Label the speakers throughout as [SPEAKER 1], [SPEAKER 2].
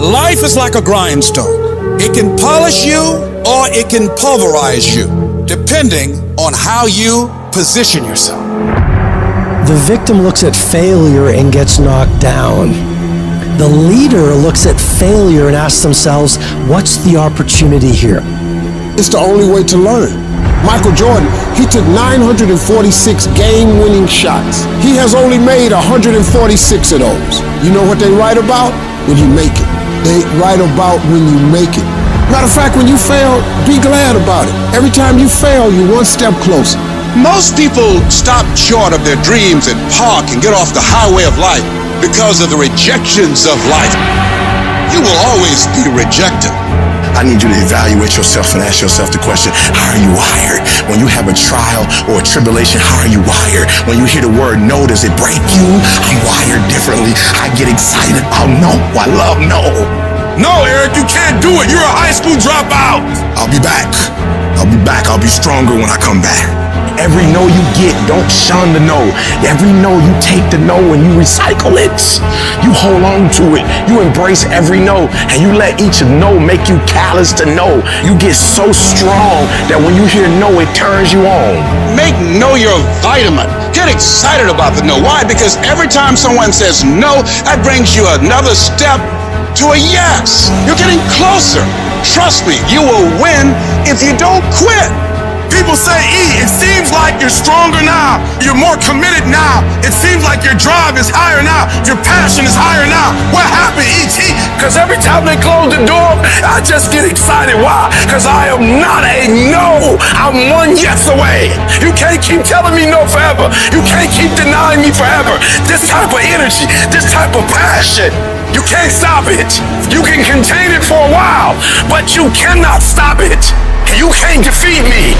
[SPEAKER 1] Life is like a grindstone. It can polish you or it can pulverize you, depending on how you position yourself.
[SPEAKER 2] The victim looks at failure and gets knocked down. The leader looks at failure and asks themselves, what's the opportunity here?
[SPEAKER 3] It's the only way to learn. Michael Jordan, he took 946 game-winning shots. He has only made 146 of those. You know what they write about? When you make it. They write about when you make it. Matter of fact, when you fail, be glad about it. Every time you fail, you're one step closer.
[SPEAKER 1] Most people stop short of their dreams and park and get off the highway of life because of the rejections of life. You will always be rejected.
[SPEAKER 4] I need you to evaluate yourself and ask yourself the question, how are you wired? When you have a trial or a tribulation, how are you wired? When you hear the word no, does it break you? I'm wired differently. I get excited about no. I love no. No, Eric, you can't do it. You're a high school dropout. I'll be back. I'll be back. I'll be stronger when I come back. Every no you get, don't shun the no. Every no you take the no and you recycle it. You hold on to it. You embrace every no and you let each no make you callous to no. You get so strong that when you hear no, it turns you on.
[SPEAKER 1] Make no your vitamin. Get excited about the no. Why? Because every time someone says no, that brings you another step to a yes. You're getting closer. Trust me, you will win if you don't quit.
[SPEAKER 4] People say, E, it seems like you're stronger now. You're more committed now. It seems like your drive is higher now. Your passion is higher now. What happened, E.T.? Because every time they close the door, I just get excited. Why? Because I am not a no. I'm one yes away. You can't keep telling me no forever. You can't keep denying me forever. This type of energy, this type of passion, you can't stop it. You can contain it for a while, but you cannot stop it. You can't defeat me.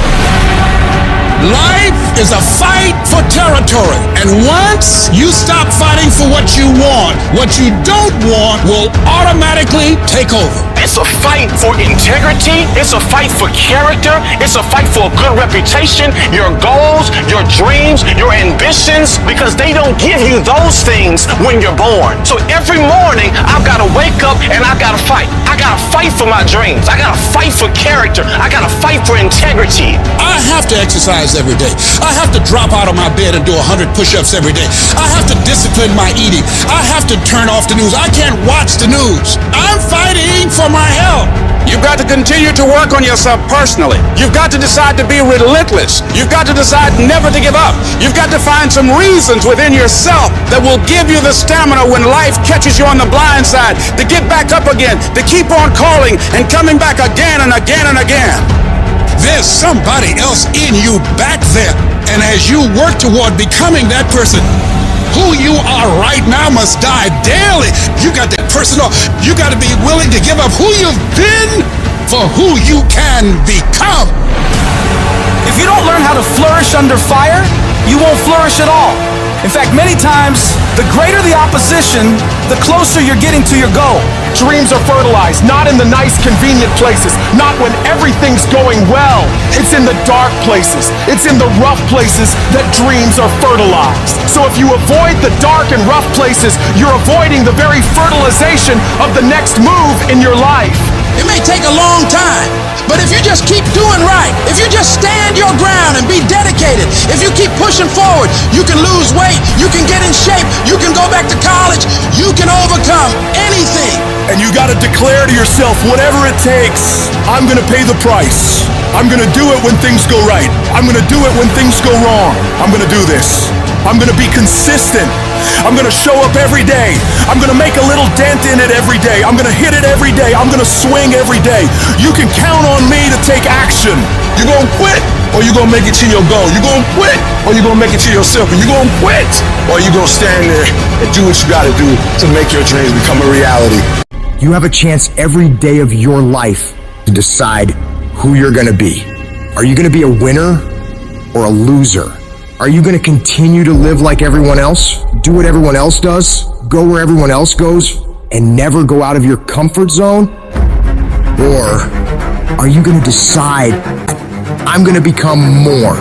[SPEAKER 1] Life is a fight for territory. And once you stop fighting for what you want, what you don't want will automatically take over.
[SPEAKER 5] It's a fight for integrity. It's a fight for character. It's a fight for a good reputation, your goals, your dreams, your ambitions, because they don't give you those things when you're born. So every morning, I've got to wake up and I've got to fight. I got to fight for my dreams. I got to fight for character. I got to fight for integrity.
[SPEAKER 1] I have to exercise every day. I have to drop out of my bed and do 100 push-ups every day. I have to discipline my eating. I have to turn off the news. I can't watch the news. I'm fighting for my health. You've got to continue to work on yourself personally. You've got to decide to be relentless. You've got to decide never to give up. You've got to find some reasons within yourself that will give you the stamina when life catches you on the blind side to get back up again, to keep on calling and coming back again and again and again. There's somebody else in you back there, and as you work toward becoming that person, who you are right now must die daily. You got that personal. You got to be willing to give up who you've been for who you can become.
[SPEAKER 6] If you don't learn how to flourish under fire, you won't flourish at all. In fact, many times, the greater the opposition, the closer you're getting to your goal.
[SPEAKER 7] Dreams are fertilized, not in the nice, convenient places, not when everything's going well. It's in the dark places, it's in the rough places that dreams are fertilized. So if you avoid the dark and rough places, you're avoiding the very fertilization of the next move in your life.
[SPEAKER 1] It may take a long time, but if you just keep doing right, if you just stand your ground and be dedicated, if you keep pushing forward, you can lose weight, you can get in shape, you can go back to college, you can overcome anything.
[SPEAKER 7] And you gotta declare to yourself, whatever it takes, I'm gonna pay the price. I'm gonna do it when things go right. I'm gonna do it when things go wrong. I'm gonna do this. I'm gonna be consistent. I'm gonna show up every day. I'm gonna make a little dent in it every day. I'm gonna hit it every day. I'm gonna swing every day. You can count on me to take action.
[SPEAKER 4] You gonna quit or you gonna make it to your goal? You gonna quit or you gonna make it to yourself? You gonna quit or you gonna stand there and do what you gotta do to make your dreams become a reality?
[SPEAKER 8] You have a chance every day of your life to decide who you're gonna be. Are you gonna be a winner or a loser? Are you gonna continue to live like everyone else? Do what everyone else does? Go where everyone else goes? And never go out of your comfort zone? Or are you gonna decide, I'm gonna become more?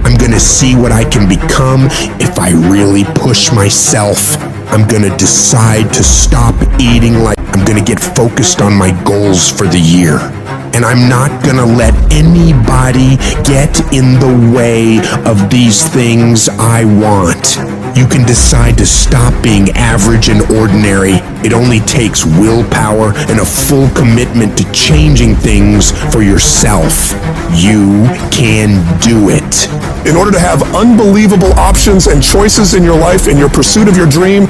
[SPEAKER 4] I'm gonna see what I can become if I really push myself. I'm gonna decide to stop eating like I'm I'm gonna get focused on my goals for the year. And I'm not gonna let anybody get in the way of these things I want. You can decide to stop being average and ordinary. It only takes willpower and a full commitment to changing things for yourself. You can do it.
[SPEAKER 7] In order to have unbelievable options and choices in your life, in your pursuit of your dream,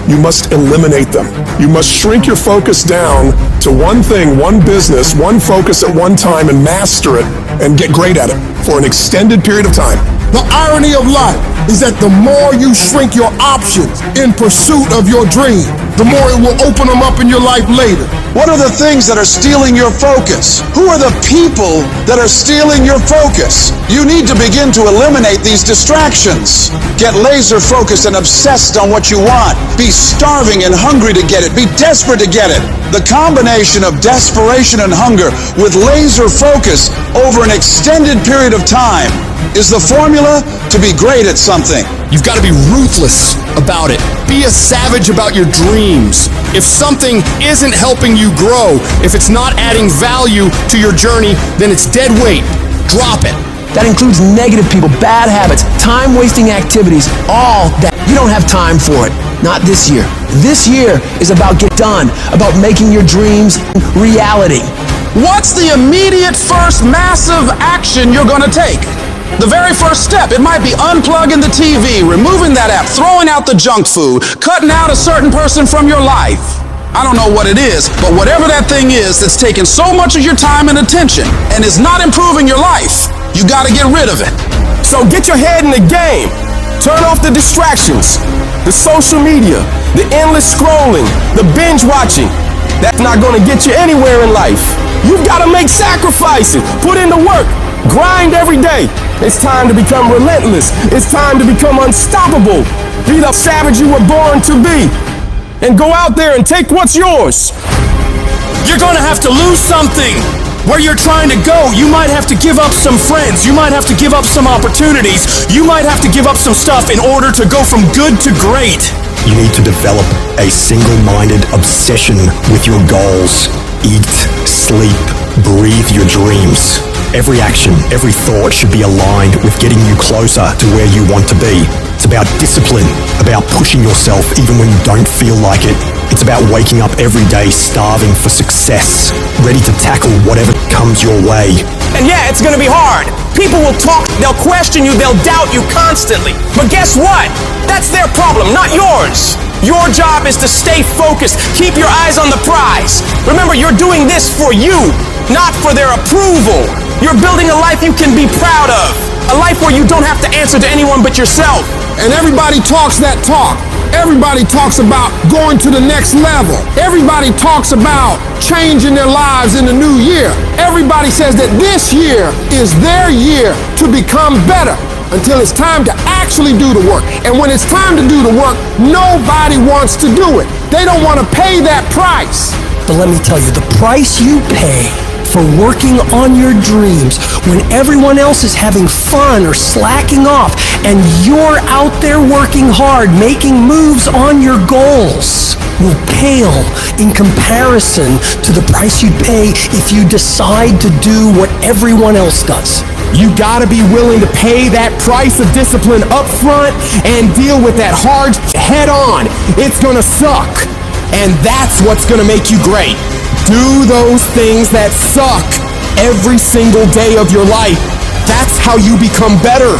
[SPEAKER 7] you must eliminate them. You must shrink your focus down to one thing, one business, one focus at one time, and master it and get great at it for an extended period of time.
[SPEAKER 3] The irony of life is that the more you shrink your options in pursuit of your dream, the more it will open them up in your life later.
[SPEAKER 9] What are the things that are stealing your focus? Who are the people that are stealing your focus? You need to begin to eliminate these distractions. Get laser focused and obsessed on what you want. Be starving and hungry to get it. Be desperate to get it. The combination of desperation and hunger with laser focus over an extended period of time is the formula to be great at something.
[SPEAKER 10] You've got to be ruthless about it. Be a savage about your dreams. If something isn't helping you grow, if it's not adding value to your journey, then it's dead weight. Drop it.
[SPEAKER 6] That includes negative people, bad habits, time-wasting activities, all that. You don't have time for it. Not this year. This year is about get done, about making your dreams reality.
[SPEAKER 1] What's the immediate first massive action you're going to take? The very first step, it might be unplugging the TV, removing that app, throwing out the junk food, cutting out a certain person from your life. I don't know what it is, but whatever that thing is that's taking so much of your time and attention and is not improving your life, you got to get rid of it.
[SPEAKER 7] So get your head in the game. Turn off the distractions, the social media, the endless scrolling, the binge watching. That's not going to get you anywhere in life. You've got to make sacrifices, put in the work, grind every day. It's time to become relentless. It's time to become unstoppable. Be the savage you were born to be. And go out there and take what's yours.
[SPEAKER 10] You're going to have to lose something. Where you're trying to go, you might have to give up some friends. You might have to give up some opportunities. You might have to give up some stuff in order to go from good to great.
[SPEAKER 8] You need to develop a single-minded obsession with your goals. Eat, sleep, breathe your dreams. Every action, every thought should be aligned with getting you closer to where you want to be. It's about discipline, about pushing yourself even when you don't feel like it. It's about waking up every day starving for success, ready to tackle whatever comes your way.
[SPEAKER 6] And yeah, it's gonna be hard. People will talk, they'll question you, they'll doubt you constantly. But guess what? That's their problem, not yours. Your job is to stay focused, keep your eyes on the prize. Remember, you're doing this for you, not for their approval. You're building a life you can be proud of. A life where you don't have to answer to anyone but yourself.
[SPEAKER 3] And everybody talks that talk. Everybody talks about going to the next level. Everybody talks about changing their lives in the new year. Everybody says that this year is their year to become better until it's time to actually do the work. And when it's time to do the work, nobody wants to do it. They don't want to pay that price.
[SPEAKER 2] But let me tell you, the price you pay for working on your dreams when everyone else is having fun or slacking off and you're out there working hard, making moves on your goals, will pale in comparison to the price you'd pay if you decide to do what everyone else does.
[SPEAKER 7] You gotta be willing to pay that price of discipline up front and deal with that hard head on. It's gonna suck. And that's what's gonna make you great. Do those things that suck every single day of your life. That's how you become better.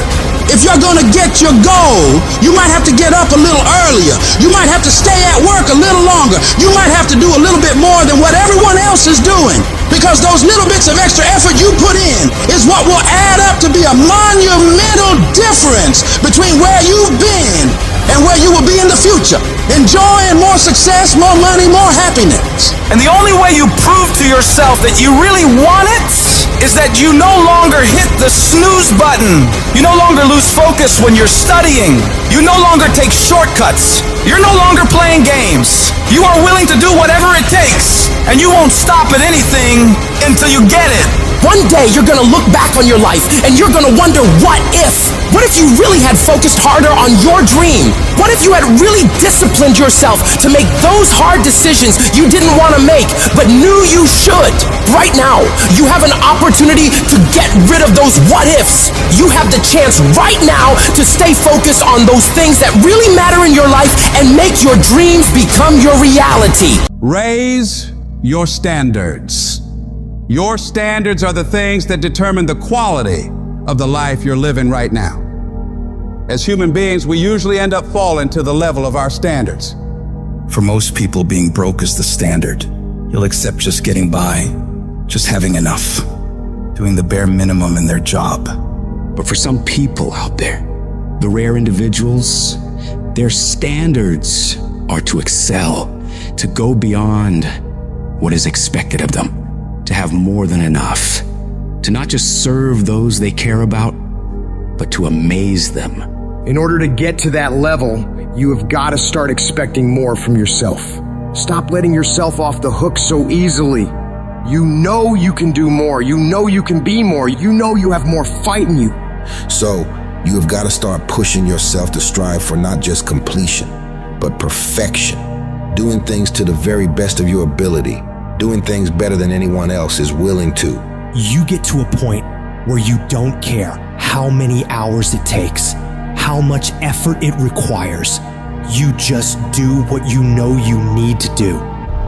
[SPEAKER 1] If you're gonna get your goal, you might have to get up a little earlier. You might have to stay at work a little longer. You might have to do a little bit more than what everyone else is doing. Because those little bits of extra effort you put in is what will add up to be a monumental difference between where you've been and where you will be in the future. Enjoying more success, more money, more happiness.
[SPEAKER 6] And the only way you prove to yourself that you really want it is that you no longer hit the snooze button. You no longer lose focus when you're studying. You no longer take shortcuts. You're no longer playing games. You are willing to do whatever it takes. and you won't stop at anything until you get it.
[SPEAKER 11] One day you're gonna look back on your life and you're gonna wonder, what if? What if you really had focused harder on your dream? What if you had really disciplined yourself to make those hard decisions you didn't want to make but knew you should? Right now, you have an opportunity to get rid of those what ifs. You have the chance right now to stay focused on those things that really matter in your life and make your dreams become your reality.
[SPEAKER 12] Raise your standards. Your standards are the things that determine the quality of the life you're living right now. As human beings, we usually end up falling to the level of our standards.
[SPEAKER 13] For most people, being broke is the standard. You'll accept just getting by, just having enough, doing the bare minimum in their job.
[SPEAKER 14] But for some people out there, the rare individuals, their standards are to excel, to go beyond what is expected of them, to have more than enough, to not just serve those they care about, but to amaze them.
[SPEAKER 8] In order to get to that level, you have got to start expecting more from yourself. Stop letting yourself off the hook so easily. You know you can do more. You know you can be more. You know you have more fight in you.
[SPEAKER 15] So, you have got to start pushing yourself to strive for not just completion, but perfection. Doing things to the very best of your ability. Doing things better than anyone else is willing to.
[SPEAKER 16] You get to a point where you don't care how many hours it takes, how much effort it requires. You just do what you know you need to do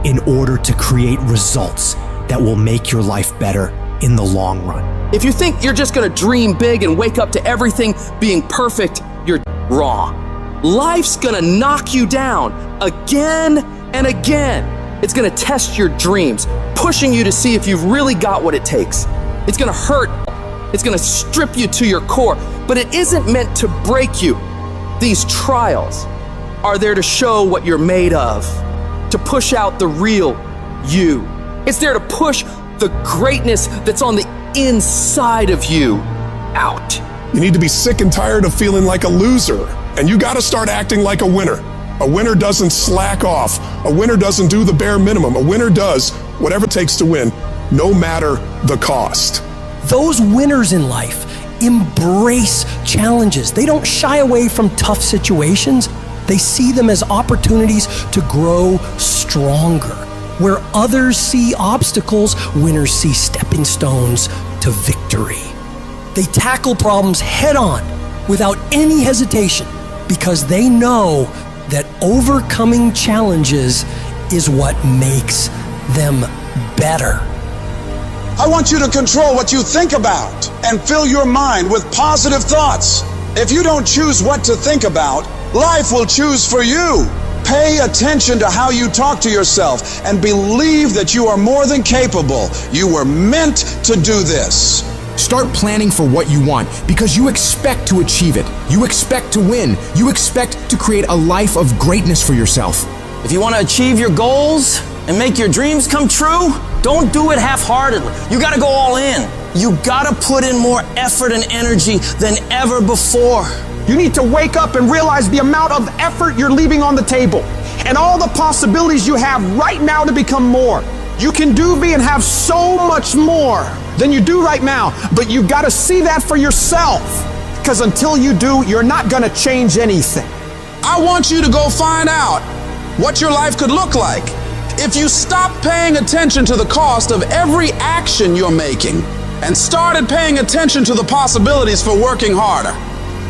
[SPEAKER 16] in order to create results that will make your life better in the long run.
[SPEAKER 11] If you think you're just gonna dream big and wake up to everything being perfect, you're wrong. Life's gonna knock you down again and again. It's gonna test your dreams, pushing you to see if you've really got what it takes. It's gonna hurt. It's gonna strip you to your core, but it isn't meant to break you. These trials are there to show what you're made of, to push out the real you. It's there to push the greatness that's on the inside of you out.
[SPEAKER 7] You need to be sick and tired of feeling like a loser, and you gotta start acting like a winner. A winner doesn't slack off. A winner doesn't do the bare minimum. A winner does whatever it takes to win, no matter the cost.
[SPEAKER 2] Those winners in life embrace challenges. They don't shy away from tough situations. They see them as opportunities to grow stronger. Where others see obstacles, winners see stepping stones to victory. They tackle problems head on without any hesitation because they know that overcoming challenges is what makes them better.
[SPEAKER 9] I want you to control what you think about and fill your mind with positive thoughts. If you don't choose what to think about, life will choose for you. Pay attention to how you talk to yourself and believe that you are more than capable. You were meant to do this.
[SPEAKER 8] Start planning for what you want because you expect to achieve it. You expect to win. You expect to create a life of greatness for yourself.
[SPEAKER 6] If you want to achieve your goals and make your dreams come true, don't do it half-heartedly. You got to go all in. You got to put in more effort and energy than ever before.
[SPEAKER 17] You need to wake up and realize the amount of effort you're leaving on the table and all the possibilities you have right now to become more. You can do, be, and have so much more than you do right now, but you got to see that for yourself, because until you do, you're not going to change anything.
[SPEAKER 1] I want you to go find out what your life could look like if you stopped paying attention to the cost of every action you're making and started paying attention to the possibilities for working harder.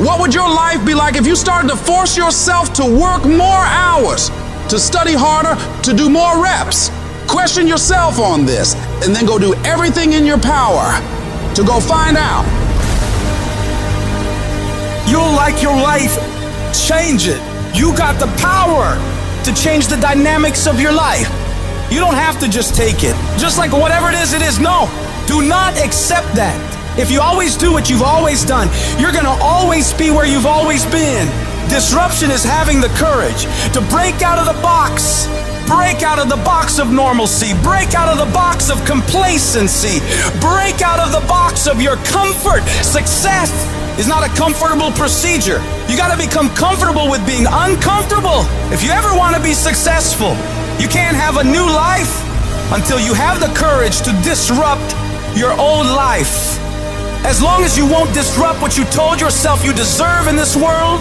[SPEAKER 1] What would your life be like if you started to force yourself to work more hours, to study harder, to do more reps? Question yourself on this, and then go do everything in your power to go find out.
[SPEAKER 6] You'll like your life. Change it. You got the power to change the dynamics of your life. You don't have to just take it. Just like whatever it is. No, do not accept that. If you always do what you've always done, you're gonna always be where you've always been. Disruption is having the courage to break out of the box. Break out of the box of normalcy. Break out of the box of complacency. Break out of the box of your comfort. Success is not a comfortable procedure. You gotta become comfortable with being uncomfortable. If you ever wanna be successful, you can't have a new life until you have the courage to disrupt your own life. As long as you won't disrupt what you told yourself you deserve in this world,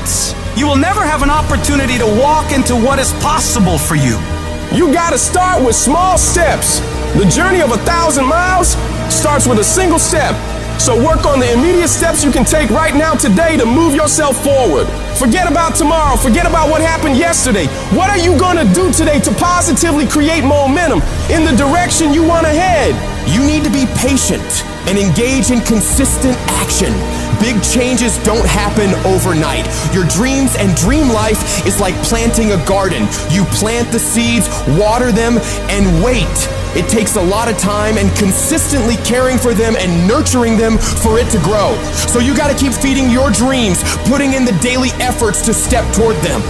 [SPEAKER 6] you will never have an opportunity to walk into what is possible for you.
[SPEAKER 18] You gotta start with small steps. The journey of 1,000 miles starts with a single step. So work on the immediate steps you can take right now today to move yourself forward. Forget about tomorrow. Forget about what happened yesterday. What are you gonna do today to positively create momentum in the direction you want to head?
[SPEAKER 6] You need to be patient and engage in consistent action. Big changes don't happen overnight. Your dreams and dream life is like planting a garden. You plant the seeds, water them, and wait. It takes a lot of time and consistently caring for them and nurturing them for it to grow. So you gotta keep feeding your dreams, putting in the daily efforts to step toward them.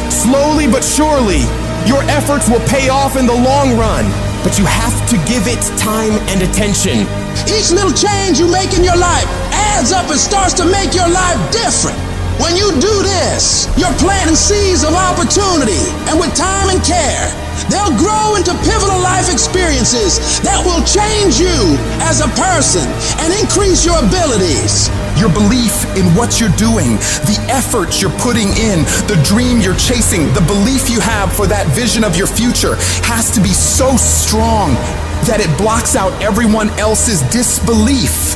[SPEAKER 6] Slowly but surely, your efforts will pay off in the long run, but you have to give it time and attention.
[SPEAKER 1] Each little change you make in your life adds up and starts to make your life different. When you do this, you're planting seeds of opportunity, and with time and care, they'll grow into pivotal life experiences that will change you as a person and increase your abilities.
[SPEAKER 6] Your belief in what you're doing, the effort you're putting in, the dream you're chasing, the belief you have for that vision of your future has to be so strong that it blocks out everyone else's disbelief.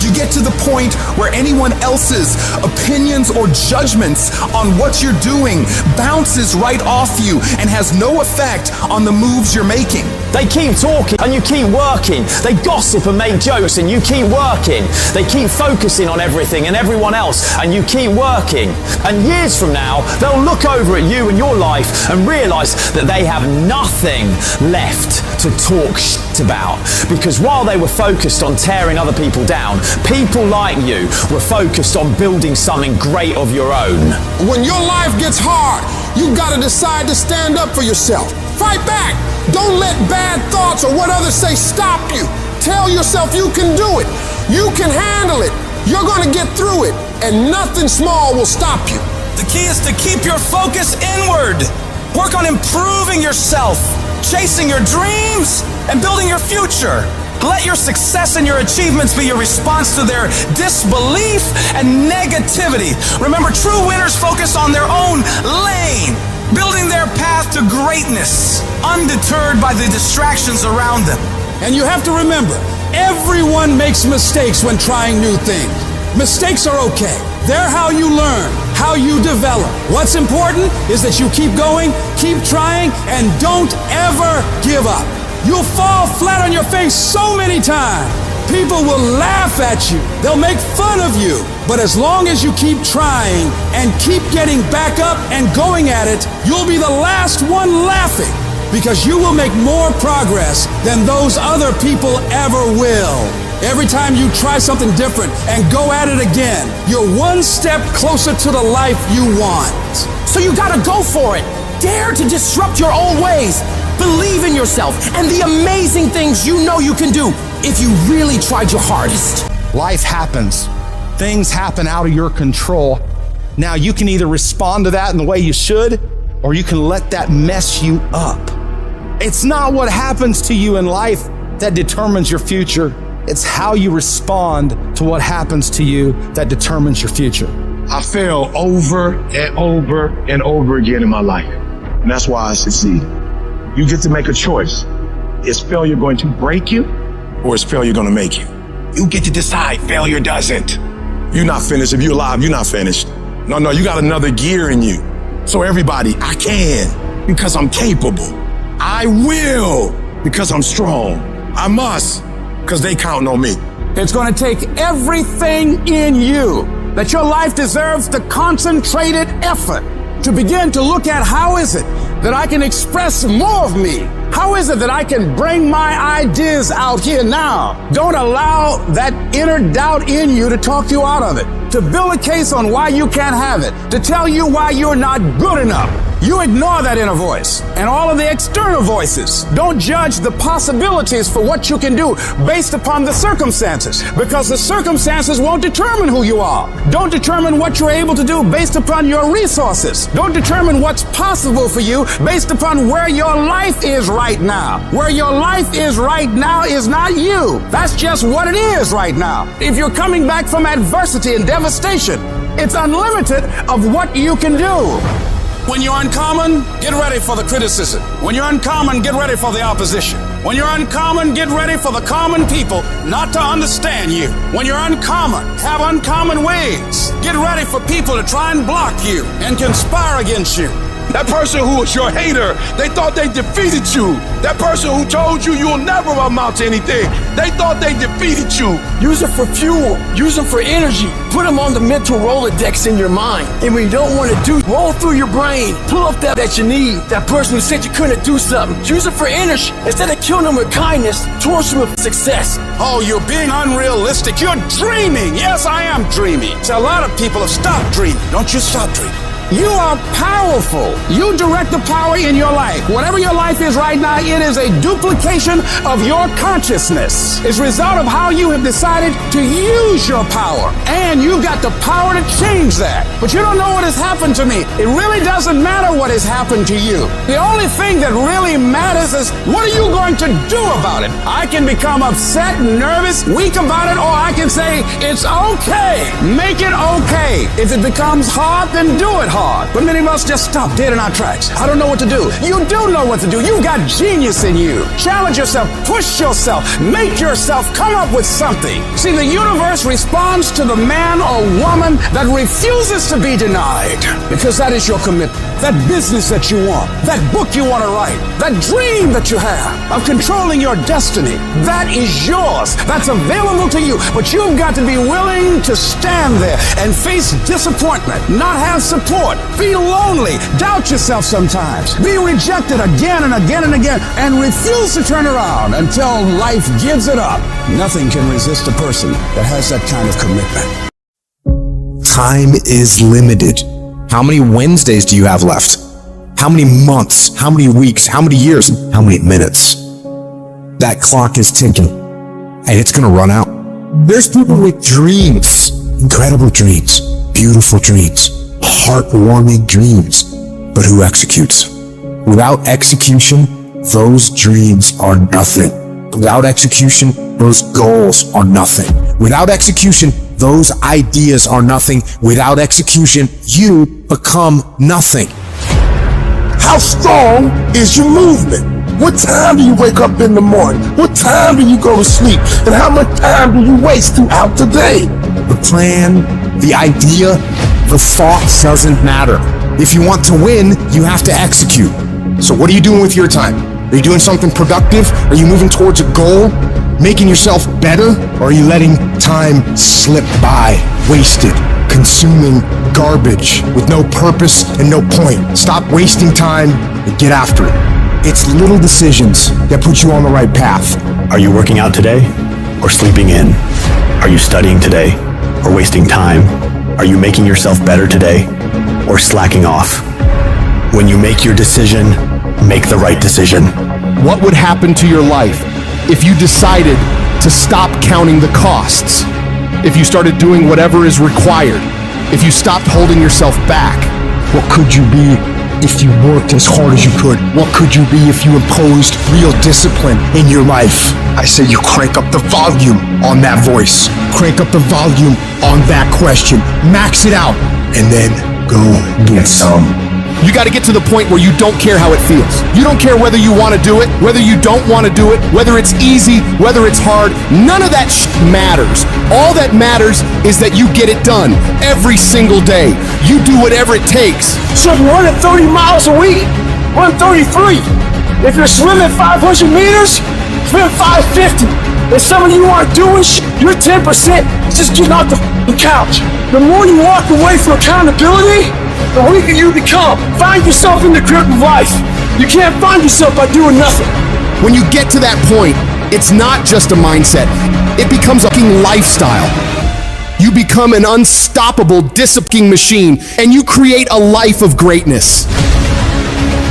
[SPEAKER 6] You get to the point where anyone else's opinions or judgments on what you're doing bounces right off you and has no effect on the moves you're making.
[SPEAKER 19] They keep talking and you keep working. They gossip and make jokes and you keep working. They keep focusing on everything and everyone else and you keep working. And years from now, they'll look over at you and your life and realize that they have nothing left to talk shit about. Because while they were focused on tearing other people down, people like you were focused on building something great of your own.
[SPEAKER 3] When your life gets hard, you gotta decide to stand up for yourself. Fight back. Don't let bad thoughts or what others say stop you. Tell yourself you can do it. You can handle it. You're gonna get through it, and nothing small will stop you.
[SPEAKER 6] The key is to keep your focus inward. Work on improving yourself, chasing your dreams, and building your future. Let your success and your achievements be your response to their disbelief and negativity. Remember, true winners focus on their own lane, building their path to greatness, undeterred by the distractions around them.
[SPEAKER 1] And you have to remember, everyone makes mistakes when trying new things. Mistakes are okay. They're how you learn, how you develop. What's important is that you keep going, keep trying, and don't ever give up. You'll fall flat on your face so many times. People will laugh at you. They'll make fun of you. But as long as you keep trying and keep getting back up and going at it, you'll be the last one laughing, because you will make more progress than those other people ever will. Every time you try something different and go at it again, you're one step closer to the life you want.
[SPEAKER 6] So you gotta go for it. Dare to disrupt your old ways. Believe in yourself and the amazing things you know you can do if you really tried your hardest.
[SPEAKER 10] Life happens. Things happen out of your control. Now you can either respond to that in the way you should, or you can let that mess you up. It's not what happens to you in life that determines your future. It's how you respond to what happens to you that determines your future.
[SPEAKER 7] I fail over and over and over again in my life. And that's why I succeed. You get to make a choice. Is failure going to break you, or is failure going to make you? You get to decide. Failure doesn't. You're not finished. If you're alive, you're not finished. No, you got another gear in you. So everybody, I can because I'm capable. I will because I'm strong. I must because they counting on me.
[SPEAKER 1] It's going to take everything in you that your life deserves the concentrated effort to begin to look at how is it that I can express more of me? How is it that I can bring my ideas out here now? Don't allow that inner doubt in you to talk you out of it, to build a case on why you can't have it, to tell you why you're not good enough. You ignore that inner voice and all of the external voices. Don't judge the possibilities for what you can do based upon the circumstances, because the circumstances won't determine who you are. Don't determine what you're able to do based upon your resources. Don't determine what's possible for you based upon where your life is right now. Where your life is right now is not you. That's just what it is right now. If you're coming back from adversity and devastation, it's unlimited of what you can do. When you're uncommon, get ready for the criticism. When you're uncommon, get ready for the opposition. When you're uncommon, get ready for the common people not to understand you. When you're uncommon, have uncommon ways. Get ready for people to try and block you and conspire against you.
[SPEAKER 7] That person who was your hater, they thought they defeated you. That person who told you you'll never amount to anything, they thought they defeated you.
[SPEAKER 20] Use it for fuel. Use them for energy. Put them on the mental Rolodex in your mind. And when you don't want to do, roll through your brain. Pull up that you need. That person who said you couldn't do something. Use it for energy. Instead of killing them with kindness, torch them with success.
[SPEAKER 1] Oh, you're being unrealistic. You're dreaming. Yes, I am dreaming. So a lot of people have stopped dreaming. Don't you stop dreaming. You are powerful. You direct the power in your life. Whatever your life is right now, it is a duplication of your consciousness. It's a result of how you have decided to use your power. And you've got the power to change that. But you don't know what has happened to me. It really doesn't matter what has happened to you. The only thing that really matters is, what are you going to do about it? I can become upset, nervous, weak about it, or I can say, it's okay. Make it okay. If it becomes hard, then do it hard. But many of us just stop dead in our tracks. I don't know what to do. You do know what to do. You've got genius in you. Challenge yourself, push yourself, make yourself come up with something. See, the universe responds to the man or woman that refuses to be denied, because that is your commitment. That business that you want, that book you want to write, that dream that you have of controlling your destiny, that is yours. That's available to you. But you've got to be willing to stand there and face disappointment, not have support, feel lonely, doubt yourself sometimes, be rejected again and again and again, and refuse to turn around until life gives it up. Nothing can resist a person that has that kind of commitment.
[SPEAKER 8] Time is limited. How many Wednesdays do you have left? How many months? How many weeks? How many years? How many minutes? That clock is ticking, and it's gonna run out. There's people with dreams, incredible dreams, beautiful dreams, heartwarming dreams, but who executes? Without execution, those dreams are nothing. Without execution, those goals are nothing. Without execution, those ideas are nothing. Without execution, you become nothing.
[SPEAKER 3] How strong is your movement? What time do you wake up in the morning? What time do you go to sleep? And how much time do you waste throughout the day?
[SPEAKER 8] The plan, the idea, the thoughts doesn't matter. If you want to win, you have to execute. So what are you doing with your time? Are you doing something productive? Are you moving towards a goal? Making yourself better? Or are you letting time slip by, wasted, consuming garbage with no purpose and no point? Stop wasting time and get after it. It's little decisions that put you on the right path.
[SPEAKER 21] Are you working out today or sleeping in? Are you studying today or wasting time? Are you making yourself better today or slacking off? When you make your decision, make the right decision.
[SPEAKER 7] What would happen to your life if you decided to stop counting the costs? If you started doing whatever is required? If you stopped holding yourself back?
[SPEAKER 8] What could you be if you worked as hard as you could? What could you be if you imposed real discipline in your life? I say you crank up the volume on that voice. Crank up the volume on that question. Max it out. And then go get some.
[SPEAKER 7] You got to get to the point where you don't care how it feels. You don't care whether you want to do it, whether you don't want to do it, whether it's easy, whether it's hard. None of that matters. All that matters is that you get it done every single day. You do whatever it takes.
[SPEAKER 20] So if you're running 30 miles a week, run 33. If you're swimming 500 meters, swim 550. If some of you aren't doing you're 10% just getting off the couch. The more you walk away from accountability, the weaker you become. Find yourself in the grip of life. You can't find yourself by doing nothing.
[SPEAKER 7] When you get to that point, it's not just a mindset. It becomes a lifestyle. You become an unstoppable disciplining machine, and you create a life of greatness.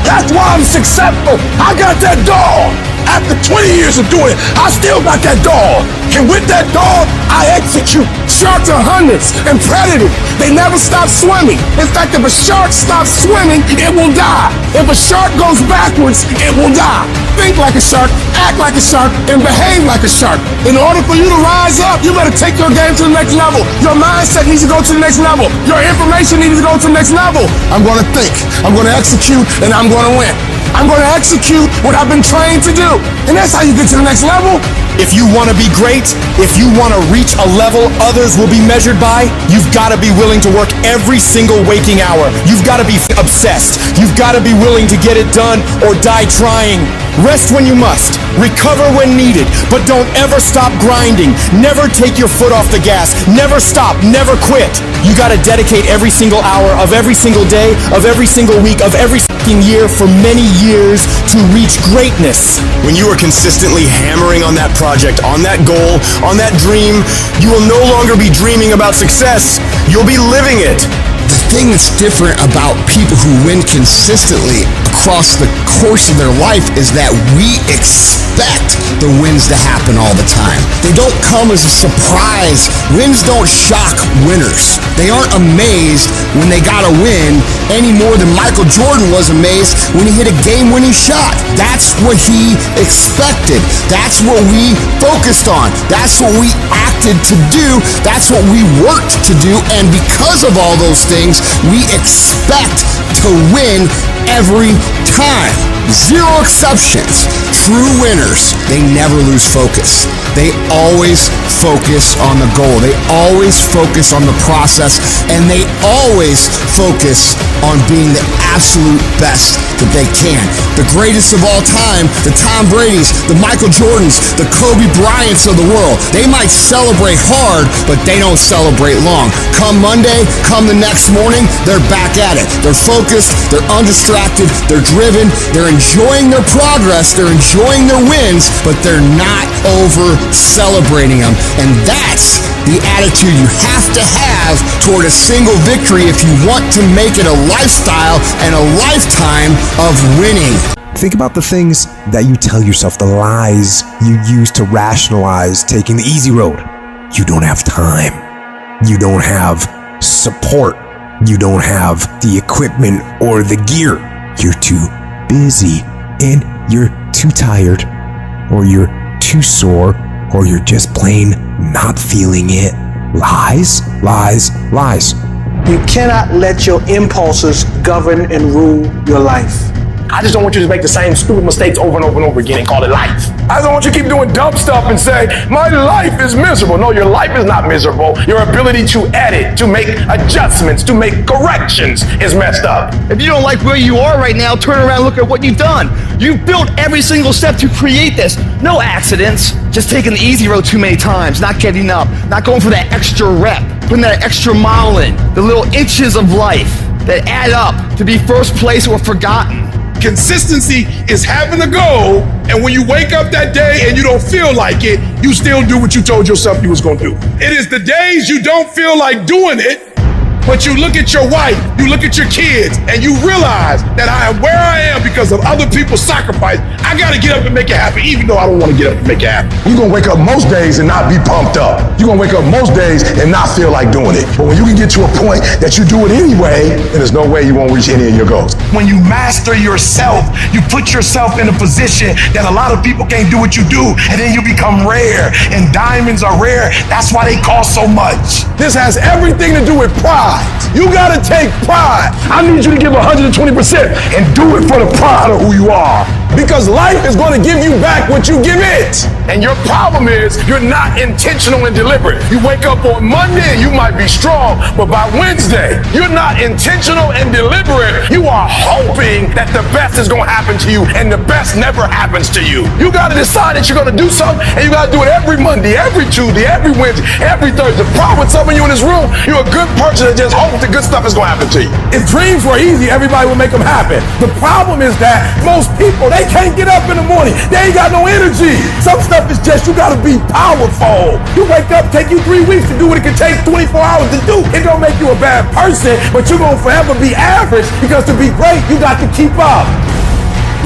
[SPEAKER 20] That's why I'm successful. I got that dog. After 20 years of doing it, I still got that dog. And with that dog, I execute. Sharks are hunters and predators. They never stop swimming. In fact, if a shark stops swimming, it will die. If a shark goes backwards, it will die. Think like a shark, act like a shark, and behave like a shark. In order for you to rise up, you better take your game to the next level. Your mindset needs to go to the next level. Your information needs to go to the next level. I'm going to think, I'm going to execute, and I'm going to win. I'm going to execute what I've been trained to do. And that's how you get to the next level.
[SPEAKER 7] If you want to be great, if you want to reach a level others will be measured by, you've got to be willing to work every single waking hour. You've got to be obsessed. You've got to be willing to get it done or die trying. Rest when you must. Recover when needed. But don't ever stop grinding. Never take your foot off the gas. Never stop. Never quit. You got to dedicate every single hour of every single day, of every single week, of every year for many years to reach greatness.
[SPEAKER 21] When you are consistently hammering on that project, on that goal, on that dream, you will no longer be dreaming about success. You'll be living it.
[SPEAKER 4] The thing that's different about people who win consistently across the course of their life is that we expect the wins to happen all the time. They don't come as a surprise. Wins don't shock winners. They aren't amazed when they got a win any more than Michael Jordan was amazed when he hit a game-winning shot. That's what he expected. That's what we focused on. That's what we acted to do. That's what we worked to do. And because of all those things, we expect to win every time. Zero exceptions. True winners, they never lose focus. They always focus on the goal. They always focus on the process, and they always focus on being the absolute best that they can. The greatest of all time, the Tom Bradys, the Michael Jordans, the Kobe Bryants of the world. They might celebrate hard, but they don't celebrate long. Come Monday, come the next morning, they're back at it. They're focused, they're undistracted, they're driven, they're enjoying their progress, they're enjoying their wins, but they're not over celebrating them. And that's the attitude you have to have toward a single victory if you want to make it a lifestyle and a lifetime of winning.
[SPEAKER 16] Think about the things that you tell yourself, the lies you use to rationalize taking the easy road. You don't have time. You don't have support. You don't have the equipment or the gear. You're too busy, and you're too tired, or you're too sore, or you're just plain not feeling it. Lies, lies, lies.
[SPEAKER 20] You cannot let your impulses govern and rule your life. I just don't want you to make the same stupid mistakes over and over and over again and call it life. I don't want you to keep doing dumb stuff and say, my life is miserable. No, your life is not miserable. Your ability to edit, to make adjustments, to make corrections is messed up.
[SPEAKER 5] If you don't like where you are right now, turn around and look at what you've done. You've built every single step to create this. No accidents, just taking the easy road too many times, not getting up, not going for that extra rep, putting that extra mile in, the little inches of life that add up to be first place or forgotten.
[SPEAKER 22] Consistency is having a goal, and when you wake up that day and you don't feel like it, you still do what you told yourself you was gonna do. It is the days you don't feel like doing it, but you look at your wife, you look at your kids, and you realize that I am where I am because of other people's sacrifice. I gotta get up and make it happen, even though I don't wanna get up and make it happen.
[SPEAKER 7] You're gonna wake up most days and not be pumped up. You're gonna wake up most days and not feel like doing it. But when you can get to a point that you do it anyway, then there's no way you won't reach any of your goals.
[SPEAKER 22] When you master yourself, you put yourself in a position that a lot of people can't do what you do, and then you become rare, and diamonds are rare. That's why they cost so much.
[SPEAKER 20] This has everything to do with pride. You gotta take pride. I need you to give 120% and do it for the pride of who you are. Because life is gonna give you back what you give it. And your problem is you're not intentional and deliberate. You wake up on Monday and you might be strong, but by Wednesday, you're not intentional and deliberate. You are hoping that the best is gonna happen to you, and the best never happens to you. You gotta decide that you're gonna do something, and you gotta do it every Monday, every Tuesday, every Wednesday, every Thursday. The problem with some of you in this room, you're a good person that just hopes the good stuff is gonna happen to you. If dreams were easy, everybody would make them happen. The problem is that most people, they can't get up in the morning. They ain't got no energy. Some stuff is just, you gotta be powerful. You wake up, take you 3 weeks to do what it can take 24 hours to do. It don't make you a bad person, but you're gonna forever be average, because to be great, you got to keep up.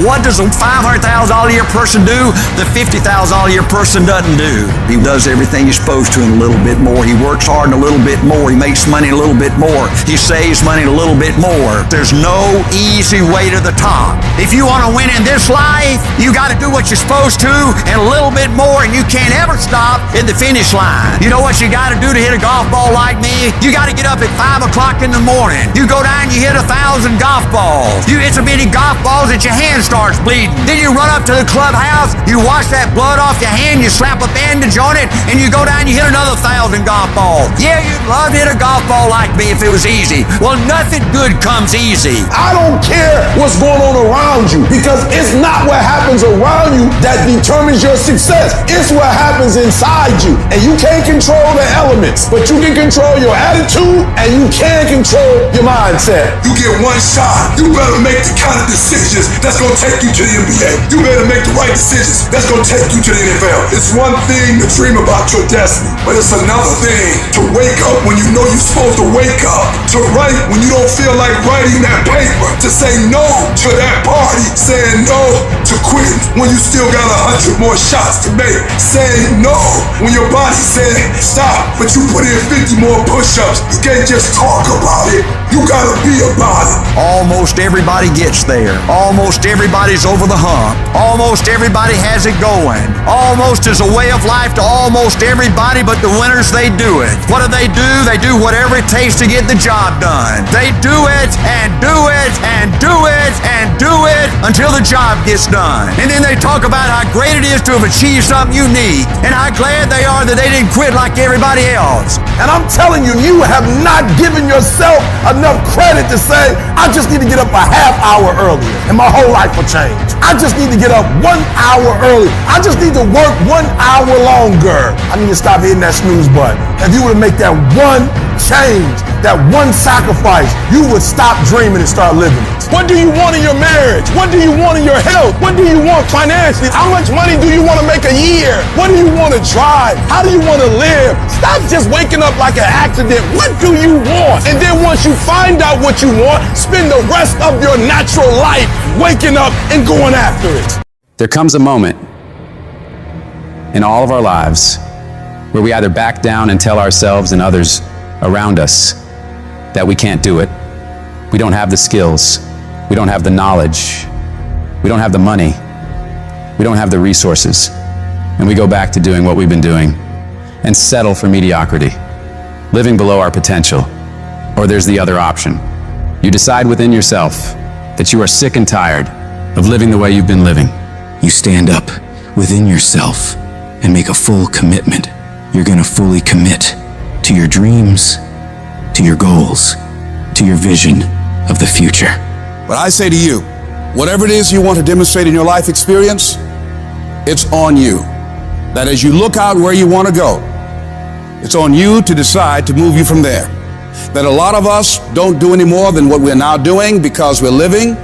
[SPEAKER 12] What does a $500,000 a year person do that $50,000 a year person doesn't do? He does everything he's supposed to and a little bit more. He works hard and a little bit more. He makes money a little bit more. He saves money a little bit more. There's no easy way to the top. If you want to win in this life, you got to do what you're supposed to and a little bit more, and you can't ever stop at the finish line. You know what you got to do to hit a golf ball like me? You got to get up at 5 o'clock in the morning. You go down and you hit 1,000 golf balls. It's so many golf balls that your hand starts bleeding. Then you run up to the clubhouse, you wash that blood off your hand, you slap a bandage on it, and you go down and you hit another 1,000 golf balls. Yeah, you'd love to hit a golf ball like me if it was easy. Well, nothing good comes easy.
[SPEAKER 22] I don't care what's going on around you, because it's not what happens around you that determines your success. It's what happens inside you. And you can't control the elements, but you can control your attitude and you can control your mindset.
[SPEAKER 13] You get one shot. You better make the kind of decisions that's going to take you to the NBA. You better make the right decisions that's going to take you to the NFL. It's one thing to dream about your destiny, but it's another thing to wake up when you know you're supposed to wake up, to write when you don't feel like writing that paper, to say no to that party, saying no to quitting when you still got 100 more shots to make, saying no when your body said stop, but you put in 50 more push-ups. You can't just talk about it, you gotta be about it.
[SPEAKER 12] Almost everybody gets there. Almost everybody's over the hump. Almost everybody has it going. Almost is a way of life to almost everybody, but the winners, they do it. What do? They do whatever it takes to get the job done. They do it and do it and do it and do it until the job gets done. And then they talk about how great it is to have achieved something unique and how glad they are that they didn't quit like everybody else.
[SPEAKER 22] And I'm telling you, you have not given yourself enough credit to say, I just need to get up a half hour earlier and my whole life will change. I just need to get up 1 hour early. I just need to work 1 hour longer. I need to stop hitting that snooze button. If you were to make that one change, that one sacrifice, you would stop dreaming and start living it.
[SPEAKER 18] What do you want in your marriage? What do you want in your health? What do you want financially? How much money do you want to make a year? What do you want to drive? How do you want to live? Stop just waking up like an accident. What do you want? And then once you find out what you want, spend the rest of your natural life waking up and going after it.
[SPEAKER 23] There comes a moment in all of our lives where we either back down and tell ourselves and others around us that we can't do it. We don't have the skills. We don't have the knowledge. We don't have the money. We don't have the resources. And we go back to doing what we've been doing and settle for mediocrity, living below our potential. Or there's the other option. You decide within yourself that you are sick and tired of living the way you've been living.
[SPEAKER 14] You stand up within yourself and make a full commitment. You're gonna fully commit to your dreams, to your goals, to your vision of the future.
[SPEAKER 1] But I say to you, whatever it is you want to demonstrate in your life experience, it's on you. That as you look out where you want to go, it's on you to decide to move you from there. That a lot of us don't do any more than what we're now doing because we're living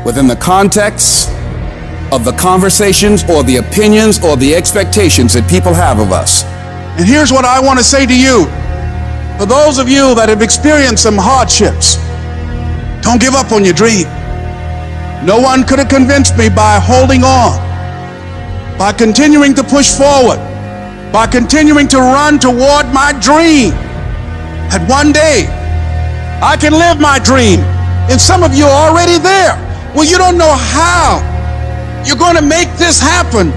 [SPEAKER 1] within the context of the conversations or the opinions or the expectations that people have of us. And here's what I want to say to you. For those of you that have experienced some hardships, don't give up on your dream. No one could have convinced me by holding on, by continuing to push forward, by continuing to run toward my dream, that one day I can live my dream. And some of you are already there. Well, you don't know how you're going to make this happen,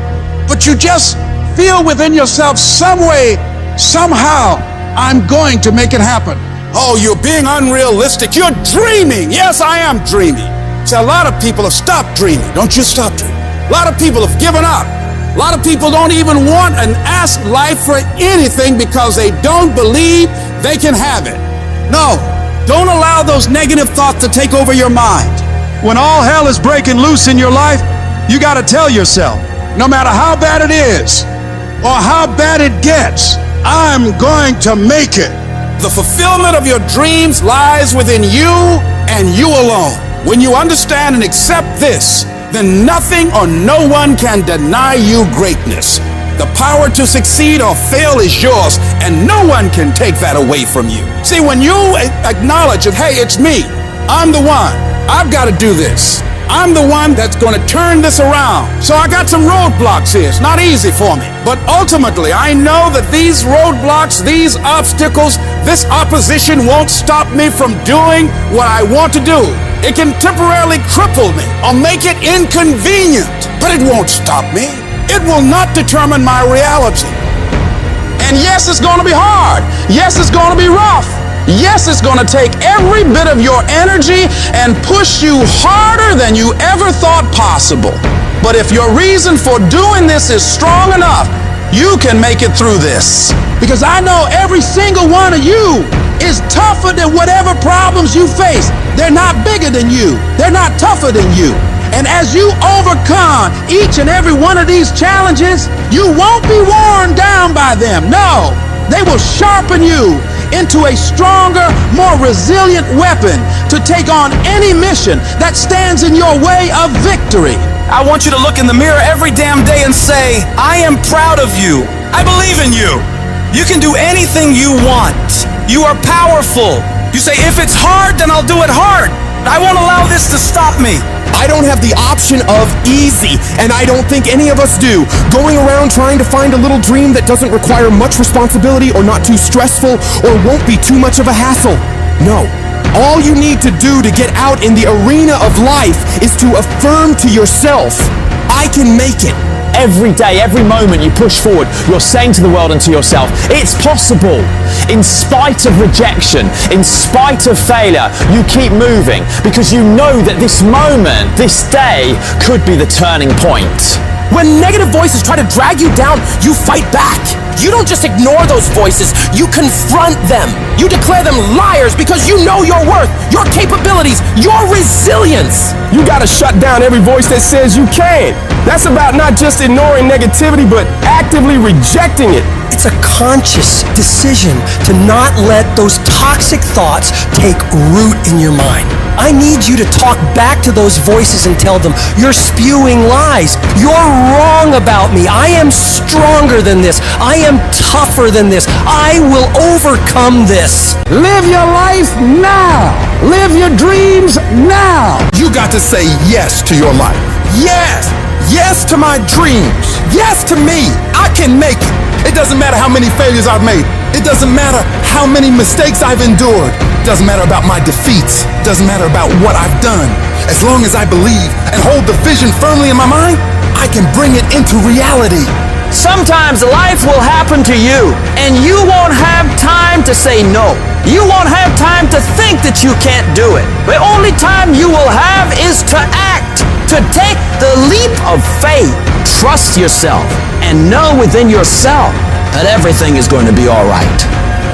[SPEAKER 1] but you just feel within yourself some way, somehow, I'm going to make it happen. Oh, you're being unrealistic. You're dreaming. Yes, I am dreaming. See, a lot of people have stopped dreaming. Don't you stop dreaming. A lot of people have given up. A lot of people don't even want and ask life for anything because they don't believe they can have it. No, don't allow those negative thoughts to take over your mind.
[SPEAKER 24] When all hell is breaking loose in your life, you got to tell yourself,
[SPEAKER 1] no matter how bad it is or how bad it gets, I'm going to make it. The fulfillment of your dreams lies within you and you alone. When you understand and accept this, then nothing or no one can deny you greatness. The power to succeed or fail is yours, and no one can take that away from you. See, when you acknowledge that, hey, it's me, I'm the one, I've got to do this, I'm the one that's going to turn this around. So I got some roadblocks here. It's not easy for me. But ultimately, I know that these roadblocks, these obstacles, this opposition won't stop me from doing what I want to do. It can temporarily cripple me or make it inconvenient, but it won't stop me. It will not determine my reality. And yes, it's going to be hard. Yes, it's going to be rough. Yes, it's going to take every bit of your energy and push you harder than you ever thought possible. But if your reason for doing this is strong enough, you can make it through this. Because I know every single one of you is tougher than whatever problems you face. They're not bigger than you. They're not tougher than you. And as you overcome each and every one of these challenges, you won't be worn down by them. No, they will sharpen you into a stronger, more resilient weapon to take on any mission that stands in your way of victory.
[SPEAKER 6] I want you to look in the mirror every damn day and say, I am proud of you. I believe in you. You can do anything you want. You are powerful. You say, if it's hard, then I'll do it hard. I won't allow this to stop me.
[SPEAKER 2] I don't have the option of easy, and I don't think any of us do. Going around trying to find a little dream that doesn't require much responsibility or not too stressful or won't be too much of a hassle. No. All you need to do to get out in the arena of life is to affirm to yourself, I can make it.
[SPEAKER 19] Every day, every moment you push forward, you're saying to the world and to yourself, it's possible. In spite of rejection, in spite of failure, you keep moving because you know that this moment, this day, could be the turning point.
[SPEAKER 2] When negative voices try to drag you down, you fight back. You don't just ignore those voices, you confront them. You declare them liars because you know your worth, your capabilities, your resilience.
[SPEAKER 18] You gotta shut down every voice that says you can't. That's about not just ignoring negativity, but actively rejecting it.
[SPEAKER 9] It's a conscious decision to not let those toxic thoughts take root in your mind. I need you to talk back to those voices and tell them, you're spewing lies. You're wrong about me. I am stronger than this. I am tougher than this. I will overcome this.
[SPEAKER 3] Live your life now. Live your dreams now.
[SPEAKER 7] You got to say yes to your life. Yes. Yes to my dreams. Yes to me. I can make it. It doesn't matter how many failures I've made. It doesn't matter how many mistakes I've endured. It doesn't matter about my defeats. It doesn't matter about what I've done. As long as I believe and hold the vision firmly in my mind, I can bring it into reality.
[SPEAKER 6] Sometimes life will happen to you, and you won't have time to say no. You won't have time to think that you can't do it. The only time you will have is to act, to take the leap of faith. Trust yourself and know within yourself that everything is going to be all right.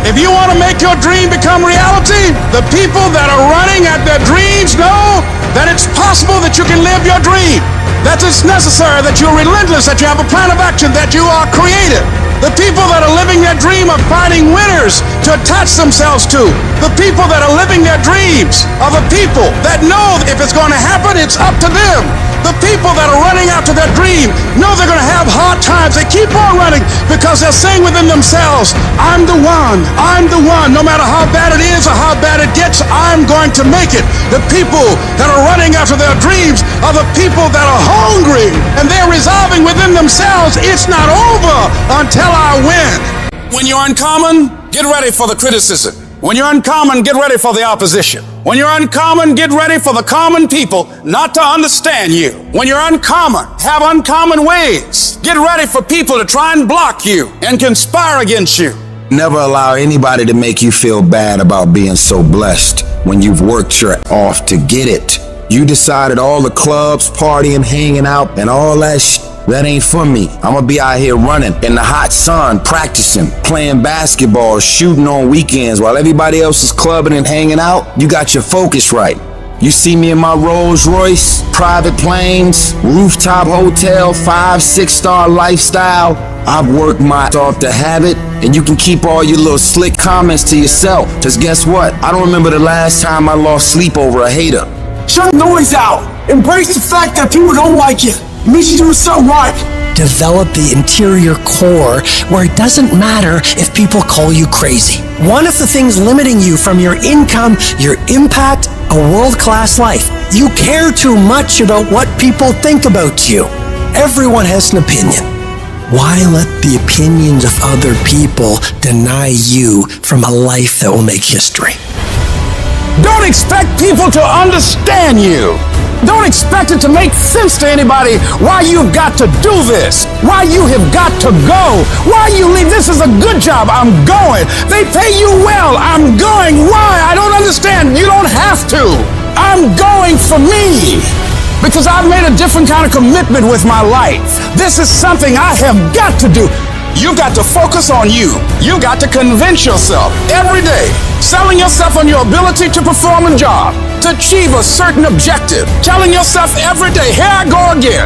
[SPEAKER 1] If you want to make your dream become reality, the people that are running at their dreams know that it's possible that you can live your dream, that it's necessary, that you're relentless, that you have a plan of action, that you are creative. The people that are living their dream are finding winners to attach themselves to. The people that are living their dreams are the people that know if it's going to happen, it's up to them. The people that are running after their dream know they're going to have hard times. They keep on running because they're saying within themselves, I'm the one. I'm the one. No matter how bad it is or how bad it gets, I'm going to make it. The people that are running after their dreams are the people that are hungry and they're resolving within themselves, it's not over until I win. When you're uncommon, get ready for the criticism. When you're uncommon, get ready for the opposition. When you're uncommon, get ready for the common people not to understand you. When you're uncommon, have uncommon ways. Get ready for people to try and block you and conspire against you.
[SPEAKER 4] Never allow anybody to make you feel bad about being so blessed when you've worked your off to get it. You decided all the clubs, partying, hanging out, and all that that ain't for me. I'm gonna be out here running in the hot sun, practicing, playing basketball, shooting on weekends while everybody else is clubbing and hanging out. You got your focus right. You see me in my Rolls Royce, private planes, rooftop hotel, 5-6-star lifestyle. I've worked my off to have it, and you can keep all your little slick comments to yourself. Cause guess what? I don't remember the last time I lost sleep over a hater.
[SPEAKER 20] Shut the noise out. Embrace the fact that people don't like you. It means you're doing something right.
[SPEAKER 9] develop the interior core where it doesn't matter if people call you crazy. One of the things limiting you from your income, your impact, a world-class life. You care too much about what people think about you. Everyone has an opinion. Why let the opinions of other people deny you from a life that will make history?
[SPEAKER 10] Don't expect people to understand you. Don't expect it to make sense to anybody why you've got to do this, why you have got to go, why you leave. This is a good job. I'm going. They pay you well. I'm going. Why? I don't understand. You don't have to. I'm going for me. Because I've made a different kind of commitment with my life. This is something I have got to do. You've got to focus on you. You've got to convince yourself every day, selling yourself on your ability to perform a job, to achieve a certain objective, telling yourself every day, here I go again,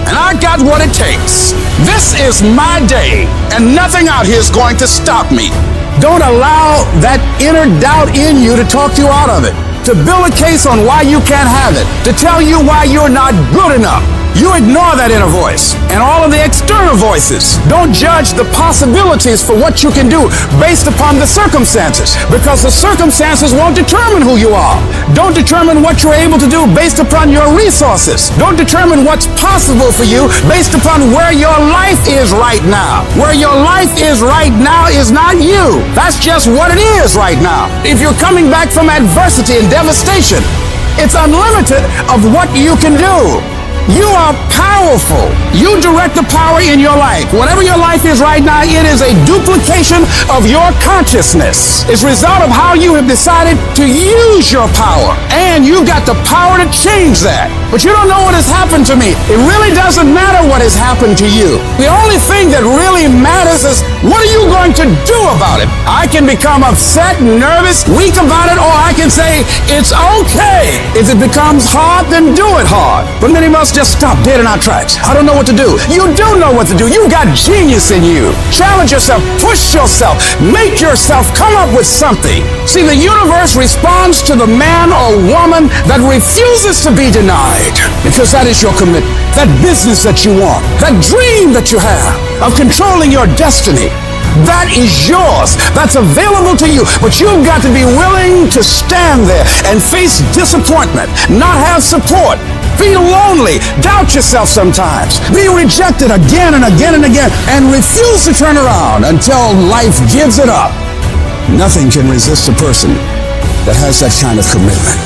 [SPEAKER 10] and I got what it takes. This is my day, and nothing out here is going to stop me. Don't allow that inner doubt in you to talk you out of it, to build a case on why you can't have it, to tell you why you're not good enough. You ignore that inner voice and all of the external voices. Don't judge the possibilities for what you can do based upon the circumstances, because the circumstances won't determine who you are. Don't determine what you're able to do based upon your resources. Don't determine what's possible for you based upon where your life is right now. Where your life is right now is not you. That's just what it is right now. If you're coming back from adversity and devastation, it's unlimited of what you can do. You are powerful. You direct the power in your life. Whatever your life is right now, it is a duplication of your consciousness. It's a result of how you have decided to use your power. And you've got the power to change that. But you don't know what has happened to me. It really doesn't matter what has happened to you. The only thing that really matters is, what are you going to do about it? I can become upset, nervous, weak about it, or I can say, it's okay. If it becomes hard, then do it hard. But many of us just stop dead in our tracks. I don't know what to do. You do know what to do. You've got genius in you. Challenge yourself, push yourself, make yourself come up with something. See, the universe responds to the man or woman that refuses to be denied, because that is your commitment. That business that you want, that dream that you have of controlling your destiny, that is yours. That's available to you. But you've got to be willing to stand there and face disappointment, not have support, feel lonely, doubt yourself sometimes, be rejected again and again and again, and refuse to turn around until life gives it up. Nothing can resist a person that has that kind of commitment.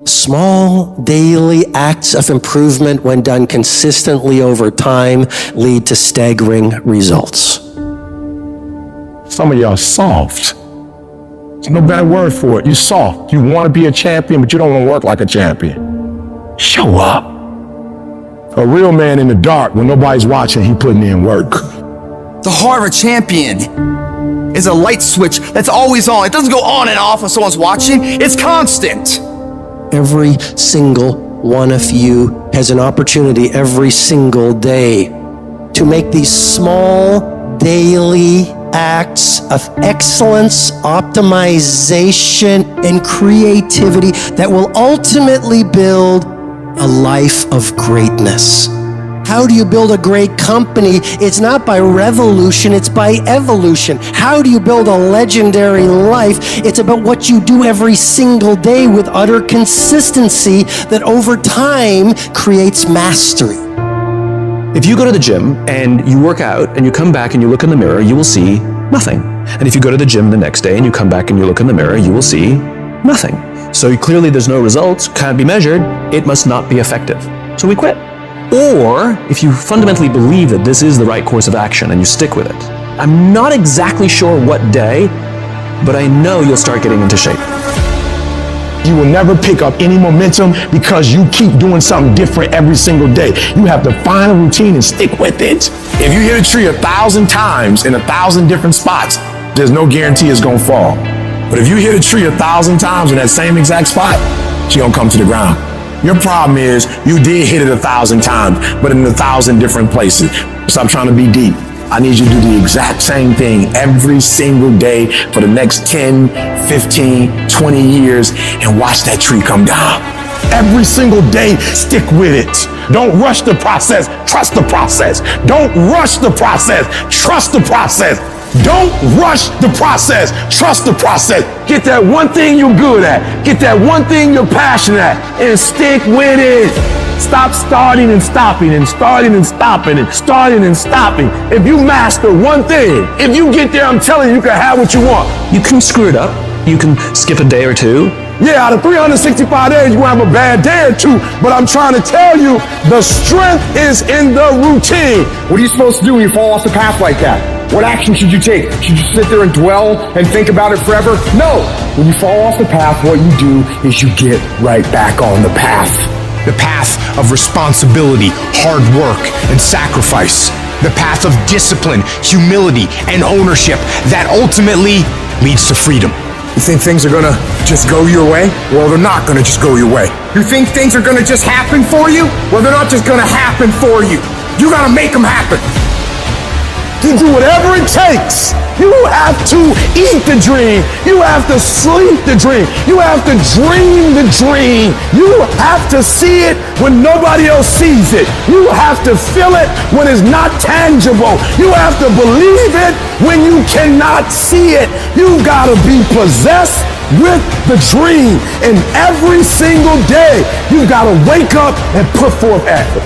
[SPEAKER 9] Small daily acts of improvement, when done consistently over time, lead to staggering results.
[SPEAKER 7] Some of y'all soft. There's no better word for it. You're soft. You want to be a champion, but you don't want to work like a champion. Show up. A real man in the dark, when nobody's watching, he putting in work.
[SPEAKER 5] The heart of a champion is a light switch that's always on. It doesn't go on and off when someone's watching. It's constant.
[SPEAKER 9] Every single one of you has an opportunity every single day to make these small daily acts of excellence, optimization, and creativity that will ultimately build a life of greatness. How do you build a great company? It's not by revolution, it's by evolution. How do you build a legendary life? It's about what you do every single day with utter consistency that over time creates mastery.
[SPEAKER 11] If you go to the gym and you work out and you come back and you look in the mirror, you will see nothing. And if you go to the gym the next day and you come back and you look in the mirror, you will see nothing. So clearly there's no results, can't be measured, it must not be effective. So we quit. Or if you fundamentally believe that this is the right course of action and you stick with it, I'm not exactly sure what day, but I know you'll start getting into shape.
[SPEAKER 7] You will never pick up any momentum because you keep doing something different every single day. You have to find a routine and stick with it. If you hit a tree 1,000 times in 1,000 different spots, there's no guarantee it's gonna fall. But if you hit a tree 1,000 times in that same exact spot, she gonna come to the ground. Your problem is you did hit it 1,000 times, but in 1,000 different places. Stop trying to be deep. I need you to do the exact same thing every single day for the next 10, 15, 20 years and watch that tree come down.
[SPEAKER 22] every single day. Stick with it. Don't rush the process. Trust the process. Don't rush the process. Trust the process. Don't rush the process. Trust the process. Get that one thing you're good at. Get that one thing you're passionate at and stick with it. Stop starting and stopping and starting and stopping and starting and stopping. If you master one thing, if you get there, I'm telling you, you can have what you want.
[SPEAKER 11] You can screw it up. You can skip a day or two.
[SPEAKER 22] Yeah, out of 365 days, you're gonna have a bad day or two, but I'm trying to tell you, the strength is in the routine.
[SPEAKER 8] What are you supposed to do when you fall off the path like that? What action should you take? Should you sit there and dwell and think about it forever? No! When you fall off the path, what you do is you get right back on the path.
[SPEAKER 2] The path of responsibility, hard work, and sacrifice. The path of discipline, humility, and ownership that ultimately leads to freedom.
[SPEAKER 8] You think things are gonna just go your way? Well, they're not gonna just go your way. You think things are gonna just happen for you? Well, they're not just gonna happen for you. You gotta make them happen.
[SPEAKER 22] You do whatever it takes. You have to eat the dream. You have to sleep the dream. You have to dream the dream. You have to see it when nobody else sees it. You have to feel it when it's not tangible. You have to believe it when you cannot see it. You gotta be possessed with the dream. And every single day, you gotta wake up and put forth effort.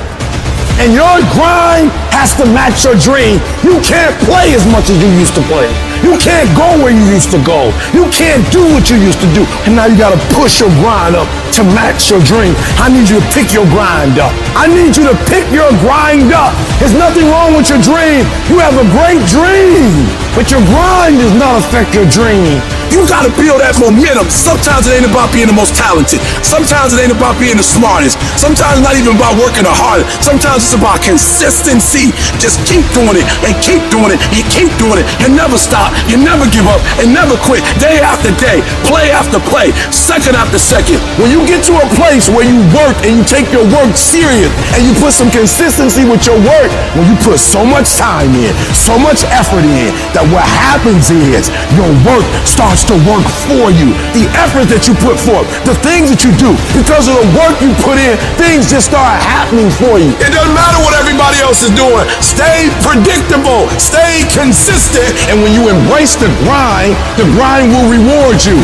[SPEAKER 22] And your grind has to match your dream. You can't play as much as you used to play. You can't go where you used to go. You can't do what you used to do. And now you gotta push your grind up to match your dream. I need you to pick your grind up. I need you to pick your grind up. There's nothing wrong with your dream. You have a great dream, but your grind does not affect your dream. You gotta build that momentum. Sometimes it ain't about being the most talented. Sometimes it ain't about being the smartest. Sometimes it's not even about working the hardest. Sometimes it's about consistency. Just keep doing it and keep doing it and keep doing it and never stop. You never give up and never quit. Day after day, play after play, second after second. When you get to a place where you work and you take your work serious and you put some consistency with your work, when you put so much time in, so much effort in, that what happens is your work starts to work for you. The effort that you put forth, the things that you do, because of the work you put in, things just start happening for you. It doesn't matter what everybody else is doing. Stay predictable, stay consistent, and when you embrace the grind will reward you.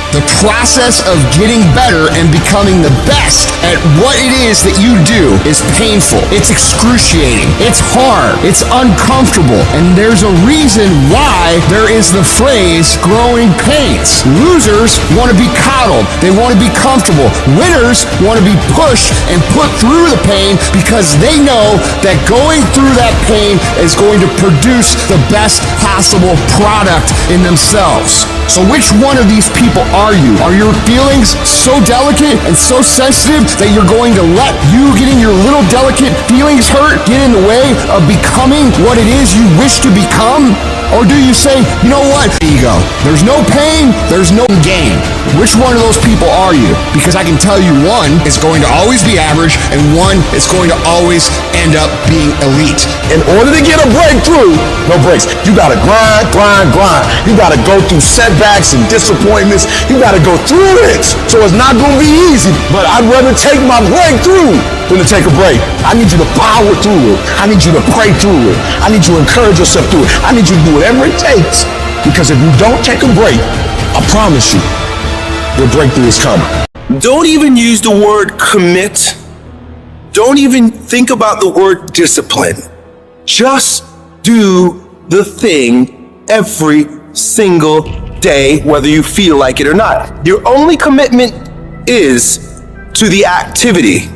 [SPEAKER 2] The process of getting better and becoming the best at what it is that you do is painful. It's excruciating. It's hard. It's uncomfortable. And there's a reason why there is the phrase growing pains. Losers want to be coddled. They want to be comfortable. Winners want to be pushed and put through the pain because they know that going through that pain is going to produce the best possible product in themselves. So which one of these people are you? Are your feelings so delicate and so sensitive that you're going to let you getting your little delicate feelings hurt get in the way of becoming what it is you wish to become? Or do you say, you know what, ego, there's no pain, there's no gain? Which one of those people are you? Because I can tell you one is going to always be average and one is going to always end up being elite.
[SPEAKER 22] In order to get a breakthrough, no breaks. You gotta grind. You gotta go through setbacks and disappointments. You gotta go through it. So it's not gonna be easy, but I'd rather take my breakthrough than to take a break. I need you to power through it. I need you to pray through it. I need you to encourage yourself through it. I need you to do whatever it takes, because if you don't take a break, I promise you, your breakthrough is coming.
[SPEAKER 15] Don't even use the word commit. Don't even think about the word discipline. Just do the thing every single day, whether you feel like it or not. Your only commitment is to the activity,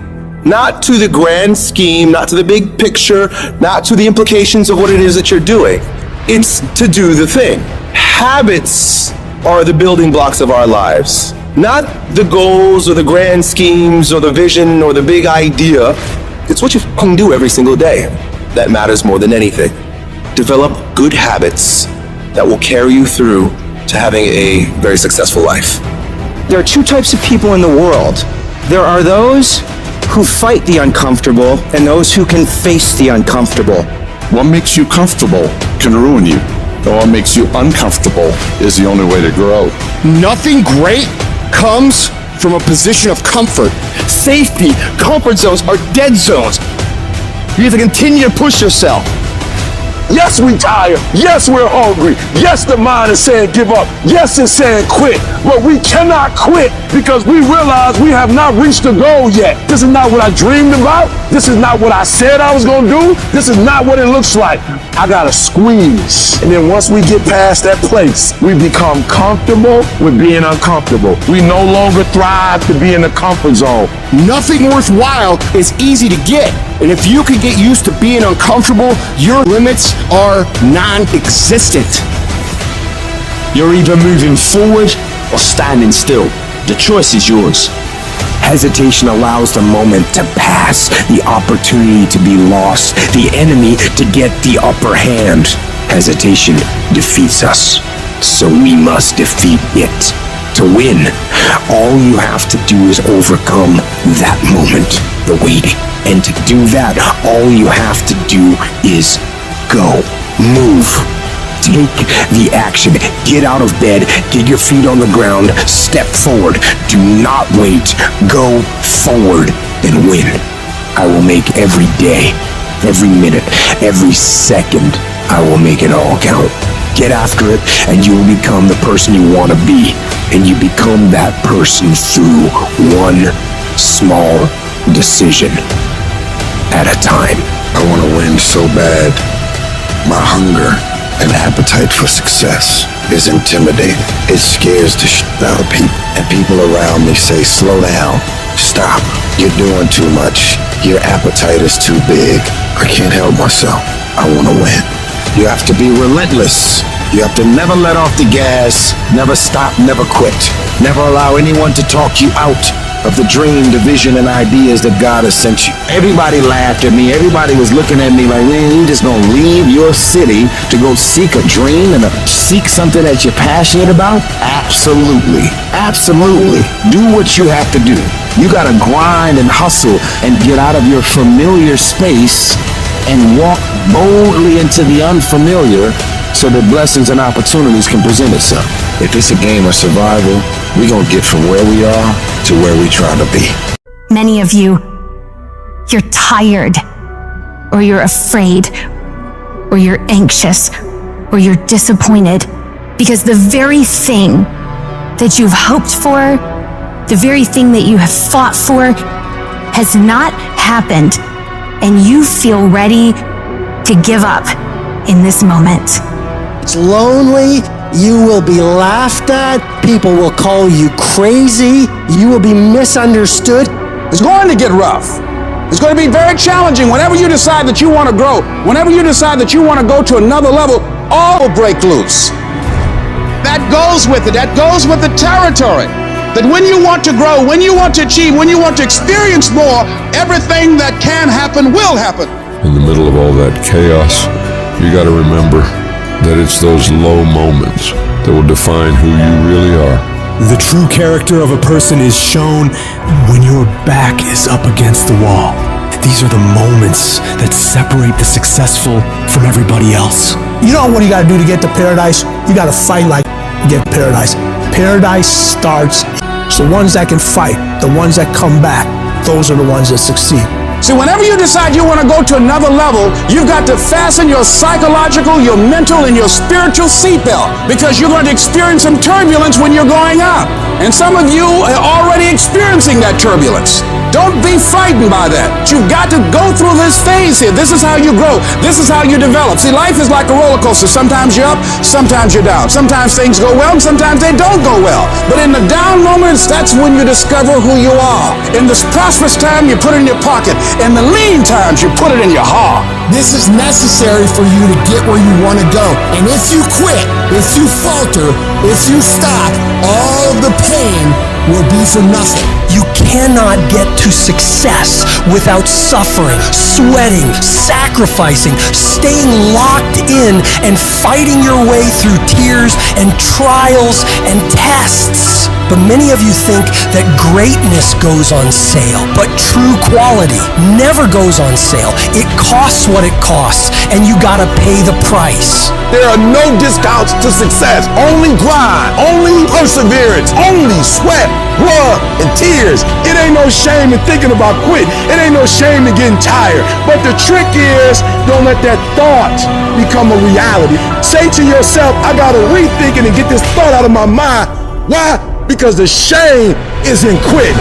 [SPEAKER 15] not to the grand scheme, not to the big picture, not to the implications of what it is that you're doing. It's to do the thing. Habits are the building blocks of our lives, not the goals or the grand schemes or the vision or the big idea. It's what you can do every single day that matters more than anything. Develop good habits that will carry you through to having a very successful life.
[SPEAKER 17] There are two types of people in the world. There are those who fight the uncomfortable and those who can face the uncomfortable.
[SPEAKER 21] What makes you comfortable can ruin you. And what makes you uncomfortable is the only way to grow.
[SPEAKER 2] Nothing great comes
[SPEAKER 8] from a position of comfort. Safety, comfort zones are dead zones.
[SPEAKER 5] You have to continue to push yourself.
[SPEAKER 20] Yes, we tired. Yes, we're hungry. Yes, the mind is saying give up. Yes, it's saying quit. But we cannot quit because we realize we have not reached the goal yet. This is not what I dreamed about. This is not what I said I was going to do. This is not what it looks like. I got to squeeze. And then once we get past that place, we become comfortable with being uncomfortable. We no longer thrive to be in the comfort zone.
[SPEAKER 8] Nothing worthwhile is easy to get. And if you can get used to being uncomfortable, your limits are non-existent.
[SPEAKER 12] You're either moving forward or standing still. The choice is yours.
[SPEAKER 17] Hesitation allows the moment to pass, the opportunity to be lost, the enemy to get the upper hand. Hesitation defeats us, so we must defeat it. To win, all you have to do is overcome that moment, the waiting. And to do that, all you have to do is go, move. Take the action. Get out of bed. Get your feet on the ground. Step forward. Do not wait. Go forward and win. I will make every day, every minute, every second, I will make it all count. Get after it and you will become the person you want to be. And you become that person through one small decision at a time.
[SPEAKER 4] I want to win so bad. My hunger and appetite for success is intimidating. It scares the shit out of people. And people around me say, slow down, stop. You're doing too much. Your appetite is too big. I can't help myself. I want to win. You have to be relentless. You have to never let off the gas, never stop, never quit. Never allow anyone to talk you out of the dream, the vision, and ideas that God has sent you. Everybody laughed at me. Everybody was looking at me like, man, you just gonna leave your city to go seek a dream and seek something that you're passionate about? Absolutely. Absolutely. Do what you have to do. You gotta grind and hustle and get out of your familiar space and walk boldly into the unfamiliar so that blessings and opportunities can present itself. If it's a game of survival, we're gonna get from where we are to where we try to be.
[SPEAKER 13] Many of you, you're tired, or you're afraid, or you're anxious, or you're disappointed because the very thing that you've hoped for, the very thing that you have fought for, has not happened, and you feel ready to give up in this moment.
[SPEAKER 9] It's lonely. You will be laughed at. People will call you crazy. You will be misunderstood.
[SPEAKER 10] It's going to get rough. It's going to be very challenging. Whenever you decide that you want to grow, whenever you decide that you want to go to another level, all will break loose. That goes with it. That goes with the territory. That when you want to grow, when you want to achieve, when you want to experience more, everything that can happen will happen.
[SPEAKER 16] In the middle of all that chaos, you got to remember that it's those low moments that will define who you really are.
[SPEAKER 2] The true character of a person is shown when your back is up against the wall. These are the moments that separate the successful from everybody else.
[SPEAKER 20] You know what you gotta do to get to paradise? You gotta fight like to get paradise. Paradise starts. So the ones that can fight, the ones that come back, those are the ones that succeed.
[SPEAKER 10] See, whenever you decide you want to go to another level, you've got to fasten your psychological, your mental, and your spiritual seatbelt, because you're going to experience some turbulence when you're going up. And some of you are already experiencing that turbulence. Don't be frightened by that. You've got to go through this phase here. This is how you grow. This is how you develop. See, life is like a roller coaster. Sometimes you're up, sometimes you're down. Sometimes things go well, and sometimes they don't go well. But in the down moments, that's when you discover who you are. In this prosperous time, you put it in your pocket. In the lean times, you put it in your heart.
[SPEAKER 3] This is necessary for you to get where you want to go. And if you quit, if you falter, if you stop, all of the pain will be for nothing.
[SPEAKER 9] You cannot get to success without suffering, sweating, sacrificing, staying locked in, and fighting your way through tears and trials and tests. But many of you think that greatness goes on sale, but true quality never goes on sale. It costs what it costs, and you gotta pay the price.
[SPEAKER 7] There are no discounts to success. Only grind, only perseverance, only sweat, blood, and tears. It ain't no shame in thinking about quit. It ain't no shame in getting tired. But the trick is, don't let that thought become a reality. Say to yourself, I gotta rethink it and get this thought out of my mind. Why? Because the shame is in quit.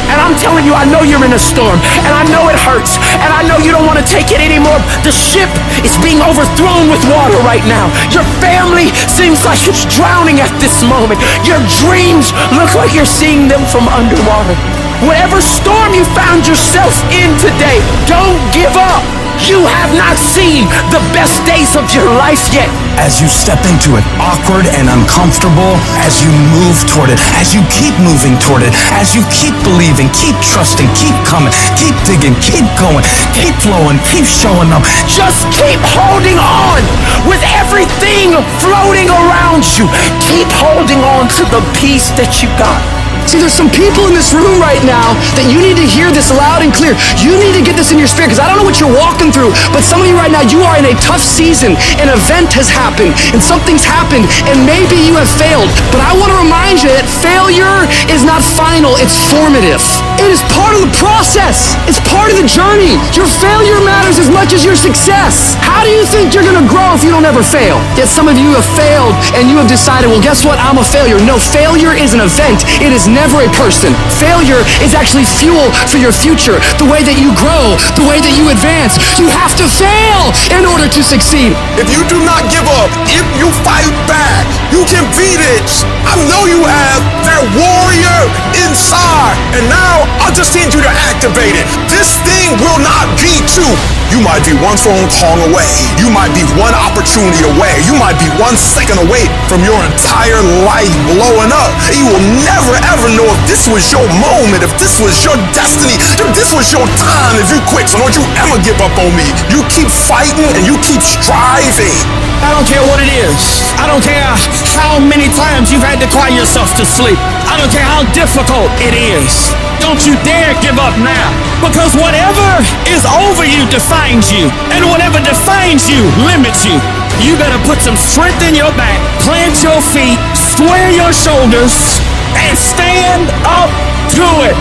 [SPEAKER 20] And I'm telling you, I know you're in a storm, and I know it hurts, and I know you don't want to take it anymore. The ship is being overthrown with water right now. Your family seems like it's drowning at this moment. Your dreams look like you're seeing them from underwater. Whatever storm you found yourself in today, don't give up. You have not seen the best days of your life yet.
[SPEAKER 14] As you step into it, awkward and uncomfortable, as you move toward it, as you keep moving toward it, as you keep believing, keep trusting, keep coming, keep digging, keep going, keep flowing, keep showing up.
[SPEAKER 20] Just keep holding on with everything floating around you. Keep holding on to the peace that you got.
[SPEAKER 19] See, there's some people in this room right now that you need to hear this loud and clear. You need to get this in your spirit, because I don't know what you're walking through, but some of you right now, you are in a tough season. An event has happened, and something's happened, and maybe you have failed. But I want to remind you that failure is not final, it's formative. It is part of the process. It's part of the journey. Your failure matters as much as your success. How do you think you're going to grow if you don't ever fail? Yet some of you have failed, and you have decided, well, guess what? I'm a failure. No, failure is an event. It is never a person. Failure is actually fuel for your future. The way that you grow, the way that you advance. You have to fail in order to succeed.
[SPEAKER 7] If you do not give up, if you fight back, you can beat it. I know you have that warrior inside. And now I just need you to activate it. This thing will not be two. You might be one phone call away. You might be one opportunity away. You might be 1 second away from your entire life blowing up. You will never ever know if this was your moment, if this was your destiny, if this was your time if you quit. So don't you ever give up on me. You keep fighting and you keep striving.
[SPEAKER 20] I don't care what it is. I don't care how many times you've had to cry yourself to sleep. I don't care how difficult it is. Don't you dare give up now. Because whatever is over you defines you. And whatever defines you limits you. You better put some strength in your back, plant your feet, square your shoulders, and stand up to it.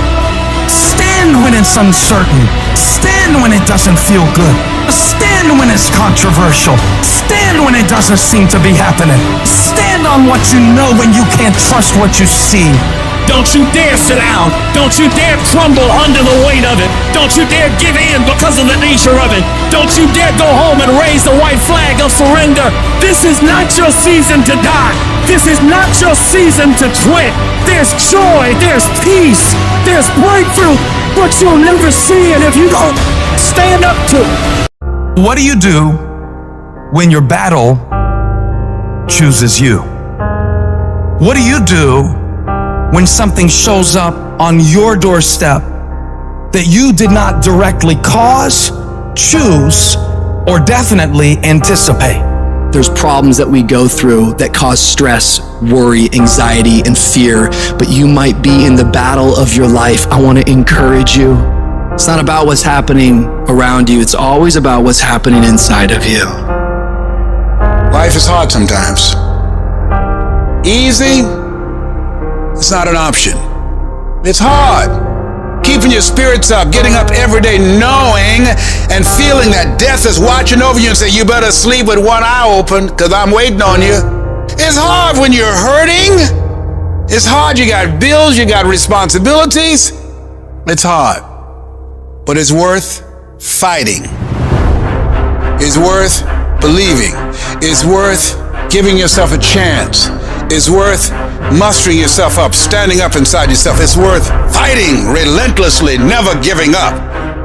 [SPEAKER 14] Stand when it's uncertain. Stand when it doesn't feel good. Stand when it's controversial. Stand when it doesn't seem to be happening. Stand on what you know when you can't trust what you see.
[SPEAKER 20] Don't you dare sit down. Don't you dare crumble under the weight of it. Don't you dare give in because of the nature of it. Don't you dare go home and raise the white flag of surrender. This is not your season to die. This is not your season to quit. There's joy, there's peace, there's breakthrough, but you'll never see it if you don't stand up to it.
[SPEAKER 14] What do you do when your battle chooses you? What do you do when something shows up on your doorstep that you did not directly cause, choose, or definitely anticipate?
[SPEAKER 19] There's problems that we go through that cause stress, worry, anxiety, and fear, but you might be in the battle of your life. I want to encourage you. It's not about what's happening around you. It's always about what's happening inside of you.
[SPEAKER 1] Life is hard sometimes. Easy, it's not an option. It's hard. Keeping your spirits up, getting up every day knowing and feeling that death is watching over you and say, you better sleep with one eye open because I'm waiting on you. It's hard when you're hurting. It's hard, you got bills, you got responsibilities. It's hard. But it's worth fighting. It's worth believing. It's worth giving yourself a chance. It's worth mustering yourself up, standing up inside yourself. It's worth fighting relentlessly, never giving up.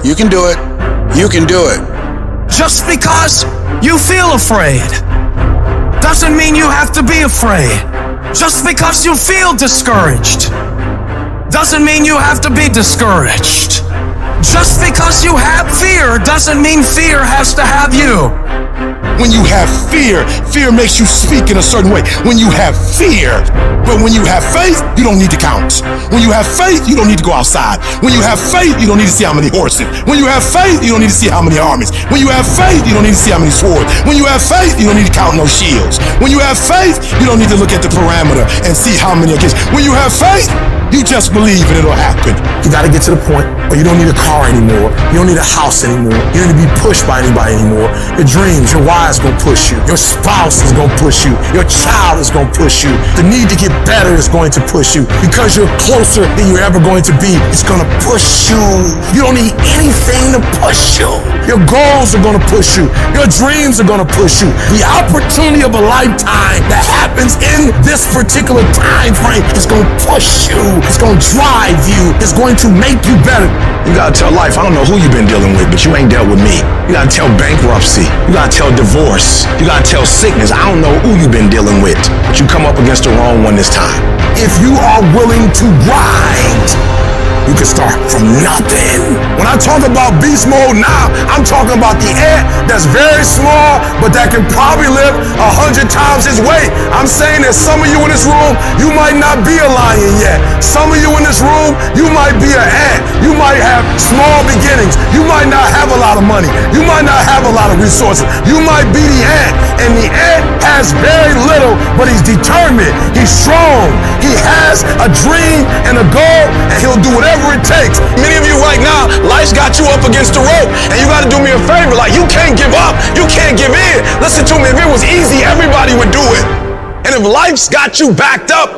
[SPEAKER 1] You can do it. You can do it.
[SPEAKER 14] Just because you feel afraid doesn't mean you have to be afraid. Just because you feel discouraged doesn't mean you have to be discouraged. Just because you have fear doesn't mean fear has to have you.
[SPEAKER 4] When you have fear, fear makes you speak in a certain way. When you have fear, but when you have faith, you don't need to count. When you have faith, you don't need to go outside. When you have faith, you don't need to see how many horses. When you have faith, you don't need to see how many armies. When you have faith, you don't need to see how many swords. When you have faith, you don't need to count no shields. When you have faith, you don't need to look at the parameter and see how many against. When you have faith, you just believe and it'll happen.
[SPEAKER 15] You gotta get to the point where you don't need a car anymore. You don't need a house anymore. You don't need to be pushed by anybody anymore. Your dreams, your wives gonna push you. Your spouse is gonna push you. Your child is gonna push you. The need to get better is going to push you. Because you're closer than you're ever going to be, it's gonna push you. You don't need anything to push you. Your goals are gonna push you. Your dreams are gonna push you. The opportunity of a lifetime that happens in this particular time frame is gonna push you. It's gonna drive you. It's going to make you better.
[SPEAKER 4] You gotta tell life, I don't know who you've been dealing with, but you ain't dealt with me. You gotta tell bankruptcy. You gotta tell divorce. You gotta tell sickness. I don't know who you've been dealing with, but you come up against the wrong one this time.
[SPEAKER 15] If you are willing to grind, you can start from nothing. When I talk about beast mode now, I'm talking about the ant that's very small, but that can probably lift 100 times his weight. I'm saying that some of you in this room, you might not be a lion yet. Some of you in this room, you might be an ant. You might have small beginnings. You might not have a lot of money. You might not have a lot of resources. You might be the ant, and the ant has very little, but he's determined. He's strong. He has a dream and a goal, and he'll do whatever it takes.
[SPEAKER 4] Many of you right now, life's got you up against the rope, and you gotta do me a favor. Like, you can't give up. You can't give in. Listen to me, if it was easy, everybody would do it. And if life's got you backed up,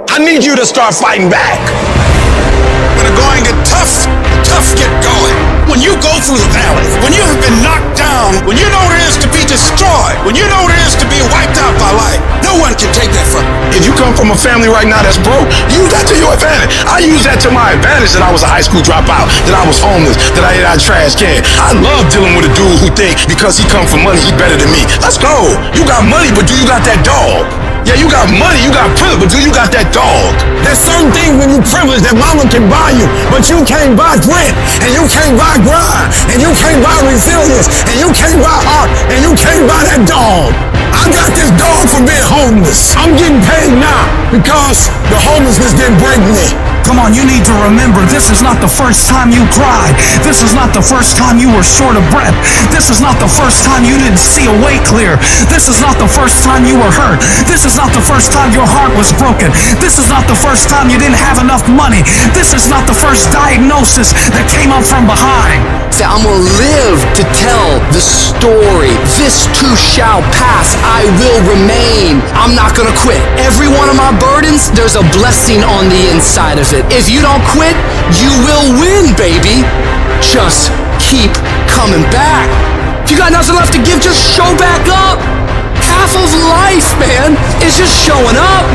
[SPEAKER 4] I need you to start fighting back.
[SPEAKER 1] When the going get tough, tough get going. When you go through the valley, when you have been knocked down, when you know what it is to be destroyed, when you know what it is to be wiped out by life, no one can take that from you.
[SPEAKER 4] If you come from a family right now that's broke, use that to your advantage. I use that to my advantage that I was a high school dropout, that I was homeless, that I ate out of trash can. I love dealing with a dude who think because he come from money, he better than me. Let's go. You got money, but do you got that dog? Yeah, you got money, you got privilege, but do you got that dog?
[SPEAKER 15] There's certain things when you privilege that mama can buy you, but you can't buy grit, and you can't buy grind, and you can't buy resilience, and you can't buy heart, and you can't buy that dog. I got this dog for being homeless. I'm getting paid now because the homelessness didn't break me.
[SPEAKER 14] Come on, you need to remember, this is not the first time you cried. This is not the first time you were short of breath. This is not the first time you didn't see a way clear. This is not the first time you were hurt. This is not the first time your heart was broken. This is not the first time you didn't have enough money. This is not the first diagnosis that came up from behind.
[SPEAKER 19] Say, I'm gonna live to tell the story. This too shall pass. I will remain. I'm not gonna quit. Every one of my burdens, there's a blessing on the inside of it. If you don't quit, you will win, baby. Just keep coming back. If you got nothing left to give, just show back up. Half of life, man, is just showing up.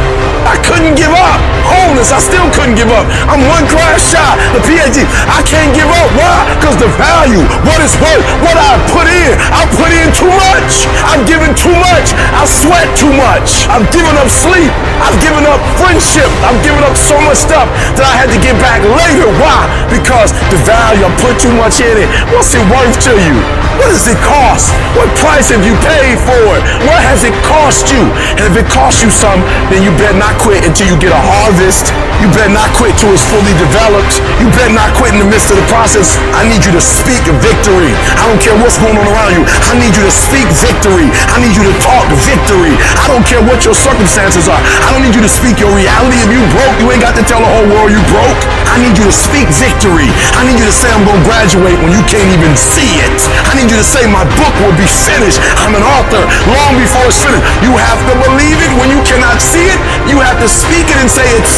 [SPEAKER 15] I couldn't give up. Homeless, I still couldn't give up. I'm one class shy, the PhD. I can't give up. Why? Because the value, what it's worth, what I put in too much. I've given too much. I sweat too much. I've given up sleep. I've given up friendship. I've given up so much stuff that I had to get back later. Why? Because the value, I put too much in it. What's it worth to you? What does it cost? What price have you paid for it? What has it cost you? And if it costs you something, then you better not quit until you get a harvest. You better not quit till it's fully developed. You better not quit in the midst of the process. I need you to speak victory. I don't care what's going on around you. I need you to speak victory. I need you to talk victory. I don't care what your circumstances are. I don't need you to speak your reality. If you broke, you ain't got to tell the whole world you broke. I need you to speak victory. I need you to say I'm going to graduate when you can't even see it. I need you to say my book will be finished. I'm an author long before it's finished. You have to believe it when you cannot see it. You have to speak it and say it's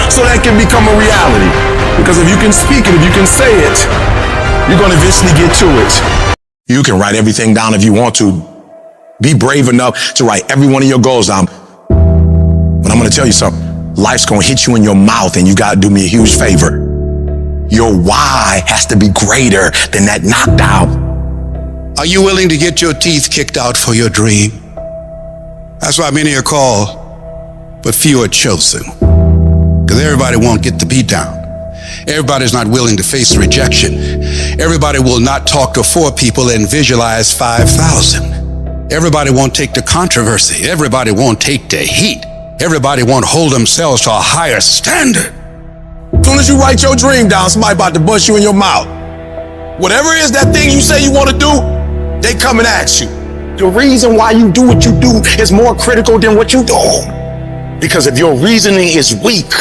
[SPEAKER 15] so that can become a reality. Because if you can speak it, if you can say it, you're going to eventually get to it.
[SPEAKER 4] You can write everything down if you want to. Be brave enough to write every one of your goals down. But I'm going to tell you something. Life's going to hit you in your mouth, and you got to do me a huge favor. Your why has to be greater than that knockdown.
[SPEAKER 1] Are you willing to get your teeth kicked out for your dream? That's why many are called, but few are chosen. Because everybody won't get the beat down. Everybody's not willing to face rejection. Everybody will not talk to 4 people and visualize 5,000. Everybody won't take the controversy. Everybody won't take the heat. Everybody won't hold themselves to a higher standard.
[SPEAKER 7] As soon as you write your dream down, somebody about to bust you in your mouth. Whatever it is that thing you say you want to do, they come and ask you.
[SPEAKER 15] The reason why you do what you do is more critical than what you do. Because if your reasoning is weak,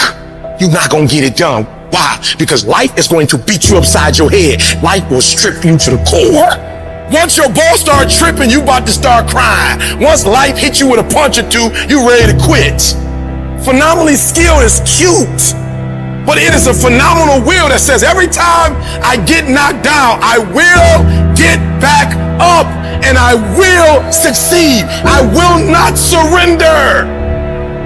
[SPEAKER 15] you're not going to get it done. Why? Because life is going to beat you upside your head. Life will strip you to the core.
[SPEAKER 7] Once your ball start tripping, you about to start crying. Once life hits you with a punch or two, you ready to quit. Phenomenally skilled is cute, but it is a phenomenal will that says every time I get knocked down, I will get back up and I will succeed. I will not surrender.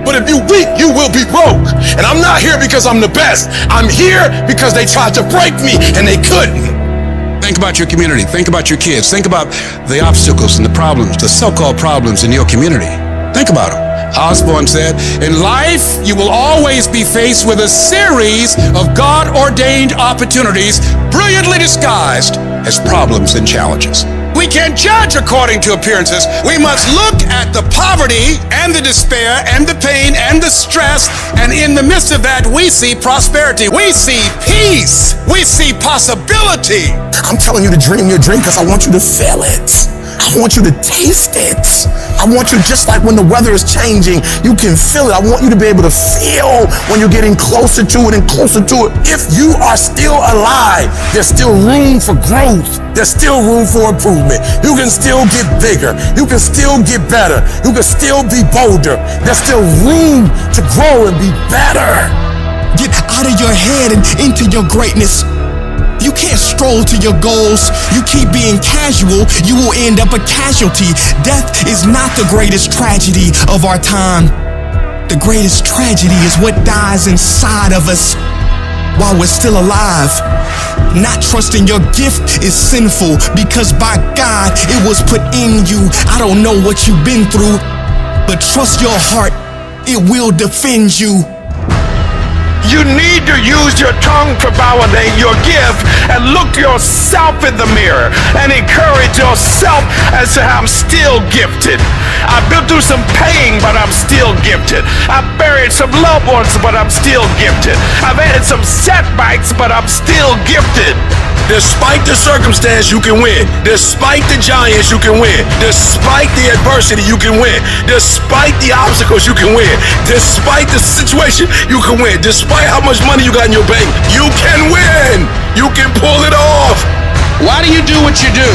[SPEAKER 7] But if you're weak, you will be broke. And I'm not here because I'm the best. I'm here because they tried to break me and they couldn't.
[SPEAKER 1] Think about your community. Think about your kids. Think about the obstacles and the problems, the so-called problems in your community. Think about them. Osborne said, in life, you will always be faced with a series of God-ordained opportunities brilliantly disguised as problems and challenges. We can't judge according to appearances. We must look at the poverty and the despair and the pain and the stress, and in the midst of that, we see prosperity. We see peace. We see possibility.
[SPEAKER 15] I'm telling you to dream your dream because I want you to feel it. I want you to taste it. I want you, just like when the weather is changing, you can feel it. I want you to be able to feel when you're getting closer to it and closer to it. If you are still alive, there's still room for growth. There's still room for improvement. You can still get bigger. You can still get better. You can still be bolder. There's still room to grow and be better.
[SPEAKER 2] Get out of your head and into your greatness. You can't stroll to your goals. You keep being casual, you will end up a casualty. Death is not the greatest tragedy of our time. The greatest tragedy is what dies inside of us while we're still alive. Not trusting your gift is sinful because by God it was put in you. I don't know what you've been through, but trust your heart, it will defend you.
[SPEAKER 6] You need to use your tongue to validate your gift and look yourself in the mirror and encourage yourself as to I'm still gifted. I've been through some pain, but I'm still gifted. I've buried some loved ones, but I'm still gifted. I've had some setbacks, but I'm still gifted.
[SPEAKER 7] Despite the circumstance, you can win. Despite the giants, you can win. Despite the adversity, you can win. Despite the obstacles, you can win. Despite the situation, you can win. Despite how much money you got in your bank, you can win. You can pull it off.
[SPEAKER 10] Why do you do what you do?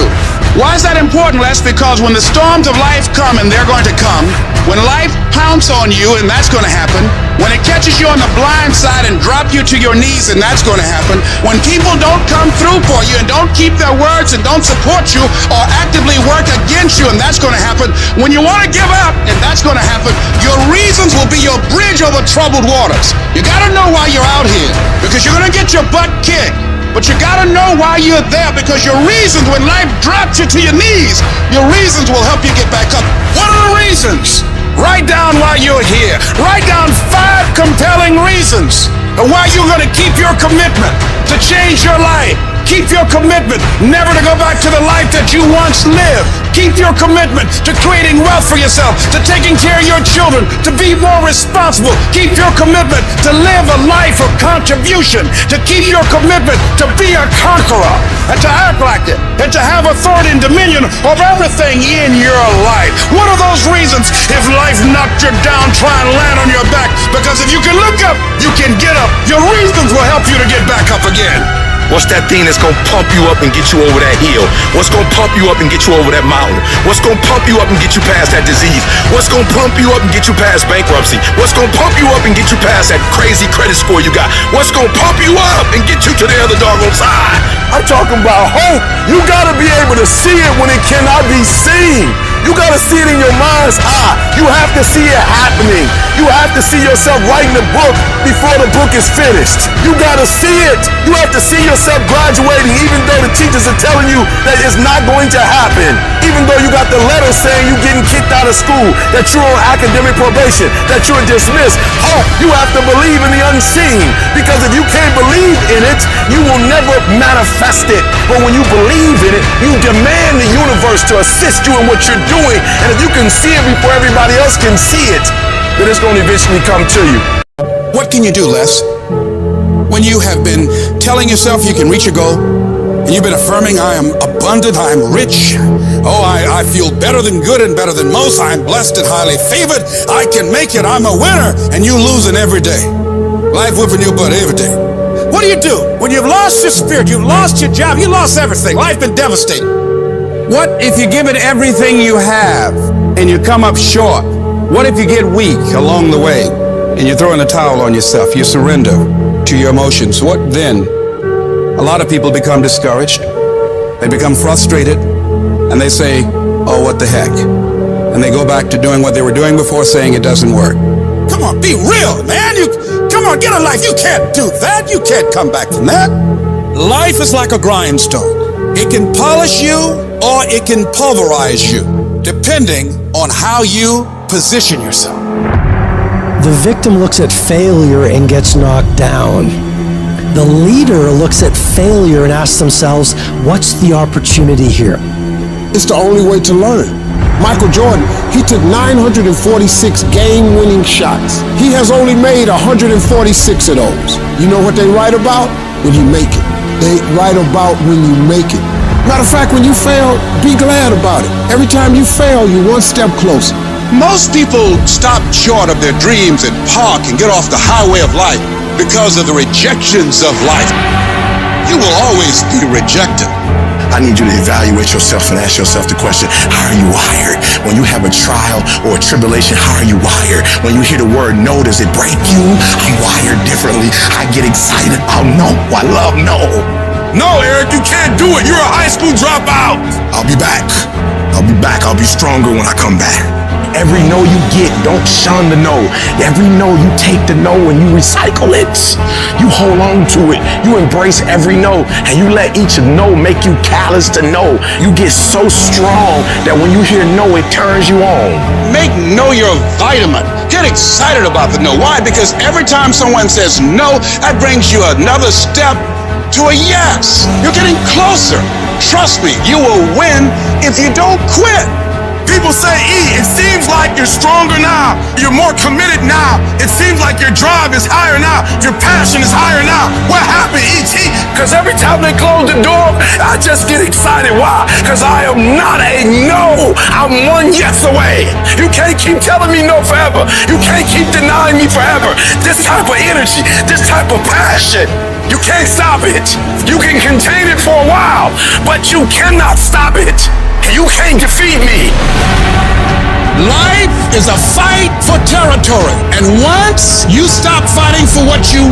[SPEAKER 10] Why is that important, Les? Because when the storms of life come, and they're going to come, when life pounces on you, and that's going to happen, when it catches you on the blind side and drop you to your knees, and that's going to happen, when people don't come through for you and don't keep their words and don't support you or actively work against you, and that's going to happen, when you want to give up, and that's going to happen, your reasons will be your bridge over troubled waters. You got to know why you're out here, because you're going to get your butt kicked. But you gotta know why you're there, because your reasons, when life drops you to your knees, your reasons will help you get back up. What are the reasons? Write down why you're here. Write down 5 compelling reasons of why you're gonna keep your commitment to change your life. Keep your commitment never to go back to the life that you once lived. Keep your commitment to creating wealth for yourself, to taking care of your children, to be more responsible. Keep your commitment to live a life of contribution, to keep your commitment to be a conqueror, and to act like it, and to have authority and dominion of everything in your life. What are those reasons? If life knocked you down, try and land on your back, because if you can look up, you can get up. Your reasons will help you to get back up again.
[SPEAKER 7] What's that thing that's gonna pump you up and get you over that hill? What's gonna pump you up and get you over that mountain? What's gonna pump you up and get you past that disease? What's gonna pump you up and get you past bankruptcy? What's gonna pump you up and get you past that crazy credit score you got? What's gonna pump you up and get you to the other doggone side?
[SPEAKER 18] I'm talking about hope. You gotta be able to see it when it cannot be seen. You gotta see it in your mind's eye. You have to see it happening. You have to see yourself writing the book before the book is finished. You gotta see it. You have to see yourself graduating even though the teachers are telling you that it's not going to happen. Even though you got the letter saying you're getting kicked out out of school, that you're on academic probation, that you're dismissed. Oh, you have to believe in the unseen, because if you can't believe in it, you will never manifest it. But when you believe in it, you demand the universe to assist you in what you're doing. And if you can see it before everybody else can see it, then it's going to eventually come to you.
[SPEAKER 1] What can you do, Les? When you have been telling yourself you can reach your goal, and you've been affirming, I am abundant, I am rich, I feel better than good and better than most, I am blessed and highly favored, I can make it, I'm a winner, and you losing every day. Life whipping your butt every day. What do you do when you've lost your spirit, you've lost your job, you lost everything, life been devastating? What if you give it everything you have and you come up short? What if you get weak along the way and you throw in the towel on yourself, you surrender to your emotions? What then? A lot of people become discouraged, they become frustrated, and they say, oh, what the heck? And they go back to doing what they were doing before, saying it doesn't work. Come on, be real, man. Come on, get a life. You can't do that. You can't come back from that. Life is like a grindstone. It can polish you or it can pulverize you, depending on how you position yourself.
[SPEAKER 9] The victim looks at failure and gets knocked down. The leader looks at failure and asks themselves, what's the opportunity here?
[SPEAKER 3] It's the only way to learn. Michael Jordan, he took 946 game-winning shots. He has only made 146 of those. You know what they write about? When you make it. They write about when you make it. Matter of fact, when you fail, be glad about it. Every time you fail, you're one step closer.
[SPEAKER 1] Most people stop short of their dreams and park and get off the highway of life because of the rejections of life. You will always be rejected.
[SPEAKER 4] I need you to evaluate yourself and ask yourself the question, how are you wired? When you have a trial or a tribulation, how are you wired? When you hear the word no, does it break you? I'm wired differently. I get excited. Oh no, I love no.
[SPEAKER 18] No, Eric, you can't do it. You're a high school dropout.
[SPEAKER 4] I'll be back. I'll be back. I'll be stronger when I come back.
[SPEAKER 17] Every no you get, don't shun the no. Every no you take the no and you recycle it. You hold on to it. You embrace every no and you let each no make you callous to no. You get so strong that when you hear no, it turns you on.
[SPEAKER 1] Make no your vitamin. Get excited about the no. Why? Because every time someone says no, that brings you another step to a yes. You're getting closer. Trust me, you will win if you don't quit.
[SPEAKER 18] People say, E, it seems like you're stronger now. You're more committed now. It seems like your drive is higher now. Your passion is higher now. What happened, E.T.? Because every time they close the door, I just get excited. Why? Because I am not a no. I'm one yes away. You can't keep telling me no forever. You can't keep denying me forever. This type of energy, this type of passion, you can't stop it. You can contain it for a while, but you cannot stop it. You can't defeat me.
[SPEAKER 1] Life is a fight for territory. And once you stop fighting for what you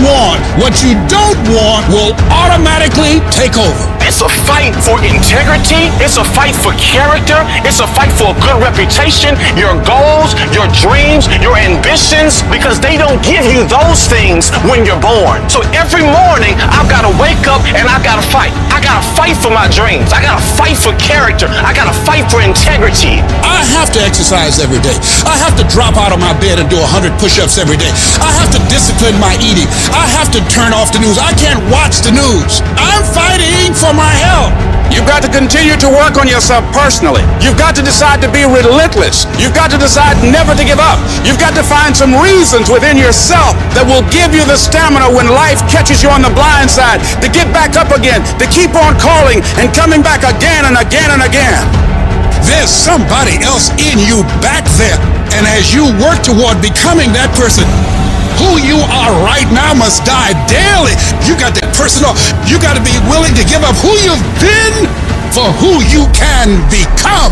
[SPEAKER 1] don't want will automatically take over.
[SPEAKER 11] It's a fight for integrity. It's a fight for character. It's a fight for a good reputation, your goals, your dreams, your ambitions, because they don't give you those things when you're born. So every morning, I've got to wake up and I've got to fight. I got to fight for my dreams. I got to fight for character. I got to fight for integrity.
[SPEAKER 1] I have to exercise every day. I have to drop out of my bed and do 100 push-ups every day. I have to discipline my eating. I have to turn off the news. I can't watch the news. I'm fighting for my health.
[SPEAKER 10] You've got to continue to work on yourself personally. You've got to decide to be relentless. You've got to decide never to give up. You've got to find some reasons within yourself that will give you the stamina when life catches you on the blind side to get back up again, to keep on calling and coming back again and again and again.
[SPEAKER 1] There's somebody else in you back there. And as you work toward becoming that person, who you are right now must die daily. You got that personal. You got to be willing to give up who you've been for who you can become.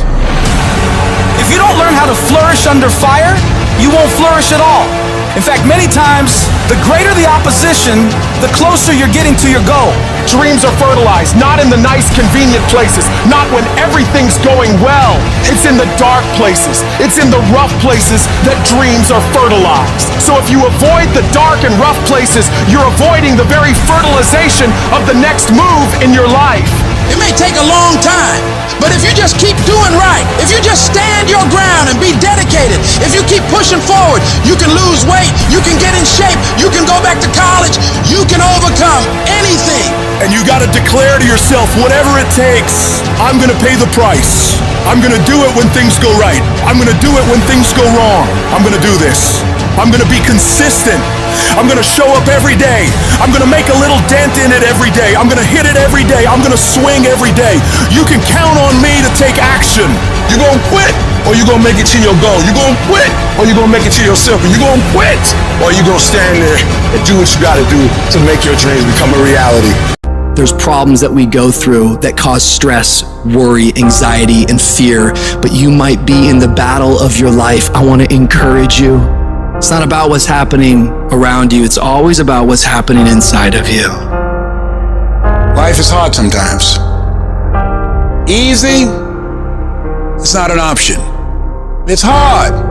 [SPEAKER 19] If you don't learn how to flourish under fire, you won't flourish at all. In fact, many times, the greater the opposition, the closer you're getting to your goal.
[SPEAKER 2] Dreams are fertilized, not in the nice, convenient places, not when everything's going well. It's in the dark places, it's in the rough places that dreams are fertilized. So if you avoid the dark and rough places, you're avoiding the very fertilization of the next move in your life.
[SPEAKER 1] It may take a long time, but if you just keep doing right, if you just stand your ground and be dedicated, if you keep pushing forward, you can lose weight, you can get in shape, you can go back to college, you can overcome anything.
[SPEAKER 7] And you gotta declare to yourself, whatever it takes, I'm gonna pay the price. I'm gonna do it when things go right. I'm gonna do it when things go wrong. I'm gonna do this. I'm gonna be consistent. I'm gonna show up every day. I'm gonna make a little dent in it every day. I'm gonna hit it every day. I'm gonna swing every day. You can count on me to take action.
[SPEAKER 18] You gonna quit, or you gonna make it to your goal? You gonna quit, or you gonna make it to yourself? You gonna quit, or you gonna stand there and do what you gotta do to make your dreams become a reality?
[SPEAKER 19] There's problems that we go through that cause stress, worry, anxiety, and fear, but you might be in the battle of your life. I want to encourage you. It's not about what's happening around you. It's always about what's happening inside of you.
[SPEAKER 1] Life is hard sometimes. Easy, it's not an option. It's hard.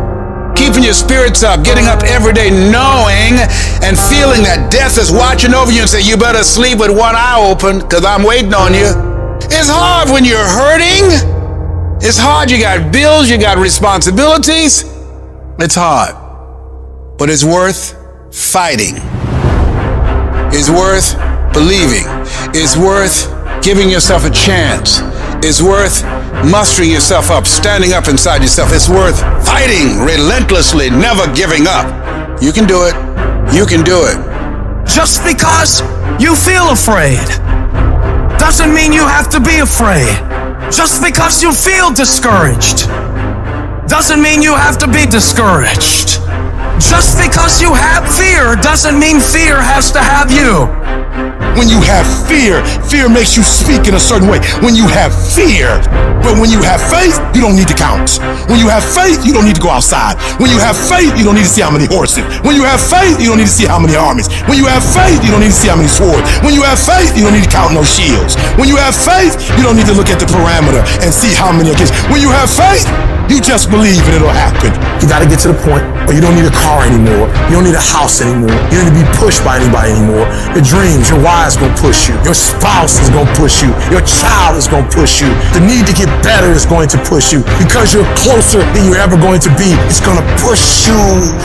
[SPEAKER 1] Keeping your spirits up, getting up every day knowing and feeling that death is watching over you and say, you better sleep with one eye open because I'm waiting on you. It's hard when you're hurting. It's hard, you got bills, you got responsibilities. It's hard. But it's worth fighting. It's worth believing. It's worth giving yourself a chance. It's worth mustering yourself up, standing up inside yourself. It's worth fighting relentlessly, never giving up. You can do it. You can do it.
[SPEAKER 14] Just because you feel afraid doesn't mean you have to be afraid. Just because you feel discouraged doesn't mean you have to be discouraged. Just because you have fear doesn't mean fear has to have you.
[SPEAKER 7] When you have fear, fear makes you speak in a certain way. When you have fear, but when you have faith, you don't need to count. When you have faith, you don't need to go outside. When you have faith, you don't need to see how many horses. When you have faith, you don't need to see how many armies. When you have faith, you don't need to see how many swords. When you have faith, you don't need to count no shields. When you have faith, you don't need to look at the parameter and see how many against. When you have faith, you just believe and it'll happen. You gotta get to the point where you don't need a car anymore. You don't need a house anymore. You don't need to be pushed by anybody anymore. Your dreams, your wives gonna push you. Your spouse is gonna push you. Your child is gonna push you. The need to get better is going to push you. Because you're closer than you're ever going to be, it's gonna push you.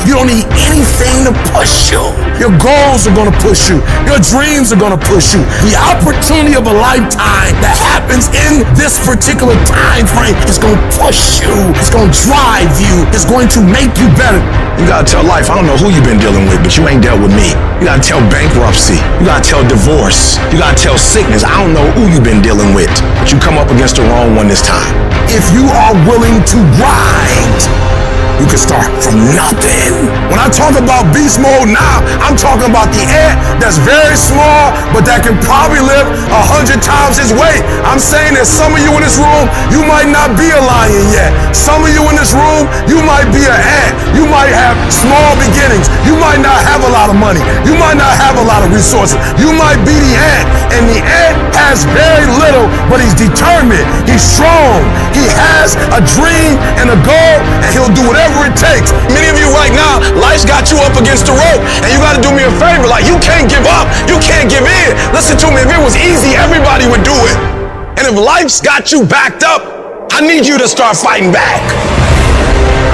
[SPEAKER 7] You don't need anything to push you. Your goals are gonna push you. Your dreams are gonna push you. The opportunity of a lifetime that happens in this particular time frame is gonna push you. It's gonna drive you. It's going to make you better.
[SPEAKER 18] You gotta tell life, I don't know who you've been dealing with, but you ain't dealt with me. You gotta tell bankruptcy. You gotta tell divorce. You gotta tell sickness. I don't know who you've been dealing with, but you come up against the wrong one this time.
[SPEAKER 7] If you are willing to grind, you can start from nothing. When I talk about beast mode now, I'm talking about the ant that's very small, but that can probably lift 100 times his weight. I'm saying that some of you in this room, you might not be a lion yet. Some of you in this room, you might be an ant. You might have small beginnings. You might not have a lot of money. You might not have a lot of resources. You might be the ant, and the ant has very little, but he's determined. He's strong. He has a dream and a goal, and he'll do whatever it takes.
[SPEAKER 18] Many of you right now, life's got you up against the rope, and you gotta do me a favor. Like, you can't give up. You can't give in. Listen to me, if it was easy, everybody would do it. And if life's got you backed up, I need you to start fighting back.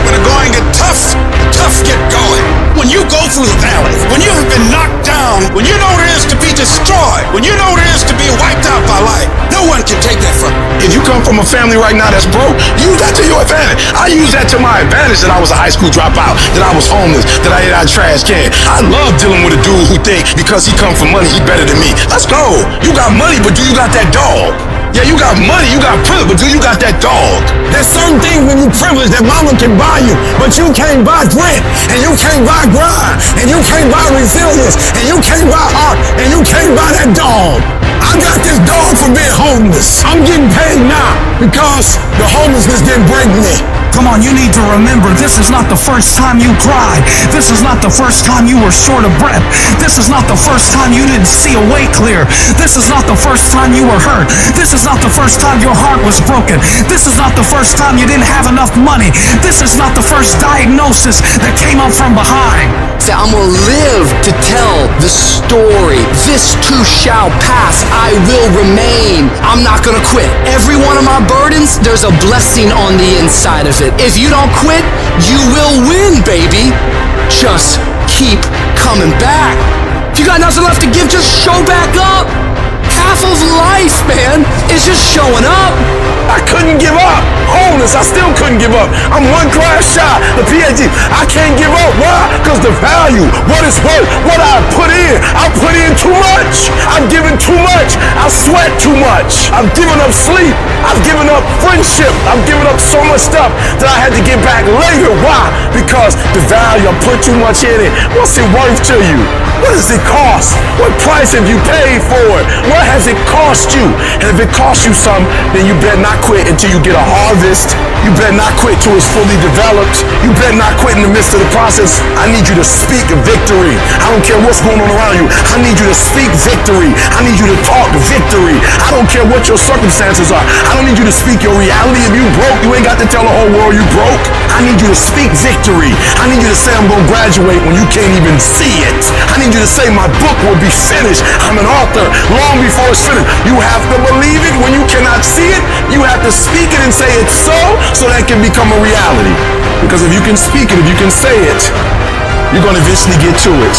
[SPEAKER 1] When the going get tough, tough get going. When you go through the valley, when you have been knocked down, when you know what it is to be destroyed, when you know what it is to be wiped out by life, no one can take that from you.
[SPEAKER 18] If you come from a family right now that's broke, use that to your advantage. I use that to my advantage, that I was a high school dropout, that I was homeless, that I ate out of trash can. I love dealing with a dude who think because he come from money, he better than me. Let's go. You got money, but do you got that dog? Yeah, you got money, you got privilege, but do you got that dog?
[SPEAKER 7] There's certain things when you privilege that mama can buy you, but you can't buy grit, and you can't buy grind, and you can't buy resilience, and you can't buy heart, and you can't buy that dog. I got this dog for being homeless. I'm getting paid now because the homelessness didn't break me.
[SPEAKER 14] Come on, you need to remember, this is not the first time you cried. This is not the first time you were short of breath. This is not the first time you didn't see a way clear. This is not the first time you were hurt. This is is not the first time your heart was broken. This is not the first time you didn't have enough money. This is not the first diagnosis that came up from behind.
[SPEAKER 19] Say, I'm gonna live to tell the story. This too shall pass. I will remain. I'm not gonna quit. Every one of my burdens, there's a blessing on the inside of it. If you don't quit, you will win, baby. Just keep coming back. If you got nothing left to give, just show back up. Half of life, man, is just showing up.
[SPEAKER 18] I couldn't give up. Homeless, I still couldn't give up. I'm one class shy, the PhD. I can't give up. Why? Because the value, what it's worth, what I put in too much. I've given too much. I sweat too much. I've given up sleep. I've given up friendship. I've given up so much stuff that I had to get back later. Why? Because the value, I put too much in it. What's it worth to you? What does it cost? What price have you paid for it? What has it cost you? And if it costs you something, then you better not quit until you get a harvest. You better not quit till it's fully developed. You better not quit in the midst of the process. I need you to speak victory. I don't care what's going on around you. I need you to speak victory. I need you to talk victory. I don't care what your circumstances are. I don't need you to speak your reality. If you broke, you ain't got to tell the whole world you broke. I need you to speak victory. I need you to say I'm going to graduate when you can't even see it. I need you to say my book will be finished. I'm an author long before it's finished. You have to believe it when you cannot see it. You have to speak it and say it's so that can become a reality. Because if you can speak it, if you can say it, you're going to eventually get to it.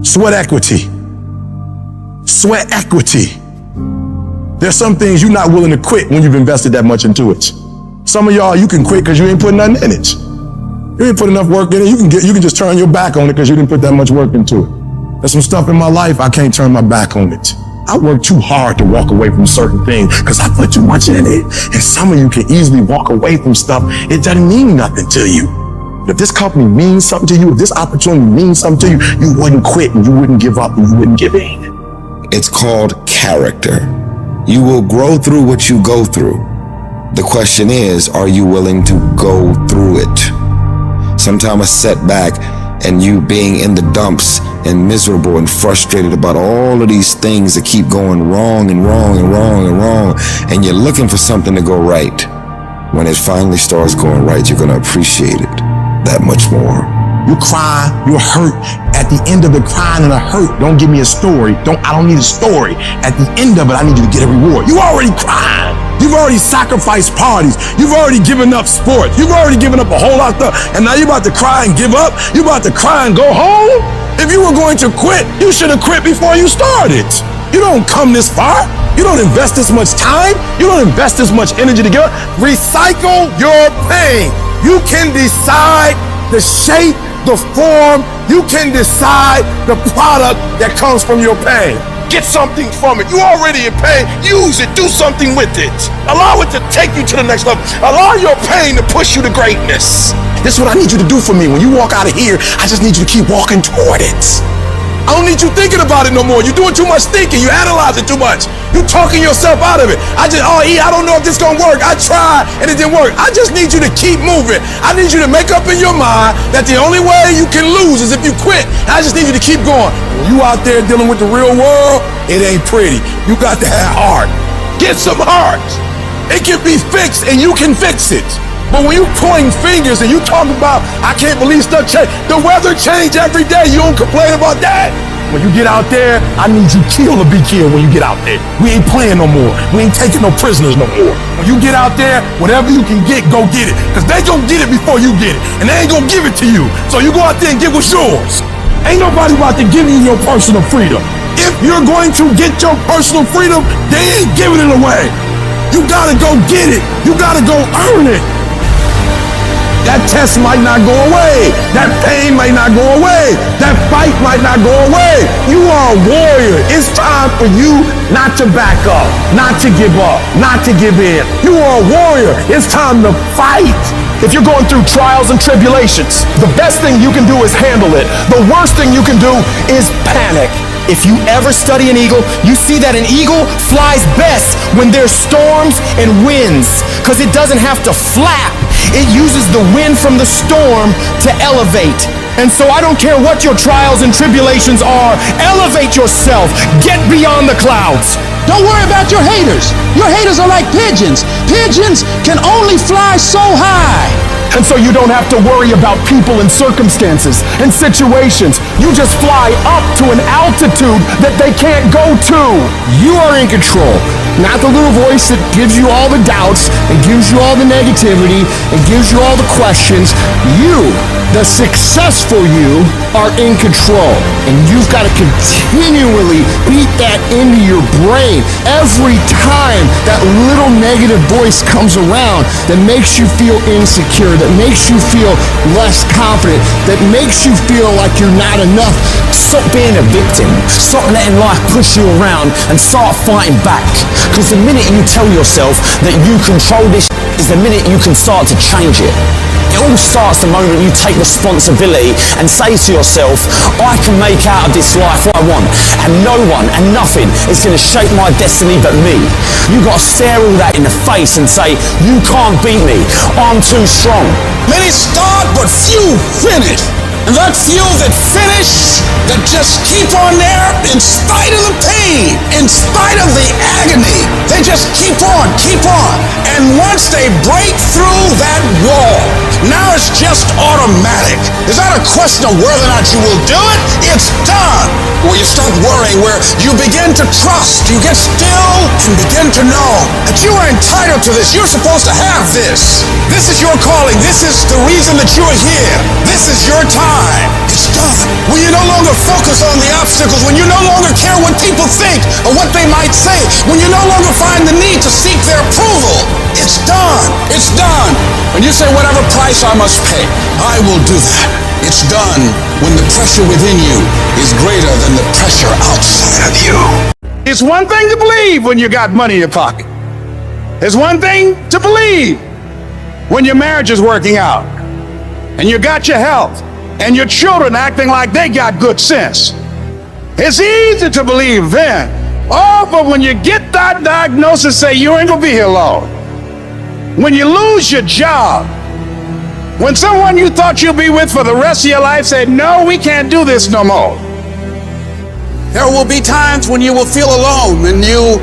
[SPEAKER 18] Sweat equity. Sweat equity. There's some things you're not willing to quit when you've invested that much into it. Some of y'all, you can quit because you ain't putting nothing in it. You ain't put enough work in it. You can just turn your back on it because you didn't put that much work into it. There's some stuff in my life I can't turn my back on it. I work too hard to walk away from certain things because I put too much in it. And some of you can easily walk away from stuff. It doesn't mean nothing to you. But if this company means something to you, if this opportunity means something to you, you wouldn't quit and you wouldn't give up and you wouldn't give in.
[SPEAKER 21] It's called character. You will grow through what you go through. The question is, are you willing to go through it? Sometimes a setback and you being in the dumps and miserable and frustrated about all of these things that keep going wrong and wrong and wrong and wrong, and you're looking for something to go right. When it finally starts going right, you're going to appreciate it that much more.
[SPEAKER 3] You cry, you're hurt. At the end of the crying and the hurt, don't give me a story. I don't need a story. At the end of it, I need you to get a reward. You already cried. You've already sacrificed parties. You've already given up sports. You've already given up a whole lot of stuff. And now you're about to cry and give up. You're about to cry and go home. If you were going to quit, you should have quit before you started. You don't come this far. You don't invest this much time. You don't invest this much energy to give up. Recycle your pain. You can decide the shape, the form. You can decide the product that comes from your pain. Get something from it. You already in pain. Use it. Do something with it. Allow it to take you to the next level. Allow your pain to push you to greatness. This is what I need you to do for me. When you walk out of here, I just need you to keep walking toward it. I don't need you thinking about it no more. You're doing too much thinking. You analyze it too much. You're talking yourself out of it. I don't know if this is gonna work. I tried and it didn't work. I just need you to keep moving. I need you to make up in your mind that the only way you can lose is if you quit. I just need you to keep going. When you out there dealing with the real world, it ain't pretty. You got to have heart. Get some heart. It can be fixed and you can fix it. But when you pointing fingers and you talk about, I can't believe stuff change. The weather change every day. You don't complain about that. When you get out there, I need you killed or be killed when you get out there. We ain't playing no more. We ain't taking no prisoners no more. When you get out there, whatever you can get, go get it. Because they gonna get it before you get it. And they ain't gonna give it to you. So you go out there and get what's yours. Ain't nobody about to give you your personal freedom. If you're going to get your personal freedom, they ain't giving it away. You gotta go get it. You gotta go earn it. That test might not go away. That pain might not go away. That fight might not go away. You are a warrior. It's time for you not to back up, not to give up, not to give in. You are a warrior. It's time to fight. If you're going through trials and tribulations, the best thing you can do is handle it. The worst thing you can do is panic.
[SPEAKER 2] If you ever study an eagle, you see that an eagle flies best when there's storms and winds, because it doesn't have to flap. It uses the wind from the storm to elevate. And so I don't care what your trials and tribulations are, elevate yourself, get beyond the clouds.
[SPEAKER 10] Don't worry about your haters. Your haters are like pigeons. Pigeons can only fly so high.
[SPEAKER 2] And so you don't have to worry about people and circumstances and situations. You just fly up to an altitude that they can't go to. You are in control. Not the little voice that gives you all the doubts and gives you all the negativity and gives you all the questions. You, the successful you, are in control. And you've got to continually beat that into your brain every time that little negative voice comes around that makes you feel insecure, that makes you feel less confident, that makes you feel like you're not enough.
[SPEAKER 12] Stop being a victim. Stop letting life push you around and start fighting back. Because the minute you tell yourself that you control this is the minute you can start to change it. It all starts the moment you take responsibility and say to yourself, I can make out of this life what I want, and no one and nothing is going to shape my destiny but me. You got to stare all that in the face and say, you can't beat me, I'm too strong.
[SPEAKER 1] Many start, but few finish. And that few that finish, that just keep on there in spite of the pain, in spite of the agony, they just keep on. And once they break through that wall, now it's just automatic. It's not a question of whether or not you will do it, it's done. Where you stop worrying, where you begin to trust, you get still and begin to know that you are entitled to this, you're supposed to have this. This is your calling, this is the reason that you're here, this is your time. It's done. When you no longer focus on the obstacles, when you no longer care what people think or what they might say, when you no longer find the need to seek their approval, it's done. It's done. When you say whatever price I must pay, I will do that. It's done when the pressure within you is greater than the pressure outside of you.
[SPEAKER 10] It's one thing to believe when you got money in your pocket. It's one thing to believe when your marriage is working out and you got your health and your children acting like they got good sense. It's easy to believe then. Oh, but when you get that diagnosis, say you ain't gonna be here long. When you lose your job, when someone you thought you'd be with for the rest of your life said, no, we can't do this no more. There will be times when you will feel alone and you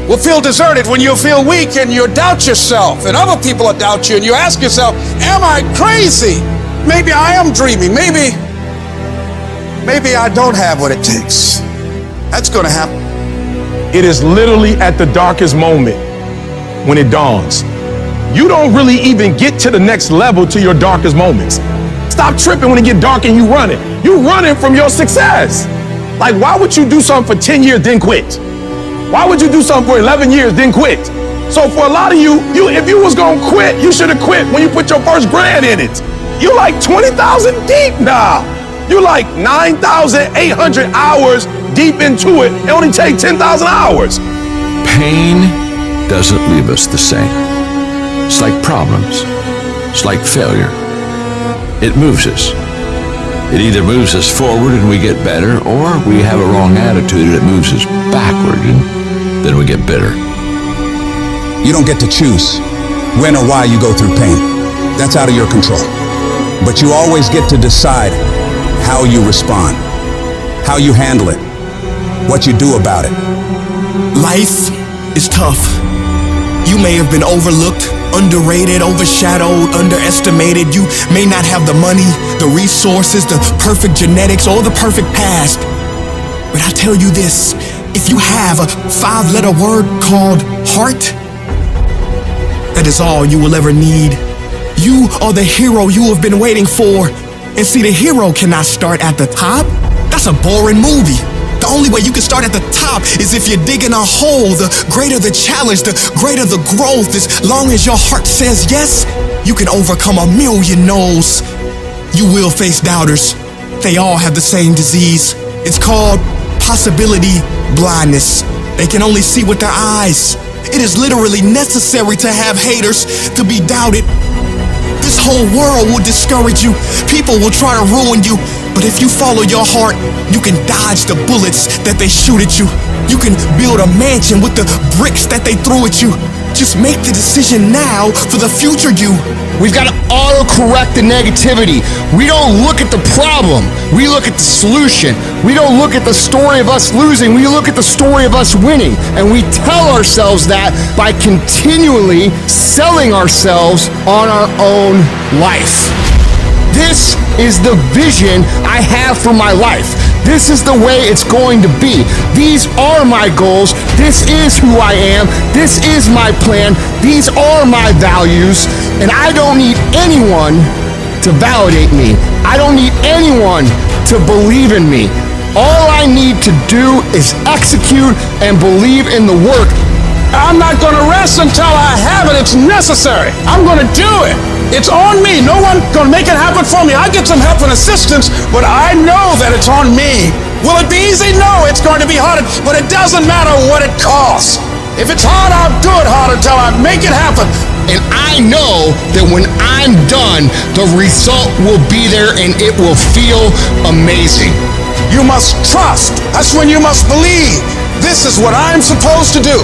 [SPEAKER 10] will feel deserted, when you'll feel weak and you'll doubt yourself and other people will doubt you and you ask yourself, am I crazy? Maybe I am dreaming. Maybe I don't have what it takes. That's going to happen.
[SPEAKER 18] It is literally at the darkest moment when it dawns. You don't really even get to the next level to your darkest moments. Stop tripping when it get dark and you running. You running from your success. Like, why would you do something for 10 years then quit? Why would you do something for 11 years then quit? So for a lot of you, if you was gonna quit, you should have quit when you put your first grand in it. You like 20,000 deep now. You like 9,800 hours deep into it. It only take 10,000 hours.
[SPEAKER 5] Pain doesn't leave us the same. It's like problems. It's like failure. It moves us. It either moves us forward and we get better, or we have a wrong attitude and it moves us backward and then we get bitter.
[SPEAKER 1] You don't get to choose when or why you go through pain. That's out of your control. But you always get to decide how you respond, how you handle it, what you do about it.
[SPEAKER 2] Life is tough. You may have been overlooked, underrated, overshadowed, underestimated. You may not have the money, the resources, the perfect genetics, or the perfect past. But I'll tell you this, if you have a 5-letter word called heart, that is all you will ever need. You are the hero you have been waiting for. And see, the hero cannot start at the top. That's a boring movie. The only way you can start at the top is if you're digging a hole. The greater the challenge, the greater the growth. As long as your heart says yes, you can overcome a million no's. You will face doubters. They all have the same disease. It's called possibility blindness. They can only see with their eyes. It is literally necessary to have haters to be doubted. This whole world will discourage you. People will try to ruin you. But if you follow your heart, you can dodge the bullets that they shoot at you. You can build a mansion with the bricks that they threw at you. Just make the decision now for the future you.
[SPEAKER 8] We've got to auto-correct the negativity. We don't look at the problem. We look at the solution. We don't look at the story of us losing. We look at the story of us winning. And we tell ourselves that by continually selling ourselves on our own life. This is the vision I have for my life. This is the way it's going to be. These are my goals. This is who I am. This is my plan. These are my values. And I don't need anyone to validate me. I don't need anyone to believe in me. All I need to do is execute and believe in the work.
[SPEAKER 10] I'm not going to rest until I have it. It's necessary. I'm going to do it. It's on me. No one's going to make it happen for me. I get some help and assistance, but I know that it's on me. Will it be easy? No, it's going to be hard, but it doesn't matter what it costs. If it's hard, I'll do it hard until I make it happen.
[SPEAKER 8] And I know that when I'm done, the result will be there and it will feel amazing.
[SPEAKER 10] You must trust. That's when you must believe. This is what I'm supposed to do.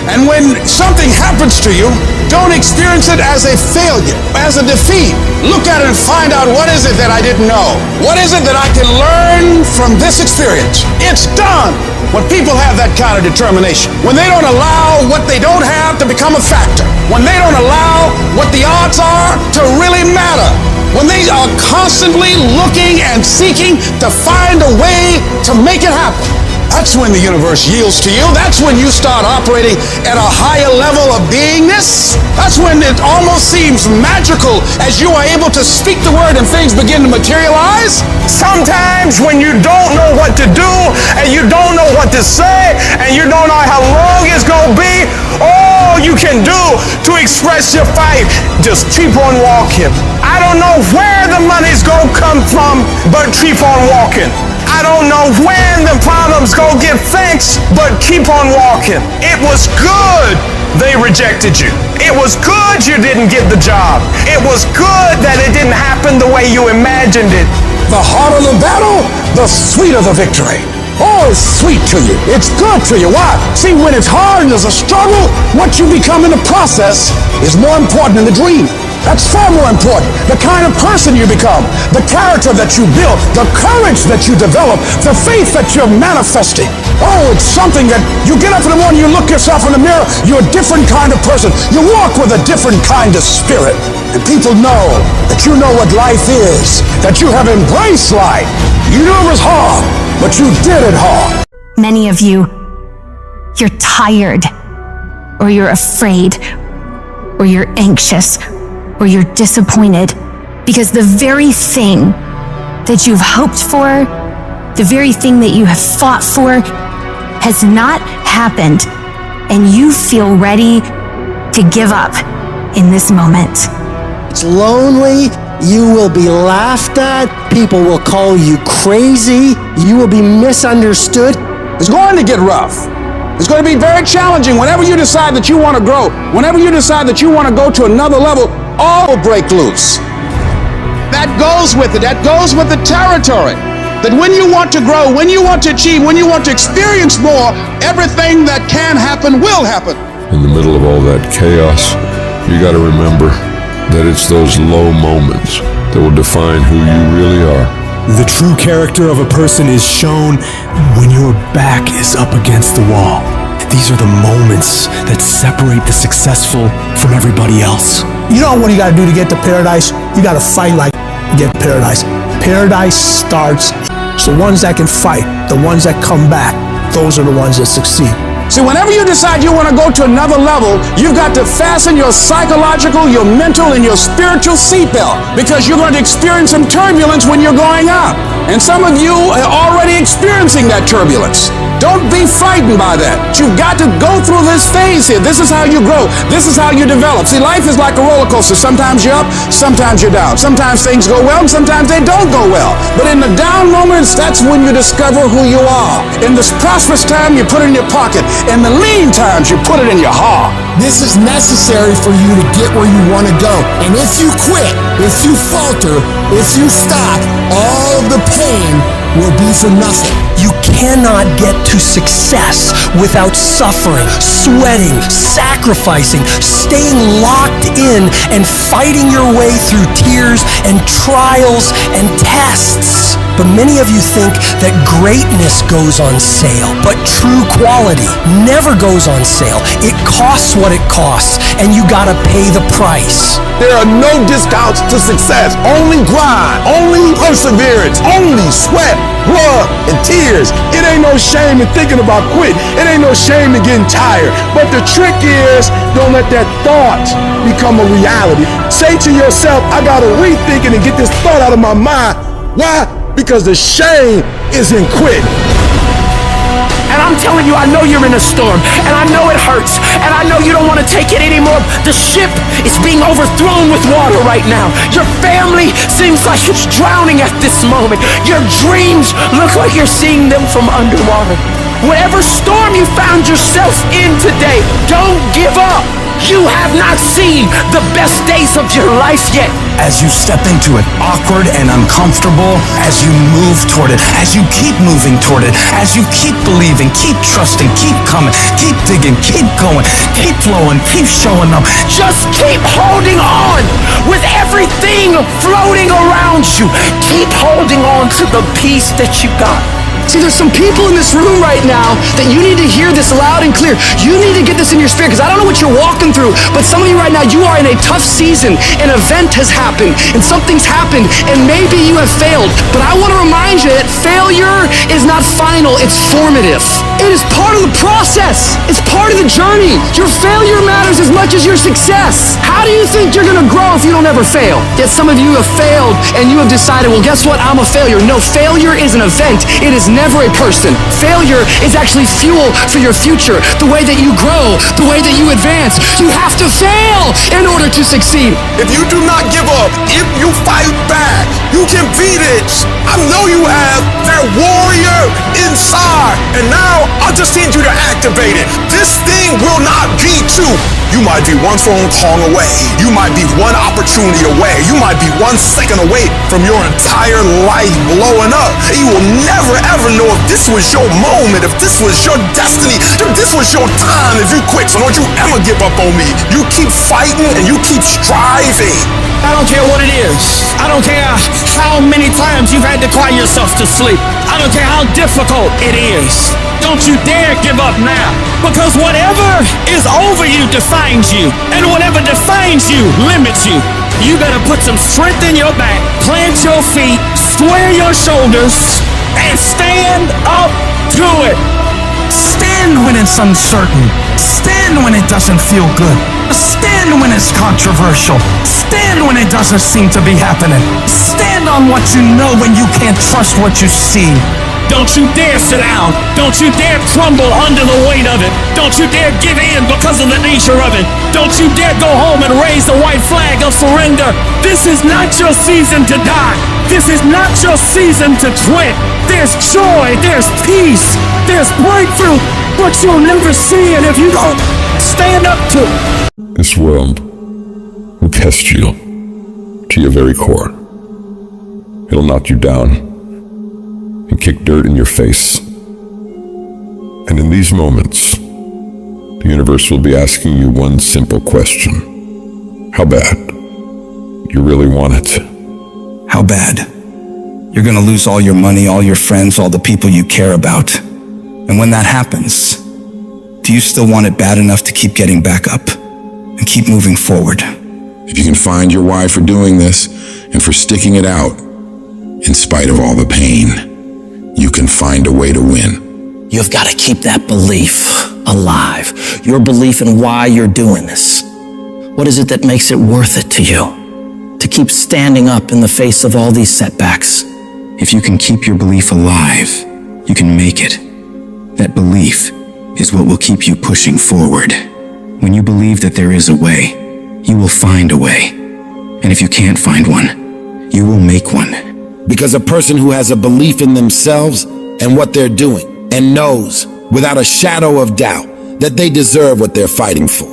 [SPEAKER 10] And when something happens to you, don't experience it as a failure, as a defeat. Look at it and find out, what is it that I didn't know? What is it that I can learn from this experience? It's done. When people have that kind of determination, when they don't allow what they don't have to become a factor, when they don't allow what the odds are to really matter, when they are constantly looking and seeking to find a way to make it happen, that's when the universe yields to you. That's when you start operating at a higher level of beingness. That's when it almost seems magical as you are able to speak the word and things begin to materialize.
[SPEAKER 6] Sometimes when you don't know what to do and you don't know what to say and you don't know how long it's going to be, all you can do to express your fight, just keep on walking. I don't know where the money's going to come from, but keep on walking. I don't know when the problem's gonna get fixed, but keep on walking. It was good they rejected you. It was good you didn't get the job. It was good that it didn't happen the way you imagined it.
[SPEAKER 10] The harder the battle, the sweeter the victory. Oh, it's sweet to you. It's good to you. Why? See, when it's hard and there's a struggle, what you become in the process is more important than the dream. That's far more important. The kind of person you become, the character that you build, the courage that you develop, the faith that you're manifesting. Oh, it's something that you get up in the morning, you look yourself in the mirror, you're a different kind of person. You walk with a different kind of spirit. And people know that you know what life is, that you have embraced life. You knew it was hard, but you did it hard.
[SPEAKER 13] Many of you, you're tired, or you're afraid, or you're anxious, or you're disappointed because the very thing that you've hoped for, the very thing that you have fought for, has not happened, and you feel ready to give up in this moment.
[SPEAKER 9] It's lonely. You will be laughed at. People will call you crazy. You will be misunderstood.
[SPEAKER 10] It's going to get rough. It's going to be very challenging. Whenever you decide that you want to grow, whenever you decide that you want to go to another level, all will break loose. That goes with it. That goes with the territory. That when you want to grow, when you want to achieve, when you want to experience more, everything that can happen will happen.
[SPEAKER 16] In the middle of all that chaos, you got to remember that it's those low moments that will define who you really are.
[SPEAKER 2] The true character of a person is shown when your back is up against the wall. These are the moments that separate the successful from everybody else.
[SPEAKER 20] You know what you gotta do to get to paradise? You gotta fight like to get paradise. Paradise starts. It's the ones that can fight, the ones that come back, those are the ones that succeed.
[SPEAKER 10] See, whenever you decide you want to go to another level, you've got to fasten your psychological, your mental, and your spiritual seatbelt, because you're going to experience some turbulence when you're going up. And some of you are already experiencing that turbulence. Don't be frightened by that. You've got to go through this phase here. This is how you grow. This is how you develop. See, life is like a roller coaster. Sometimes you're up, sometimes you're down. Sometimes things go well, and sometimes they don't go well. But in the down moments, that's when you discover who you are. In this prosperous time, you put it in your pocket. In the lean times, you put it in your heart.
[SPEAKER 3] This is necessary for you to get where you want to go. And if you quit, if you falter, if you stop, all the pain will be for nothing.
[SPEAKER 2] You can't
[SPEAKER 9] cannot get to success without suffering, sweating, sacrificing, staying locked in, and fighting your way through tears and trials and tests. But many of you think that greatness goes on sale, but true quality never goes on sale. It costs what it costs, and you gotta pay the price.
[SPEAKER 18] There are no discounts to success. Only grind, only perseverance, only sweat, blood, and tears. It ain't no shame in thinking about quit. It ain't no shame in getting tired. But the trick is, don't let that thought become a reality. Say to yourself, I gotta rethink it and get this thought out of my mind. Why? Because the shame is in quit.
[SPEAKER 20] And I'm telling you, I know you're in a storm, and I know it hurts, and I know you don't want to take it anymore. The ship is being overthrown with water right now. Your family seems like it's drowning at this moment. Your dreams look like you're seeing them from underwater. Whatever storm you found yourself in today, don't give up. You have not seen the best days of your life yet.
[SPEAKER 14] As you step into it, awkward and uncomfortable, as you move toward it, as you keep moving toward it, as you keep believing, keep trusting, keep coming, keep digging, keep going, keep flowing, keep showing up.
[SPEAKER 20] Just keep holding on with everything floating around you. Keep holding on to the peace that you got.
[SPEAKER 19] See, there's some people in this room right now that you need to hear this loud and clear. You need to get this in your spirit, because I don't know what you're walking through, but some of you right now, you are in a tough season. An event has happened, and something's happened, and maybe you have failed. But I want to remind you that failure is not final, it's formative. It is part of the process. It's part of the journey. Your failure matters as much as your success. How do you think you're going to grow if you don't ever fail? Yet some of you have failed, and you have decided, well, guess what? I'm a failure. No, failure is an event. It is never a person. Failure is actually fuel for your future. The way that you grow, the way that you advance. You have to fail in order to succeed.
[SPEAKER 18] If you do not give up, if you fight back, you can beat it. I know you have that warrior inside. And now I just need you to activate it. This thing will not be two. You might be one phone call away. You might be one opportunity away. You might be 1 second away from your entire life blowing up. And you will never ever know if this was your moment, if this was your destiny, if this was your time, if you quit. So don't you ever give up on me. You keep fighting and you keep striving.
[SPEAKER 20] I don't care what it is. I don't care how many times you've had to cry yourself to sleep. I don't care how difficult it is. Don't you dare give up now, because whatever is over you defines you, and whatever defines you limits you. You better put some strength in your back, plant your feet, square your shoulders, and stand up to it.
[SPEAKER 14] Stand when it's uncertain. Stand when it doesn't feel good. Stand when it's controversial. Stand when it doesn't seem to be happening. Stand on what you know when you can't trust what you see.
[SPEAKER 20] Don't you dare sit down. Don't you dare crumble under the weight of it. Don't you dare give in because of the nature of it. Don't you dare go home and raise the white flag of surrender. This is not your season to die. This is not your season to quit. There's joy, there's peace, there's breakthrough, but you'll never see it if you don't stand up to it.
[SPEAKER 16] This world will test you to your very core. It'll knock you down and kick dirt in your face. And in these moments, the universe will be asking you one simple question. How bad? You really want it?
[SPEAKER 14] How bad? You're gonna lose all your money, all your friends, all the people you care about. And when that happens, do you still want it bad enough to keep getting back up and keep moving forward?
[SPEAKER 21] If you can find your why for doing this and for sticking it out, in spite of all the pain, you can find a way to win.
[SPEAKER 15] You've got to keep that belief alive. Your belief in why you're doing this. What is it that makes it worth it to you? To keep standing up in the face of all these setbacks.
[SPEAKER 17] If you can keep your belief alive, you can make it. That belief is what will keep you pushing forward. When you believe that there is a way, you will find a way. And if you can't find one, you will make one.
[SPEAKER 21] Because a person who has a belief in themselves and what they're doing and knows without a shadow of doubt that they deserve what they're fighting for,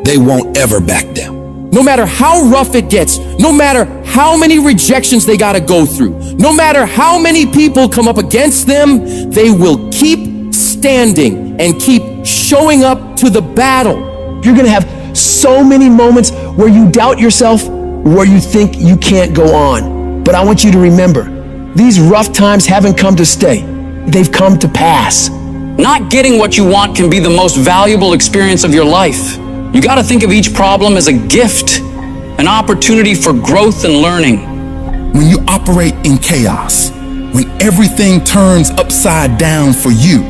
[SPEAKER 21] they won't ever back down.
[SPEAKER 2] No matter how rough it gets, no matter how many rejections they gotta go through, no matter how many people come up against them, they will keep standing and keep showing up to the battle.
[SPEAKER 19] You're gonna have so many moments where you doubt yourself, where you think you can't go on. But I want you to remember, these rough times haven't come to stay. They've come to pass.
[SPEAKER 4] Not getting what you want can be the most valuable experience of your life. You gotta think of each problem as a gift, an opportunity for growth and learning.
[SPEAKER 7] When you operate in chaos, when everything turns upside down for you,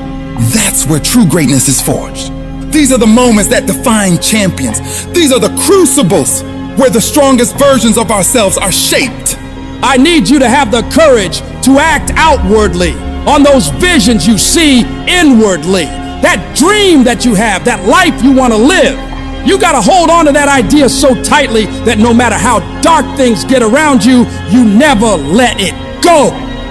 [SPEAKER 7] that's where true greatness is forged. These are the moments that define champions. These are the crucibles where the strongest versions of ourselves are shaped.
[SPEAKER 10] I need you to have the courage to act outwardly on those visions you see inwardly. That dream that you have, that life you want to live. You got to hold on to that idea so tightly that no matter how dark things get around you, you never let it go.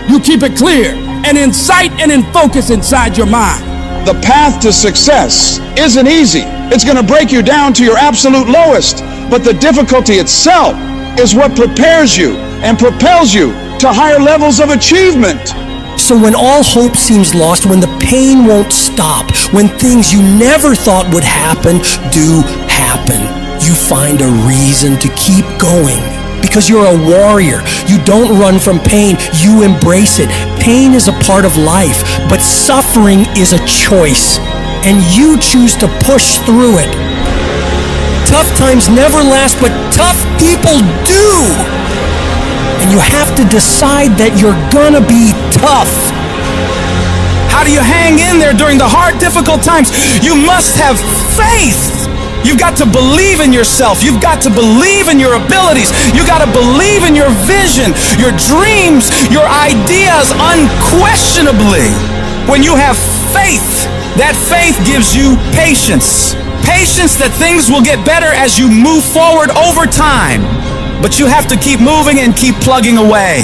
[SPEAKER 10] You keep it clear and in sight and in focus inside your mind.
[SPEAKER 22] The path to success isn't easy. It's going to break you down to your absolute lowest. But the difficulty itself is what prepares you and propels you to higher levels of achievement.
[SPEAKER 9] So when all hope seems lost, when the pain won't stop, when things you never thought would happen do happen, you find a reason to keep going. Because you're a warrior. You don't run from pain, you embrace it. Pain is a part of life, but suffering is a choice. And you choose to push through it. Tough times never last, but tough people do. And you have to decide that you're gonna be tough.
[SPEAKER 14] How do you hang in there during the hard, difficult times? You must have faith. You've got to believe in yourself. You've got to believe in your abilities. You got to believe in your vision, your dreams, your ideas unquestionably. When you have faith, that faith gives you patience. Patience that things will get better as you move forward over time. But you have to keep moving and keep plugging away.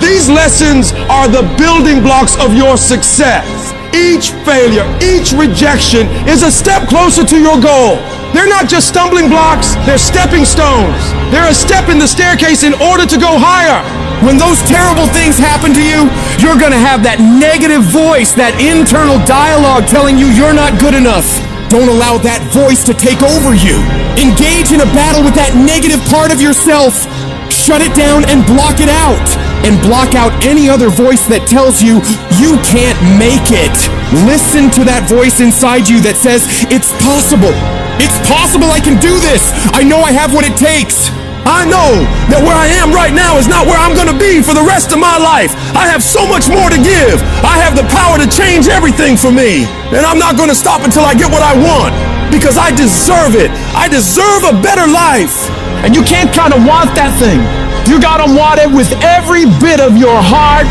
[SPEAKER 22] These lessons are the building blocks of your success. Each failure, each rejection is a step closer to your goal. They're not just stumbling blocks, they're stepping stones. They're a step in the staircase in order to go higher.
[SPEAKER 2] When those terrible things happen to you, you're gonna have that negative voice, that internal dialogue telling you you're not good enough. Don't allow that voice to take over you. Engage in a battle with that negative part of yourself. Shut it down and block it out. And block out any other voice that tells you you can't make it. Listen to that voice inside you that says, it's possible. It's possible I can do this. I know I have what it takes.
[SPEAKER 22] I know that where I am right now is not where I'm gonna be for the rest of my life. I have so much more to give. I have the power to change everything for me. And I'm not gonna stop until I get what I want. Because I deserve it. I deserve a better life.
[SPEAKER 20] And you can't kind of want that thing. You gotta want it with every bit of your heart,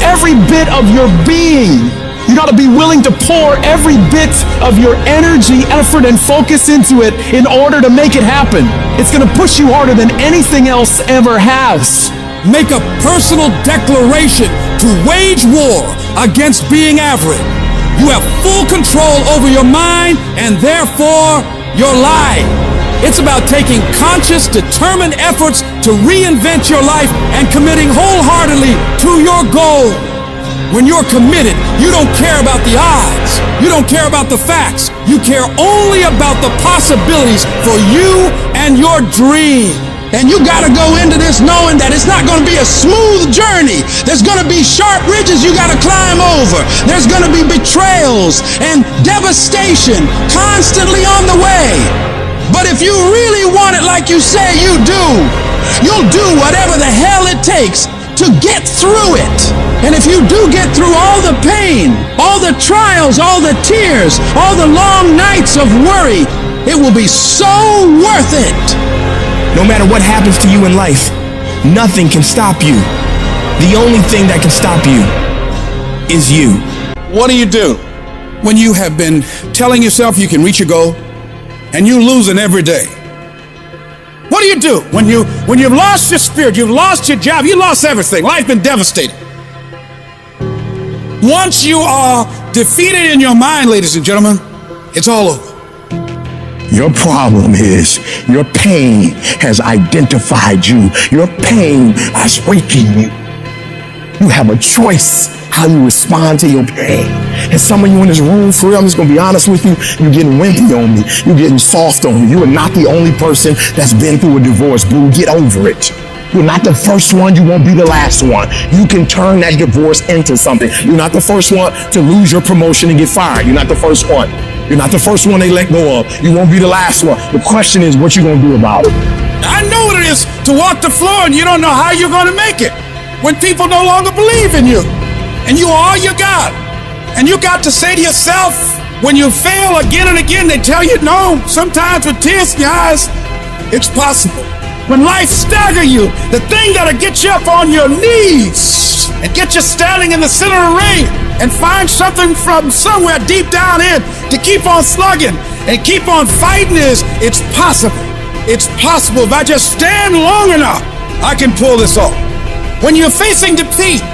[SPEAKER 20] every bit of your being. You gotta be willing to pour every bit of your energy, effort, and focus into it in order to make it happen. It's gonna push you harder than anything else ever has.
[SPEAKER 10] Make a personal declaration to wage war against being average. You have full control over your mind and therefore your life. It's about taking conscious, determined efforts to reinvent your life and committing wholeheartedly to your goal. When you're committed, you don't care about the odds. You don't care about the facts. You care only about the possibilities for you and your dream. And you gotta go into this knowing that it's not gonna be a smooth journey. There's gonna be sharp ridges you gotta climb over. There's gonna be betrayals and devastation constantly on the way. But if you really want it like you say you do, you'll do whatever the hell it takes to get through it. And if you do get through all the pain, all the trials, all the tears, all the long nights of worry, it will be so worth it.
[SPEAKER 8] No matter what happens to you in life, nothing can stop you. The only thing that can stop you is you.
[SPEAKER 10] What do when you have been telling yourself you can reach your goal and you losing every day? What do when you've lost your spirit, you've lost your job, you lost everything, life's been devastated? Once you are defeated in your mind, ladies and gentlemen, it's all over.
[SPEAKER 8] Your problem is your pain has identified you. Your pain is waking you. You have a choice how you respond to your pain. And some of you in this room, for real, I'm just gonna be honest with you, you're getting wimpy on me. You're getting soft on me. You are not the only person that's been through a divorce, boo. Get over it. You're not the first one, you won't be the last one. You can turn that divorce into something. You're not the first one to lose your promotion and get fired. You're not the first one. You're not the first one they let go of. You won't be the last one. The question is, what you gonna do about it?
[SPEAKER 1] I know what it is to walk the floor and you don't know how you're gonna make it. When people no longer believe in you and you are all you got. And you got to say to yourself, when you fail again and again, they tell you no, sometimes with tears in your eyes, it's possible. When life stagger you, the thing that'll get you up on your knees and get you standing in the center of the ring and find something from somewhere deep down in to keep on slugging and keep on fighting is, it's possible. It's possible. If I just stand long enough, I can pull this off. When you're facing defeat,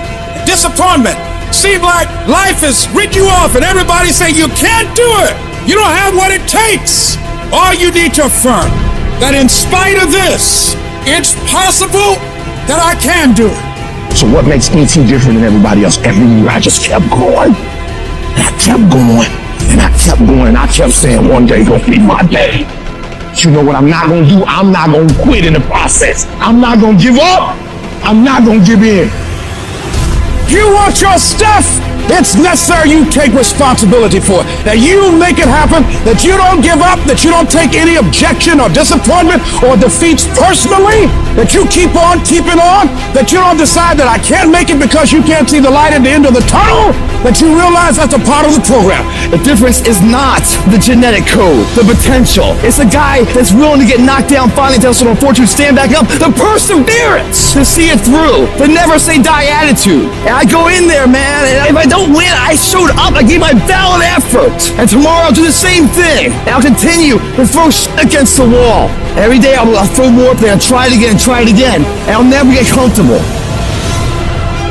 [SPEAKER 1] disappointment, seem like life has ripped you off and everybody say you can't do it. You don't have what it takes. All you need to affirm that in spite of this, it's possible that I can do it.
[SPEAKER 8] So what makes ET different than everybody else? Every year I just kept going. And I kept going. And I kept going. And I kept saying one day gonna be my day. But you know what I'm not gonna do? I'm not gonna quit in the process. I'm not gonna give up. I'm not gonna give in.
[SPEAKER 1] You want your stuff? It's necessary you take responsibility for it. That you make it happen, that you don't give up, that you don't take any objection or disappointment or defeats personally, that you keep on keeping on, that you don't decide that I can't make it because you can't see the light at the end of the tunnel, that you realize that's a part of the program.
[SPEAKER 9] The difference is not the genetic code, the potential. It's a guy that's willing to get knocked down, finally tell someone fortune, stand back up, the perseverance to see it through, the never say die attitude. And I go in there, man, and if I don't win, I showed up, I gave my valid effort. And tomorrow I'll do the same thing. And I'll continue to throw shit against the wall. Every day I'll throw more, then I'll try it again, and I'll never get comfortable.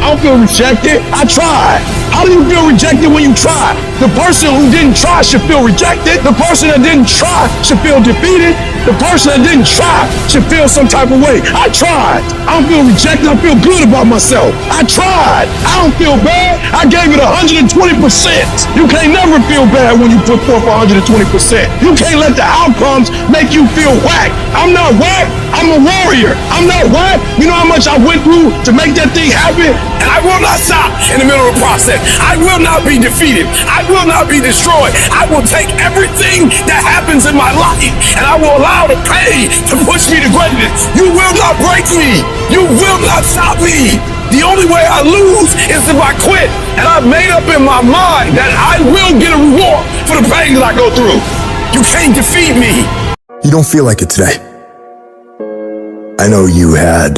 [SPEAKER 18] I don't feel rejected. I tried. How do you feel rejected when you try? The person who didn't try should feel rejected. The person that didn't try should feel defeated. The person that didn't try should feel some type of way. I tried. I don't feel rejected. I feel good about myself. I tried. I don't feel bad. I gave it 120%. You can't never feel bad when you put forth 120%. You can't let the outcomes make you feel whack. I'm not whack. I'm a warrior. I'm not whack. You know how much I went through to make that thing happen? And I will not stop in the middle of the process. I will not be defeated. I will not be destroyed. I will take everything that happens in my life and I will allow the pain to push me to greatness. You will not break me. You will not stop me. The only way I lose is if I quit. And I've made up in my mind that I will get a reward for the pain that I go through. You can't defeat me.
[SPEAKER 8] You don't feel like it today. I know you had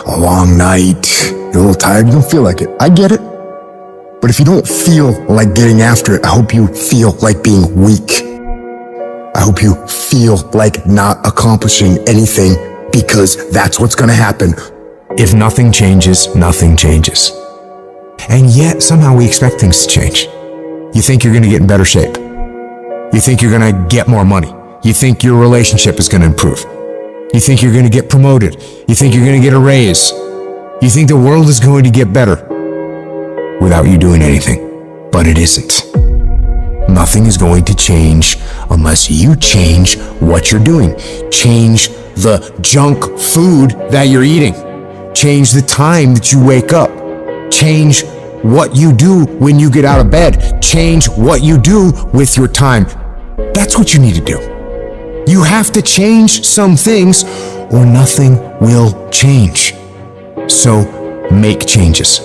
[SPEAKER 8] a long night, you're a little tired, you don't feel like it. I get it. But if you don't feel like getting after it, I hope you feel like being weak. I hope you feel like not accomplishing anything, because that's what's gonna happen. If nothing changes, nothing changes. And yet, somehow we expect things to change. You think you're gonna get in better shape. You think you're gonna get more money. You think your relationship is gonna improve. You think you're gonna get promoted. You think you're gonna get a raise. You think the world is going to get better without you doing anything. But it isn't. Nothing is going to change unless you change what you're doing. Change the junk food that you're eating. Change the time that you wake up. Change what you do when you get out of bed. Change what you do with your time. That's what you need to do. You have to change some things or nothing will change. So make changes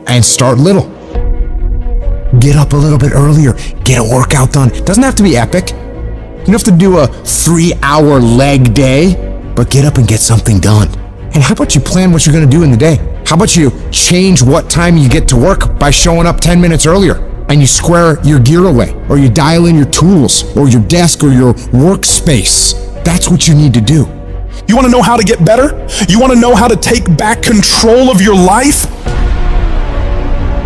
[SPEAKER 8] and start little. Get up a little bit earlier. Get a workout done. It doesn't have to be epic. You don't have to do a 3-hour leg day, but get up and get something done. And how about you plan what you're going to do in the day? How about you change what time you get to work by showing up 10 minutes earlier? And you square your gear away, or you dial in your tools, or your desk, or your workspace. That's what you need to do.
[SPEAKER 7] You want to know how to get better? You want to know how to take back control of your life?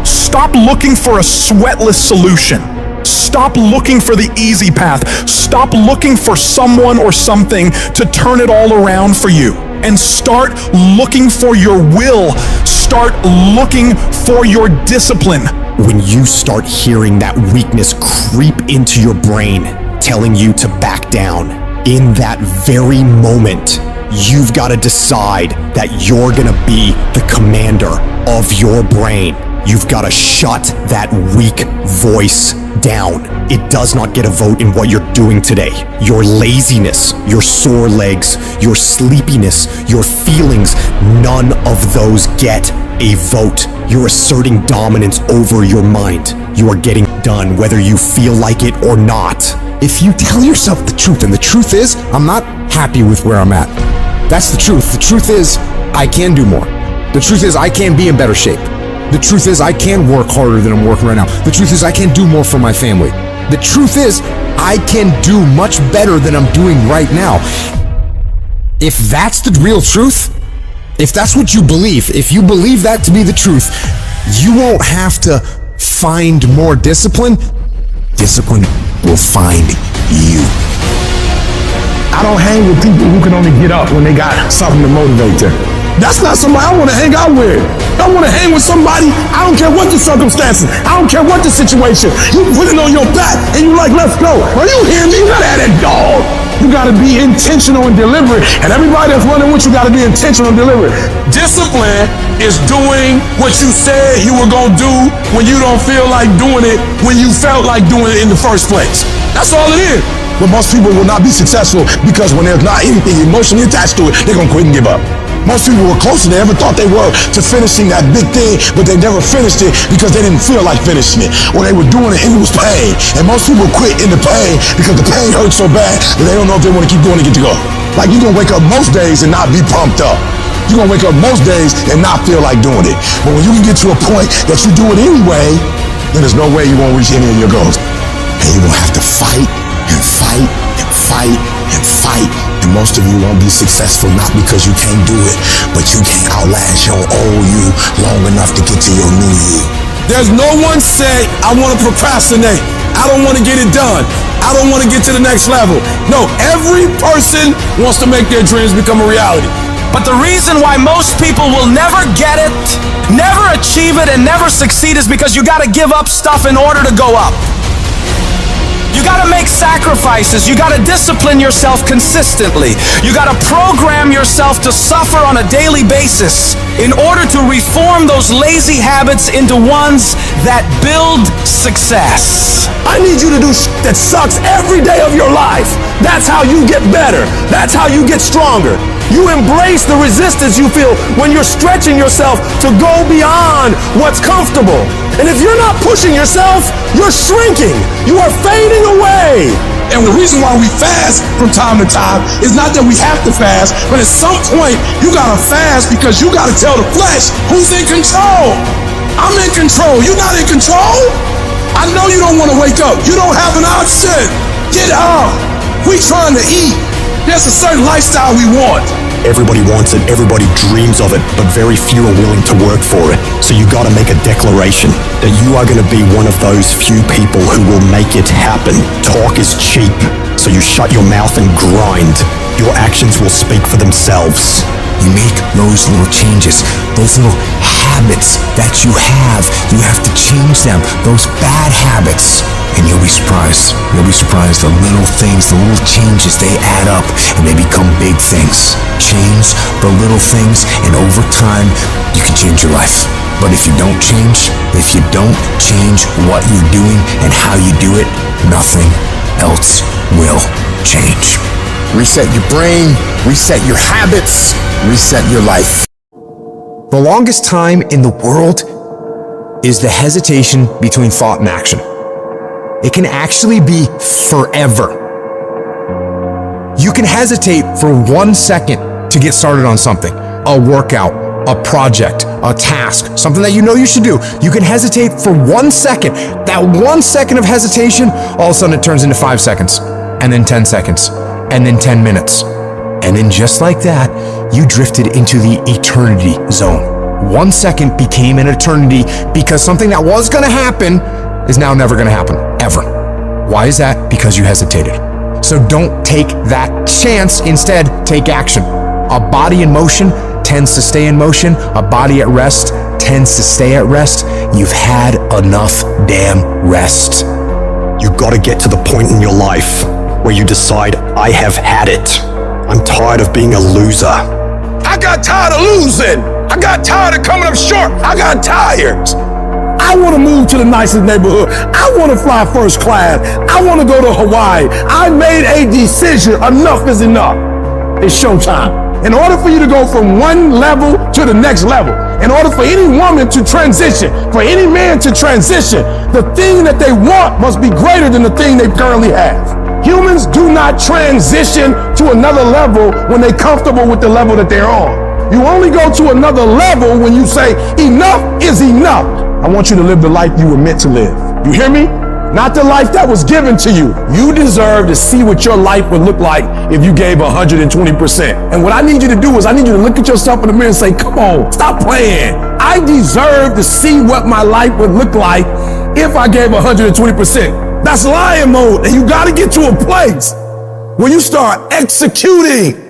[SPEAKER 7] Stop looking for a sweatless solution. Stop looking for the easy path. Stop looking for someone or something to turn it all around for you. And start looking for your will. Start looking for your discipline.
[SPEAKER 2] When you start hearing that weakness creep into your brain, telling you to back down, in that very moment, you've got to decide that you're gonna be the commander of your brain. You've got to shut that weak voice down. It does not get a vote in what you're doing today. Your laziness, your sore legs, your sleepiness, your feelings, none of those get a vote. You're asserting dominance over your mind. You are getting done whether you feel like it or not.
[SPEAKER 8] If you tell yourself the truth, and the truth is, I'm not happy with where I'm at. That's the truth. The truth is, I can do more. The truth is, I can be in better shape. The truth is, I can work harder than I'm working right now. The truth is, I can do more for my family. The truth is, I can do much better than I'm doing right now. If that's the real truth, if that's what you believe, if you believe that to be the truth, you won't have to find more discipline. Discipline will find you.
[SPEAKER 22] I don't hang with people who can only get up when they got something to motivate them. That's not somebody I want to hang out with. I want to hang with somebody, I don't care what the circumstances, I don't care what the situation. You put it on your back and you like, let's go. Are you hearing me? You gotta have that dog. You gotta be intentional and deliberate. And everybody that's running with you gotta be intentional and deliberate. Discipline is doing what you said you were gonna do when you don't feel like doing it, when you felt like doing it in the first place. That's all it is. But most people will not be successful because when there's not anything emotionally attached to it, they're gonna quit and give up. Most people were closer than they ever thought they were to finishing that big thing, but they never finished it because they didn't feel like finishing it. Or they were doing it and it was pain. And most people quit in the pain because the pain hurts so bad that they don't know if they want to keep going to get to go. Like you're gonna wake up most days and not be pumped up. You're gonna wake up most days and not feel like doing it. But when you can get to a point that you do it anyway, then there's no way you won't reach any of your goals. And you're gonna have to fight and fight and fight and fight. And most of you won't be successful not because you can't do it, but you can't outlast your old you long enough to get to your new you. There's no one say, I want to procrastinate. I don't want to get it done. I don't want to get to the next level. No, every person wants to make their dreams become a reality.
[SPEAKER 11] But the reason why most people will never get it, never achieve it, and never succeed is because you got to give up stuff in order to go up. You gotta make sacrifices. You gotta discipline yourself consistently. You gotta program yourself to suffer on a daily basis in order to reform those lazy habits into ones that build success.
[SPEAKER 22] I need you to do that sucks every day of your life. That's how you get better. That's how you get stronger. You embrace the resistance you feel when you're stretching yourself to go beyond what's comfortable. And if you're not pushing yourself, you're shrinking. You are fading away. And the reason why we fast from time to time is not that we have to fast, but at some point you gotta fast because you gotta tell the flesh who's in control. I'm in control. You're not in control. I know you don't want to wake up. You don't have an option. Get up. We trying to eat. There's a certain lifestyle we want.
[SPEAKER 2] Everybody wants it, everybody dreams of it, but very few are willing to work for it. So you gotta make a declaration that you are gonna be one of those few people who will make it happen. Talk is cheap, so you shut your mouth and grind. Your actions will speak for themselves.
[SPEAKER 8] You make those little changes, those little habits that you have to change them, those bad habits. And you'll be surprised. You'll be surprised the little things, the little changes, they add up and they become big things. Change the little things and over time, you can change your life. But if you don't change what you're doing and how you do it, nothing else will change. Reset your brain, reset your habits, reset your life. The longest time in the world is the hesitation between thought and action. It can actually be forever. You can hesitate for 1 second to get started on something, a workout, a project, a task, something that you know you should do. You can hesitate for 1 second. That 1 second of hesitation, all of a sudden it turns into 5 seconds, and then 10 seconds, and then 10 minutes. And then just like that, you drifted into the eternity zone. 1 second became an eternity because something that was gonna happen is now never gonna happen, ever.
[SPEAKER 2] Why is that? Because you hesitated. So don't take that chance. Instead, take action. A body in motion tends to stay in motion. A body at rest tends to stay at rest. You've had enough damn rest.
[SPEAKER 5] You gotta get to the point in your life where you decide, I have had it. I'm tired of being a loser.
[SPEAKER 18] I got tired of losing. I got tired of coming up short. I got tired. I want to move to the nicest neighborhood. I want to fly first class. I want to go to Hawaii. I made a decision. Enough is enough. It's showtime. In order for you to go from one level to the next level, in order for any woman to transition, for any man to transition, the thing that they want must be greater than the thing they currently have. Humans do not transition to another level when they're comfortable with the level that they're on. You only go to another level when you say, enough is enough. I want you to live the life you were meant to live. You hear me? Not the life that was given to you. You deserve to see what your life would look like if you gave 120%. And what I need you to do is I need you to look at yourself in the mirror and say, come on, stop playing. I deserve to see what my life would look like if I gave 120%. That's lion mode. And you got to get to a place where you start executing.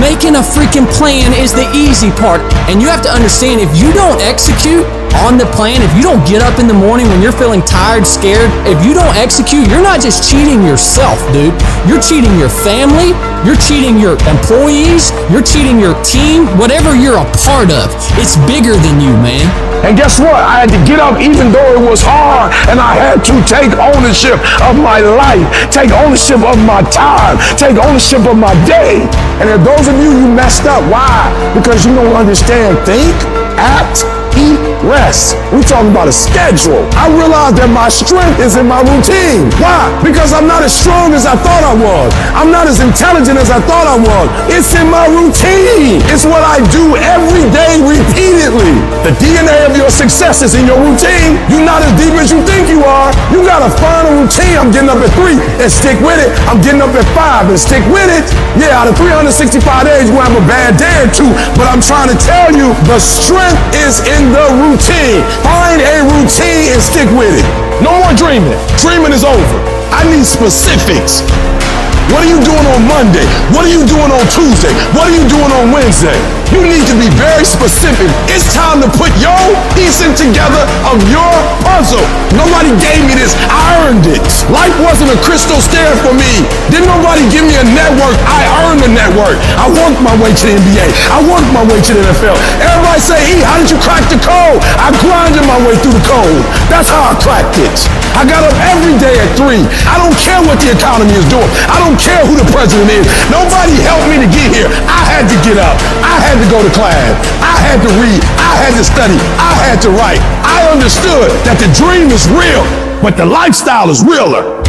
[SPEAKER 12] Making a freaking plan is the easy part, and you have to understand, if you don't execute on the plan, if you don't get up in the morning when you're feeling tired, scared, if you don't execute, you're not just cheating yourself, dude. You're cheating your family, you're cheating your employees, you're cheating your team, whatever you're a part of. It's bigger than you, man.
[SPEAKER 18] And guess what? I had to get up even though it was hard, and I had to take ownership of my life, take ownership of my time, take ownership of my day. And if those of you messed up, why? Because you don't understand think, act, eat, rest. We're talking about a schedule. I realized that my strength is in my routine. Why? Because I'm not as strong as I thought I was. I'm not as intelligent as I thought I was. It's in my routine. It's what I do every day repeatedly. The DNA of your success is in your routine. You're not as deep as you think you are. You gotta find a routine. I'm getting up at 3 and stick with it. I'm getting up at 5 and stick with it. Yeah, out of 365 days, we'll have a bad day or two, but I'm trying to tell you, the strength is in the routine. Find a routine and stick with it. No more dreaming. Dreaming is over. I need specifics. What are you doing on Monday? What are you doing on Tuesday? What are you doing on Wednesday? You need to be very specific. It's time to put your piecing together of your puzzle. Nobody gave me this. I earned it. Life wasn't a crystal stair for me. Didn't nobody give me a network. I earned the network. I worked my way to the NBA. I worked my way to the NFL. Everybody say, E, how did you crack the code? I grinded my way through the code. That's how I cracked it. I got up every day at 3. I don't care what the economy is doing. I don't care who the president is. Nobody helped me to get here. I had to get up. I had to go to class. I had to read. I had to study. I had to write. I understood that the dream is real, but the lifestyle is realer.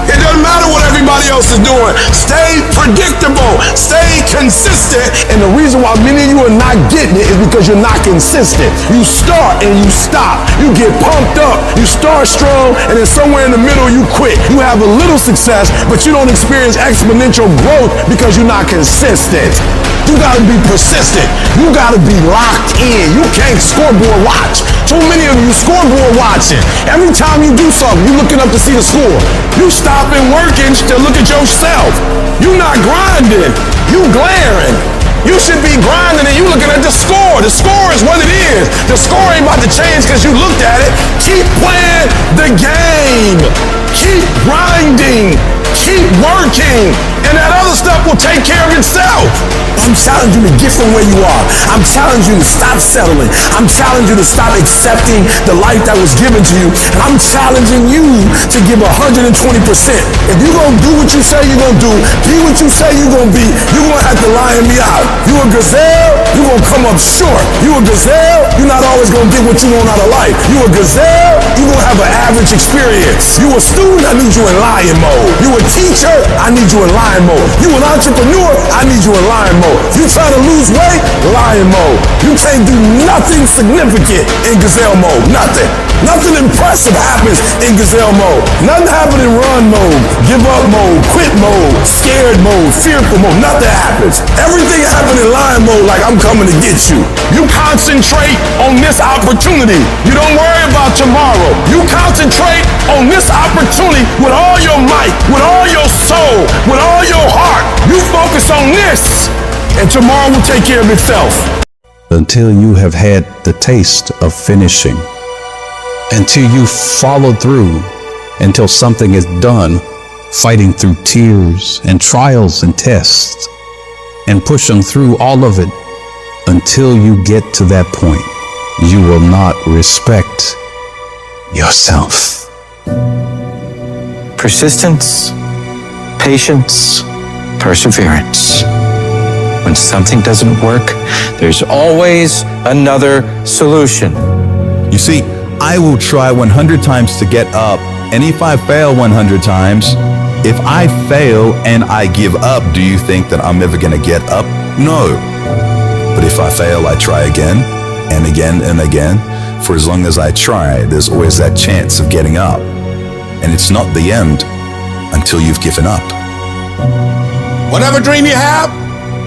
[SPEAKER 18] It doesn't matter what everybody else is doing. Stay predictable. Stay consistent. And the reason why many of you are not getting it is because you're not consistent. You start and you stop. You get pumped up. You start strong, and then somewhere in the middle you quit. You have a little success, but you don't experience exponential growth because you're not consistent. You gotta be persistent. You gotta be locked in. You can't scoreboard watch. Too many of you scoreboard watching. Every time you do something, you're looking up to see the score. You stopping working to look at yourself. You not grinding. You glaring. You should be grinding and you looking at the score. The score is what it is. The score ain't about to change because you looked at it. Keep playing the game. Keep grinding. Keep working. And that other stuff will take care of itself. I'm challenging you to get from where you are. I'm challenging you to stop settling. I'm challenging you to stop accepting the life that was given to you. And I'm challenging you to give 120%. If you're going to do what you say you're going to do, be what you say you're going to be, you're going to have to lion me out. You a gazelle, you're going to come up short. You a gazelle, you're not always going to get what you want out of life. You a gazelle, you're going to have an average experience. You a student, I need you in lion mode. You a teacher, I need you in lion mode. You an entrepreneur, I need you in lion mode. You trying to lose weight, lion mode. You can't do nothing significant in gazelle mode. Nothing. Nothing impressive happens in gazelle mode. Nothing happens in run mode, give up mode, quit mode, scared mode, fearful mode. Nothing happens. Everything happens in lion mode like I'm coming to get you. You concentrate on this opportunity. You don't worry about tomorrow. You concentrate on this opportunity with all your might, with all your soul, with all your heart. You focus on this, and tomorrow will take care of itself.
[SPEAKER 6] Until you have had the taste of finishing, until you follow through, until something is done, fighting through tears and trials and tests, and pushing through all of it, until you get to that point, you will not respect yourself.
[SPEAKER 13] Persistence, patience, perseverance. When something doesn't work, there's always another solution.
[SPEAKER 23] You see, I will try 100 times to get up, and if I fail 100 times, if I fail and I give up, do you think that I'm ever gonna get up? No. But if I fail, I try again and again and again. For as long as I try, there's always that chance of getting up. And it's not the end until you've given up.
[SPEAKER 1] Whatever dream you have,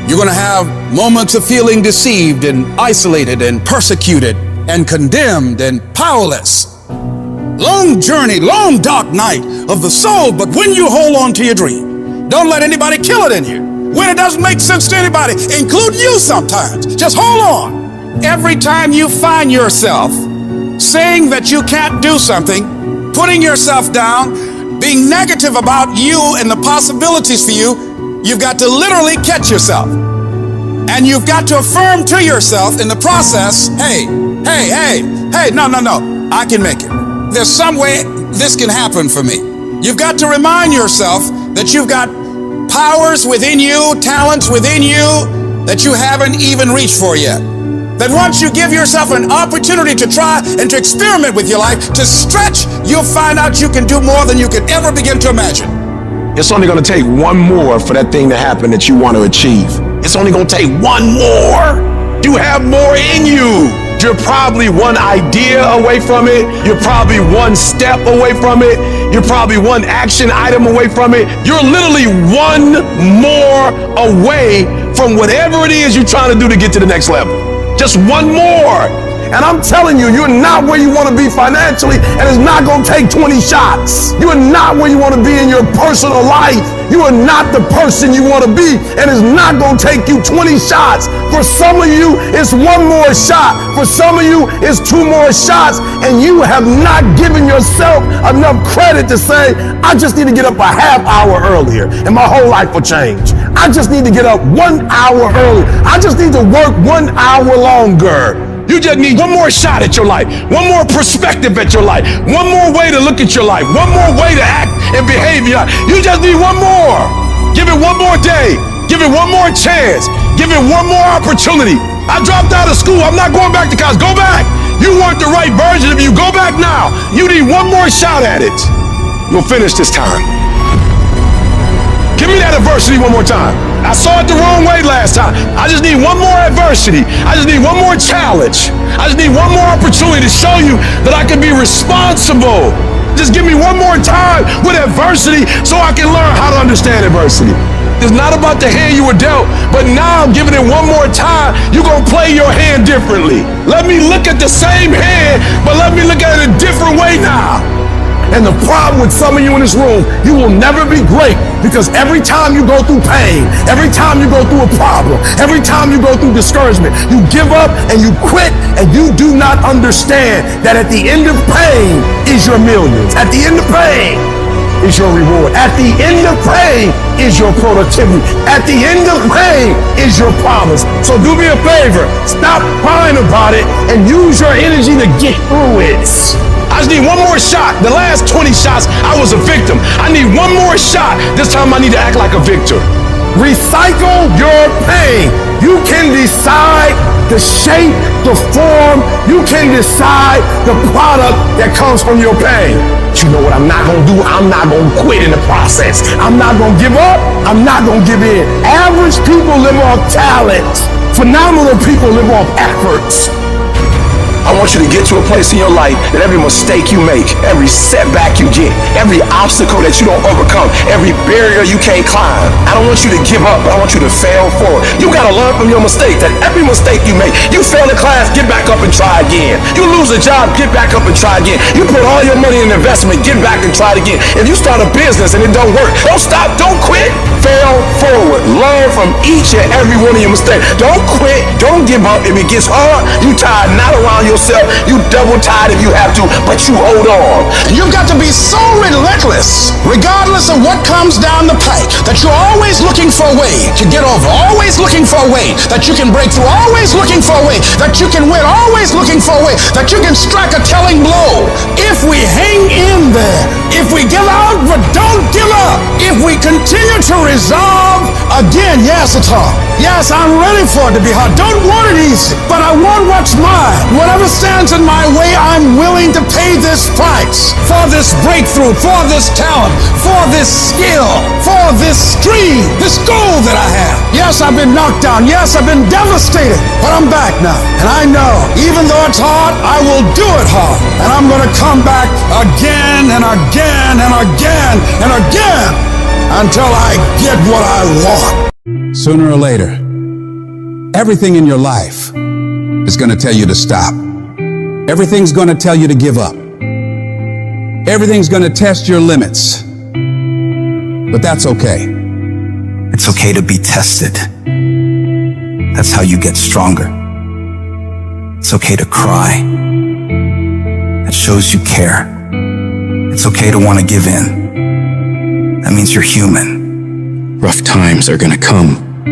[SPEAKER 1] you're going to have moments of feeling deceived and isolated and persecuted and condemned and powerless. Long journey, long dark night of the soul, but when you hold on to your dream, don't let anybody kill it in you. When it doesn't make sense to anybody, including you sometimes, just hold on. Every time you find yourself saying that you can't do something, putting yourself down, being negative about you and the possibilities for you, you've got to literally catch yourself. And you've got to affirm to yourself in the process, hey, no, I can make it. There's some way this can happen for me. You've got to remind yourself that you've got powers within you, talents within you that you haven't even reached for yet. That once you give yourself an opportunity to try and to experiment with your life, to stretch, you'll find out you can do more than you could ever begin to imagine.
[SPEAKER 18] It's only going to take one more for that thing to happen that you want to achieve. It's only going to take one more. You have more in you. You're probably one idea away from it. You're probably one step away from it. You're probably one action item away from it. You're literally one more away from whatever it is you're trying to do to get to the next level. Just one more. And I'm telling you, you're not where you want to be financially, and it's not going to take 20 shots. You are not where you want to be in your personal life. You are not the person you want to be, and it's not going to take you 20 shots. For some of you, it's one more shot. For some of you, it's two more shots, and you have not given yourself enough credit to say, I just need to get up a half hour earlier, and my whole life will change. I just need to get up 1 hour earlier. I just need to work 1 hour longer. You just need one more shot at your life, one more perspective at your life, one more way to look at your life, one more way to act and behave. You just need one more. Give it one more day. Give it one more chance. Give it one more opportunity. I dropped out of school. I'm not going back to college. Go back. You weren't the right version of you. Go back now. You need one more shot at it. You'll finish this time. Give me that adversity one more time. I saw it the wrong way last time. I just need one more adversity. I just need one more challenge. I just need one more opportunity to show you that I can be responsible. Just give me one more time with adversity so I can learn how to understand adversity. It's not about the hand you were dealt, but now I'm giving it one more time. You're going to play your hand differently. Let me look at the same hand, but let me look at it a different way now. And the problem with some of you in this room, you will never be great because every time you go through pain, every time you go through a problem, every time you go through discouragement, you give up and you quit and you do not understand that at the end of pain is your millions. At the end of pain is your reward. At the end of pain is your productivity. At the end of pain is your promise. So do me a favor, stop crying about it and use your energy to get through it. I just need one more shot. The last 20 shots, I was a victim. I need one more shot. This time I need to act like a victor. Recycle your pain. You can decide the shape, the form. You can decide the product that comes from your pain. But you know what I'm not going to do? I'm not going to quit in the process. I'm not going to give up. I'm not going to give in. Average people live off talent. Phenomenal people live off efforts.
[SPEAKER 17] want you to get to a place in your life that every mistake you make, every setback you get, every obstacle that you don't overcome, every barrier you can't climb, I don't want you to give up, but I want you to fail forward. You gotta learn from your mistake, that every mistake you make, you fail in class, get back up and try again. You lose a job, get back up and try again. You put all your money in investment, get back and try it again. If you start a business and it don't work, don't stop, don't quit, fail forward. Learn from each and every one of your mistakes. Don't quit, don't give up. If it gets hard, you tired, not around yourself, you double tired if you have to, but you hold on.
[SPEAKER 10] You've got to be so relentless, regardless of what comes down the pike, that you're always looking for a way to get over, always looking for a way that you can break through, always looking for a way that you can win, always looking for a way that you can strike a telling blow. If we hang in there, if we give out but don't give up, if we continue to resolve, again, yes, it's hard. Yes, I'm ready for it to be hard. Don't want it easy, but I want what's mine. Whatever stands in my way, I'm willing to pay this price for this breakthrough, for this talent, for this skill, for this dream, this goal that I have. Yes, I've been knocked down. Yes, I've been devastated, but I'm back now. And I know, even though it's hard, I will do it hard. And I'm going to come back again and again and again and again until I get what I want.
[SPEAKER 1] Sooner or later, everything in your life is going to tell you to stop. Everything's going to tell you to give up. Everything's going to test your limits. But that's okay.
[SPEAKER 3] It's okay to be tested. That's how you get stronger. It's okay to cry. That shows you care. It's okay to want to give in. That means you're human.
[SPEAKER 15] Rough times are gonna come.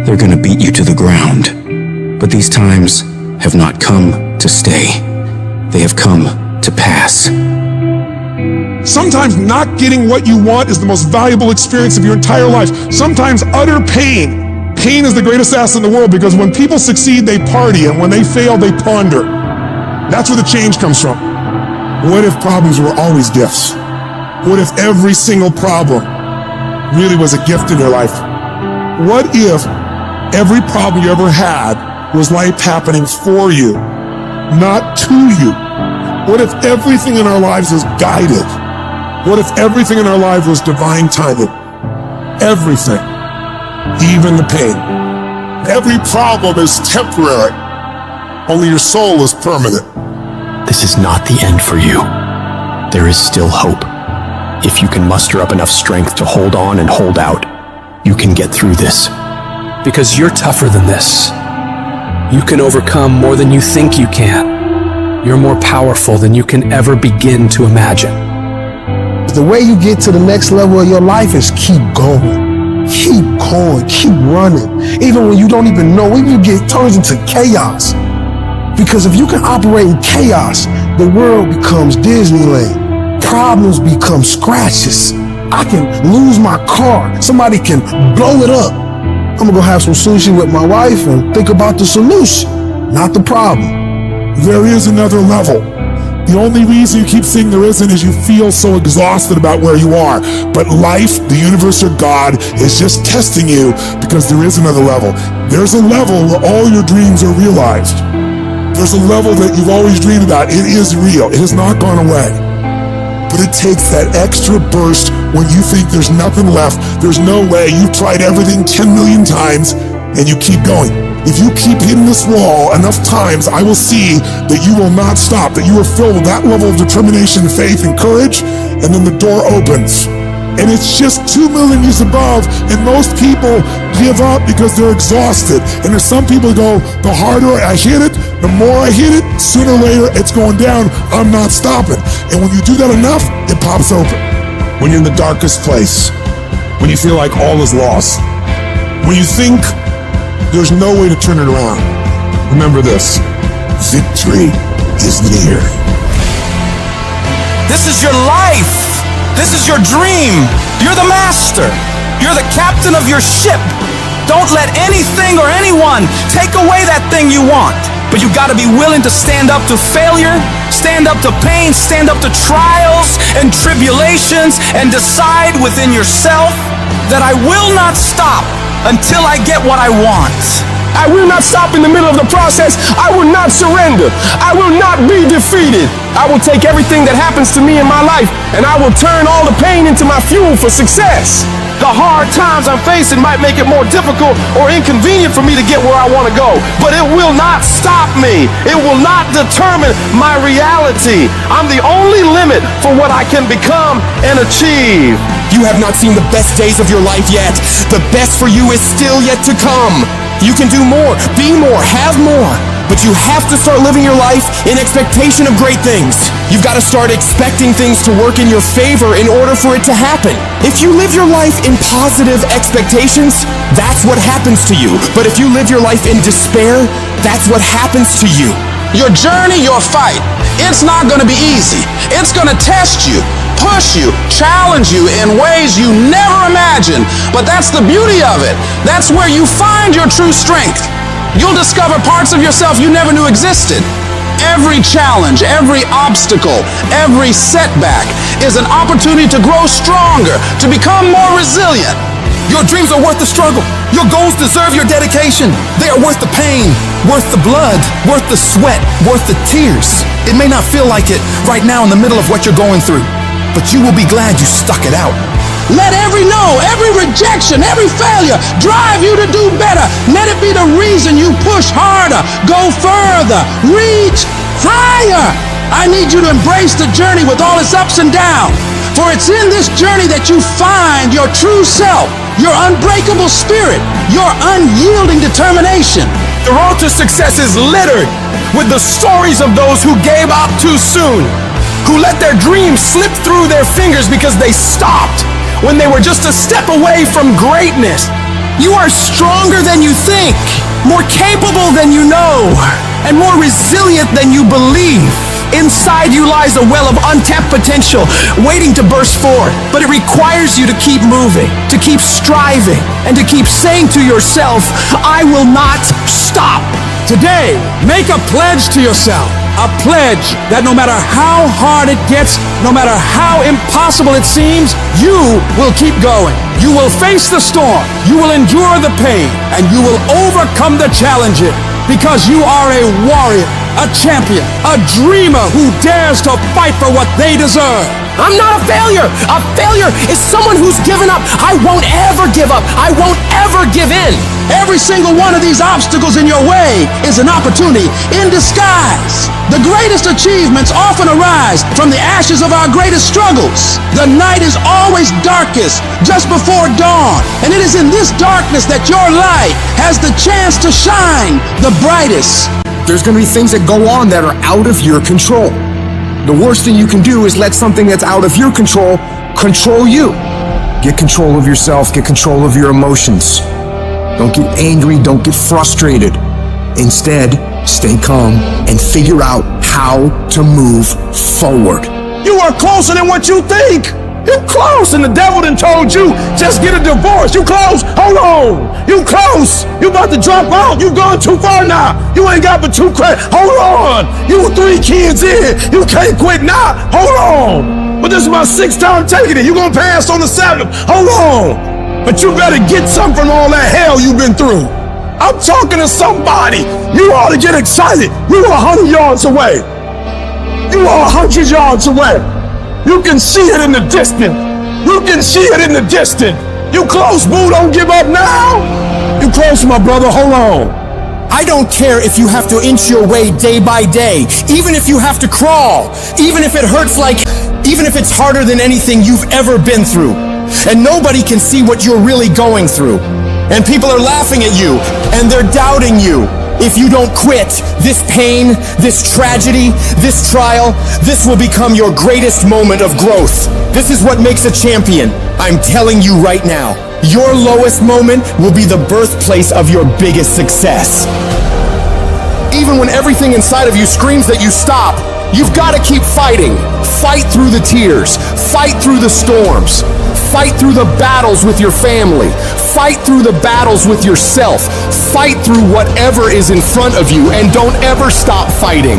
[SPEAKER 15] They're gonna beat you to the ground. But these times have not come to stay. They have come to pass.
[SPEAKER 22] Sometimes not getting what you want is the most valuable experience of your entire life. Sometimes utter pain. Pain is the greatest assassin in the world, because when people succeed, they party, and when they fail, they ponder. That's where the change comes from. What if problems were always gifts? What if every single problem really was a gift in your life? What if every problem you ever had was life happening for you, not to you? What if everything in our lives was guided? What if everything in our life was divine timing? Everything, even the pain. Every problem is temporary. Only your soul is permanent.
[SPEAKER 2] This is not the end for you. There is still hope. If you can muster up enough strength to hold on and hold out, you can get through this.
[SPEAKER 19] Because you're tougher than this. You can overcome more than you think you can. You're more powerful than you can ever begin to imagine.
[SPEAKER 20] The way you get to the next level of your life is keep going. Keep going, keep running. Even when you don't even know, even if it turns into chaos. Because if you can operate in chaos, the world becomes Disneyland. Problems become scratches. I can lose my car. Somebody can blow it up. I'm gonna go have some sushi with my wife and think about the solution, not the problem.
[SPEAKER 22] There is another level. The only reason you keep saying there isn't is you feel so exhausted about where you are. But life, the universe, or God is just testing you, because there is another level. There's a level where all your dreams are realized. There's a level that you've always dreamed about. It is real. It has not gone away. But it takes that extra burst when you think there's nothing left. There's no way. You've tried everything 10 million times and you keep going. If you keep hitting this wall enough times, I will see that you will not stop, that you are filled with that level of determination, faith, and courage, and then the door opens. And it's just 2 million years above, and most people give up because they're exhausted. And there's some people who go, the harder I hit it, the more I hit it, sooner or later it's going down, I'm not stopping. And when you do that enough, it pops open. When you're in the darkest place, when you feel like all is lost, when you think there's no way to turn it around, remember this: victory is near.
[SPEAKER 11] This is your life. This is your dream. You're the master. You're the captain of your ship. Don't let anything or anyone take away that thing you want. But you gotta be willing to stand up to failure, stand up to pain, stand up to trials and tribulations, and decide within yourself that I will not stop until I get what I want.
[SPEAKER 20] I will not stop in the middle of the process. I will not surrender. I will not be defeated. I will take everything that happens to me in my life and I will turn all the pain into my fuel for success. The hard times I'm facing might make it more difficult or inconvenient for me to get where I want to go, but it will not stop me. It will not determine my reality. I'm the only limit for what I can become and achieve.
[SPEAKER 2] You have not seen the best days of your life yet. The best for you is still yet to come. You can do more, be more, have more. But you have to start living your life in expectation of great things. You've got to start expecting things to work in your favor in order for it to happen. If you live your life in positive expectations, that's what happens to you. But if you live your life in despair, that's what happens to you.
[SPEAKER 10] Your journey, your fight, it's not going to be easy. It's going to test you, push you, challenge you in ways you never imagined. But that's the beauty of it. That's where you find your true strength. You'll discover parts of yourself you never knew existed. Every challenge, every obstacle, every setback is an opportunity to grow stronger, to become more resilient.
[SPEAKER 11] Your dreams are worth the struggle. Your goals deserve your dedication. They are worth the pain, worth the blood, worth the sweat, worth the tears. It may not feel like it right now in the middle of what you're going through, but you will be glad you stuck it out.
[SPEAKER 10] Let every no, every rejection, every failure drive you to do better. Let it be the reason you push harder, go further, reach higher. I need you to embrace the journey with all its ups and downs. For it's in this journey that you find your true self, your unbreakable spirit, your unyielding determination.
[SPEAKER 20] The road to success is littered with the stories of those who gave up too soon, who let their dreams slip through their fingers because they stopped when they were just a step away from greatness. You are stronger than you think, more capable than you know, and more resilient than you believe. Inside you lies a well of untapped potential waiting to burst forth, but it requires you to keep moving, to keep striving, and to keep saying to yourself, I will not stop.
[SPEAKER 10] Today, make a pledge to yourself. A pledge that no matter how hard it gets, no matter how impossible it seems, you will keep going. You will face the storm, you will endure the pain, and you will overcome the challenges because you are a warrior, a champion, a dreamer who dares to fight for what they deserve.
[SPEAKER 9] I'm not a failure. A failure is someone who's given up. I won't ever give up. I won't ever give in.
[SPEAKER 10] Every single one of these obstacles in your way is an opportunity in disguise. The greatest achievements often arise from the ashes of our greatest struggles. The night is always darkest just before dawn, and it is in this darkness that your light has the chance to shine the brightest.
[SPEAKER 4] There's going to be things that go on that are out of your control. The worst thing you can do is let something that's out of your control control you. Get control of yourself, get control of your emotions. Don't get angry, don't get frustrated. Instead, stay calm and figure out how to move forward.
[SPEAKER 20] You are closer than what you think. You close, and the devil done told you, just get a divorce. You close, hold on. You close, you about to drop out. You going too far now. You ain't got but 2 credits. Hold on. You 3 kids in. You can't quit now. Hold on. But this is my 6th time taking it. You gonna pass on the 7th. Hold on. But you better get something from all that hell you've been through. I'm talking to somebody. You ought to get excited. You are 100 yards away. You are 100 yards away. You can see it in the distance. You can see it in the distance. You close, boo. Don't give up now. You close, my brother. Hold on.
[SPEAKER 2] I don't care if you have to inch your way day by day, even if you have to crawl, even if it hurts even if it's harder than anything you've ever been through. And nobody can see what you're really going through. And people are laughing at you, and they're doubting you. If you don't quit, this pain, this tragedy, this trial, this will become your greatest moment of growth. This is what makes a champion. I'm telling you right now, your lowest moment will be the birthplace of your biggest success. Even when everything inside of you screams that you stop, you've got to keep fighting. Fight through the tears. Fight through the storms. Fight through the battles with your family. Fight through the battles with yourself. Fight through whatever is in front of you, and don't ever stop fighting.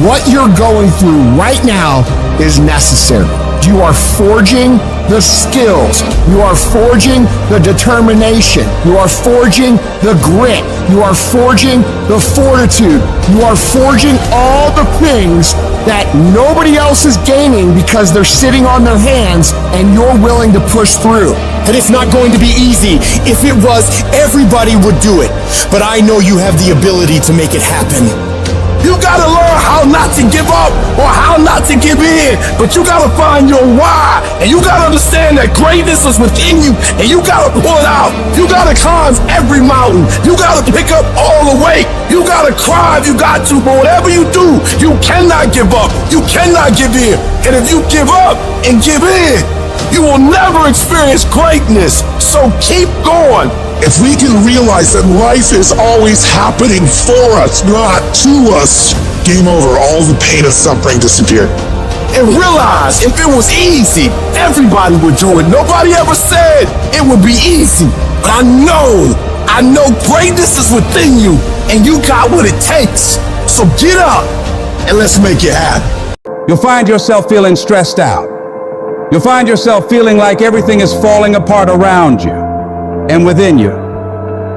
[SPEAKER 8] What you're going through right now is necessary. You are forging the skills. You are forging the determination. You are forging the grit. You are forging the fortitude. You are forging all the things that nobody else is gaining because they're sitting on their hands and you're willing to push through.
[SPEAKER 2] And it's not going to be easy. If it was, everybody would do it. But I know you have the ability to make it happen.
[SPEAKER 18] You gotta learn how not to give up or how not to give in, but you gotta find your why, and you gotta understand that greatness is within you, and you gotta pull it out. You gotta climb every mountain. You gotta pick up all the weight. You gotta cry if you got to, but whatever you do, you cannot give up. You cannot give in. And if you give up and give in, you will never experience greatness. So keep going.
[SPEAKER 1] If we can realize that life is always happening for us, not to us, game over. All the pain of suffering disappear.
[SPEAKER 18] And realize if it was easy, everybody would do it. Nobody ever said it would be easy. But I know greatness is within you, and you got what it takes. So get up and let's make it happen.
[SPEAKER 10] You'll find yourself feeling stressed out. You'll find yourself feeling like everything is falling apart around you and within you.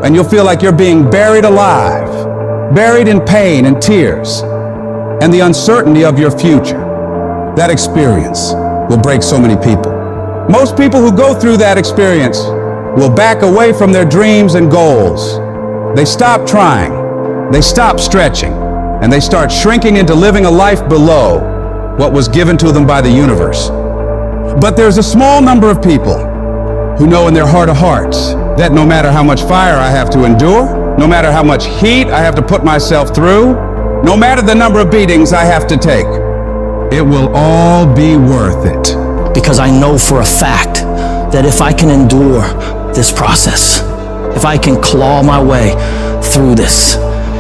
[SPEAKER 10] And you'll feel like you're being buried alive, buried in pain and tears, and the uncertainty of your future. That experience will break so many people. Most people who go through that experience will back away from their dreams and goals. They stop trying, they stop stretching, and they start shrinking into living a life below what was given to them by the universe. But there's a small number of people who know in their heart of hearts that no matter how much fire I have to endure, no matter how much heat I have to put myself through, no matter the number of beatings I have to take, it will all be worth it.
[SPEAKER 9] Because I know for a fact that if I can endure this process, if I can claw my way through this,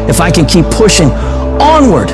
[SPEAKER 9] if I can keep pushing onward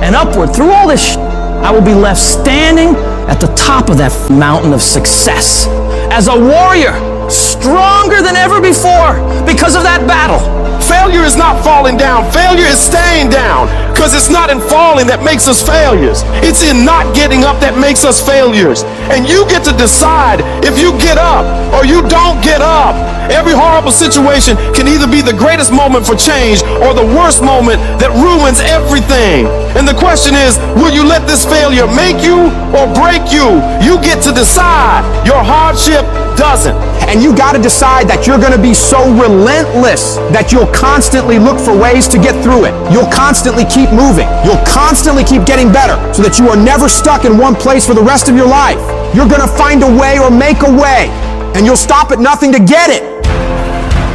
[SPEAKER 9] and upward through all this I will be left standing at the top of that mountain of success as a warrior, stronger than ever before because of that battle.
[SPEAKER 18] Failure is not falling down. Failure is staying down, because it's not in falling that makes us failures. It's in not getting up that makes us failures. And you get to decide if you get up or you don't get up. Every horrible situation can either be the greatest moment for change or the worst moment that ruins everything. And the question is, will you let this failure make you or break you? You get to decide. Your hardship doesn't.
[SPEAKER 2] And you gotta decide that you're gonna be so relentless that you'll constantly look for ways to get through it. You'll constantly keep moving. You'll constantly keep getting better so that you are never stuck in one place for the rest of your life. You're gonna find a way or make a way, and you'll stop at nothing to get it.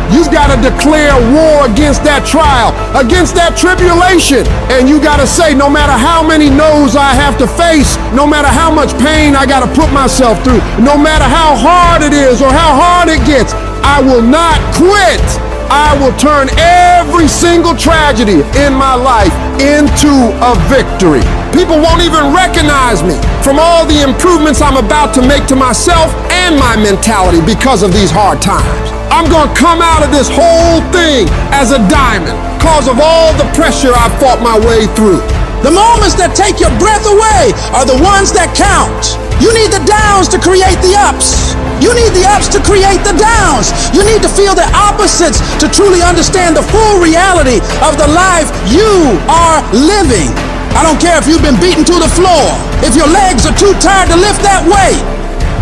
[SPEAKER 10] You've got to declare war against that trial, against that tribulation. And you got to say, no matter how many no's I have to face, no matter how much pain I got to put myself through, no matter how hard it is or how hard it gets, I will not quit. I will turn every single tragedy in my life into a victory. People won't even recognize me from all the improvements I'm about to make to myself and my mentality because of these hard times. I'm gonna come out of this whole thing as a diamond because of all the pressure I fought my way through. The moments that take your breath away are the ones that count. You need the downs to create the ups. You need the ups to create the downs. You need to feel the opposites to truly understand the full reality of the life you are living. I don't care if you've been beaten to the floor, if your legs are too tired to lift that weight.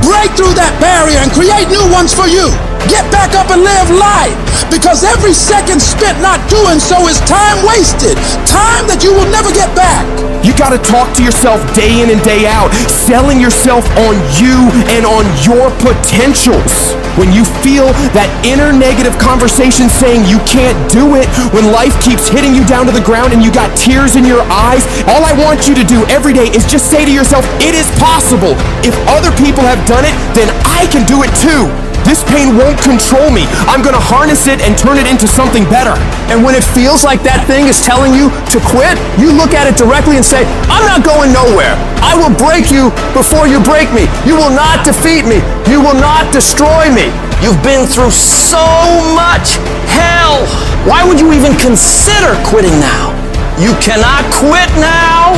[SPEAKER 10] Break through that barrier and create new ones for you. Get back up and live life, because every second spent not doing so is time wasted, time that you will never get back.
[SPEAKER 2] You gotta talk to yourself day in and day out, selling yourself on you and on your potentials. When you feel that inner negative conversation saying you can't do it, when life keeps hitting you down to the ground and you got tears in your eyes, all I want you to do every day is just say to yourself, it is possible. If other people have done it, then I can do it too. This pain won't control me. I'm gonna harness it and turn it into something better. And when it feels like that thing is telling you to quit, you look at it directly and say, I'm not going nowhere. I will break you before you break me. You will not defeat me. You will not destroy me.
[SPEAKER 9] You've been through so much hell. Why would you even consider quitting now?
[SPEAKER 11] You cannot quit now.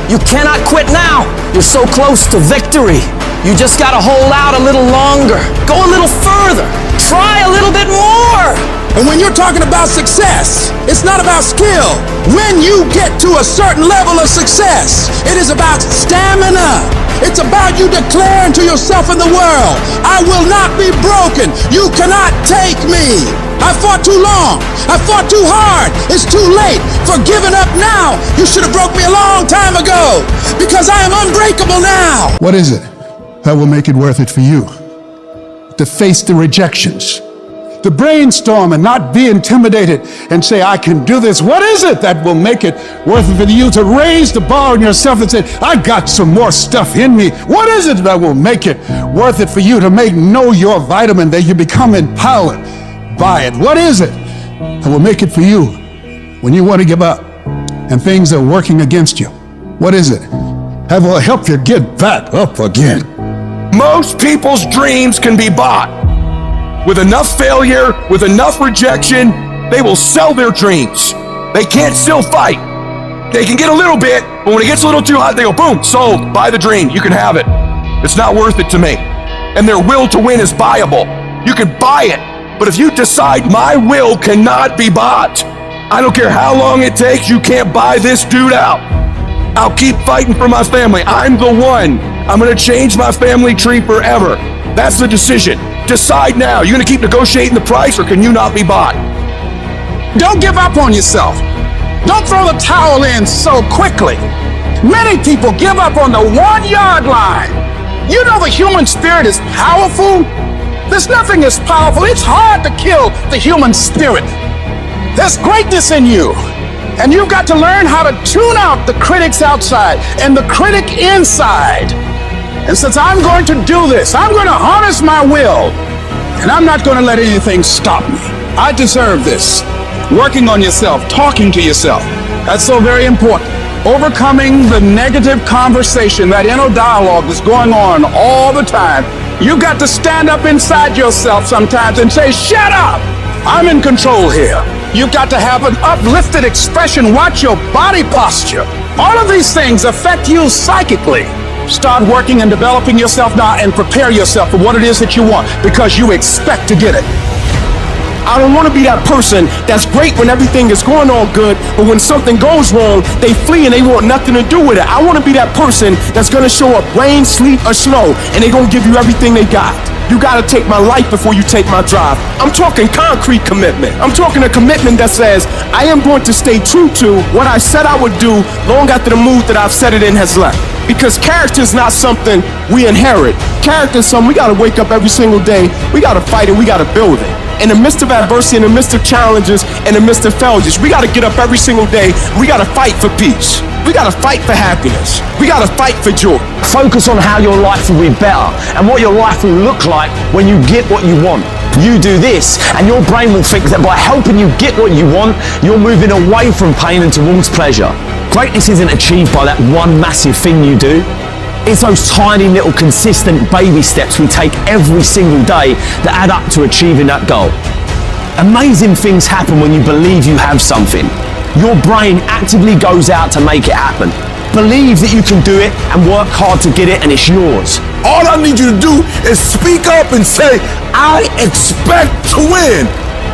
[SPEAKER 11] You cannot quit now. You're so close to victory. You just gotta hold out a little longer. Go a little further. Try a little bit more.
[SPEAKER 1] And when you're talking about success, it's not about skill. When you get to a certain level of success, it is about stamina. It's about you declaring to yourself in the world, I will not be broken. You cannot take me. I fought too long. I fought too hard. It's too late for giving up now. You should have broke me a long time ago because I am unbreakable now.
[SPEAKER 14] What is it that will make it worth it for you? To face the rejections, to brainstorm and not be intimidated and say, I can do this. What is it that will make it worth it for you to raise the bar on yourself and say, I got some more stuff in me? What is it that will make it worth it for you to know your vitamin, that you become empowered by it? What is it that will make it for you when you want to give up and things are working against you? What is it that will help you get back up again?
[SPEAKER 7] Most people's dreams can be bought. With enough failure, with enough rejection, they will sell their dreams. They can't still fight. They can get a little bit, but when it gets a little too hot, they go, boom, sold, buy the dream, you can have it. It's not worth it to me. And their will to win is buyable. You can buy it, but if you decide my will cannot be bought, I don't care how long it takes, you can't buy this dude out. I'll keep fighting for my family. I'm the one. I'm gonna change my family tree forever. That's the decision. Decide now. You gonna keep negotiating the price, or can you not be bought?
[SPEAKER 10] Don't give up on yourself. Don't throw the towel in so quickly. Many people give up on the 1 yard line. You know the human spirit is powerful. There's nothing as powerful. It's hard to kill the human spirit. There's greatness in you. And you've got to learn how to tune out the critics outside and the critic inside. And since I'm going to do this, I'm going to harness my will, and I'm not going to let anything stop me. I deserve this. Working on yourself, talking to yourself, that's so very important. Overcoming the negative conversation, that inner dialogue that's going on all the time. You've got to stand up inside yourself sometimes and say, shut up, I'm in control here. You've got to have an uplifted expression. Watch your body posture. All of these things affect you psychically. Start working and developing yourself now and prepare yourself for what it is that you want, because you expect to get it.
[SPEAKER 4] I don't want to be that person that's great when everything is going on good, but when something goes wrong, they flee and they want nothing to do with it. I want to be that person that's going to show up rain, sleet, or snow, and they're going to give you everything they got. You got to take my life before you take my drive. I'm talking concrete commitment. I'm talking a commitment that says, I am going to stay true to what I said I would do long after the mood that I've set it in has left. Because character is not something we inherit. Character is something we got to wake up every single day. We got to fight it. We got to build it. In the midst of adversity, in the midst of challenges, in the midst of failures, we got to get up every single day. We got to fight for peace. We got to fight for happiness. We got to fight for joy.
[SPEAKER 16] Focus on how your life will be better and what your life will look like when you get what you want. You do this, and your brain will think that by helping you get what you want, you're moving away from pain and towards pleasure. Greatness isn't achieved by that one massive thing you do. It's those tiny little consistent baby steps we take every single day that add up to achieving that goal. Amazing things happen when you believe you have something. Your brain actively goes out to make it happen. Believe that you can do it and work hard to get it, and it's yours.
[SPEAKER 18] All I need you to do is speak up and say, I expect to win.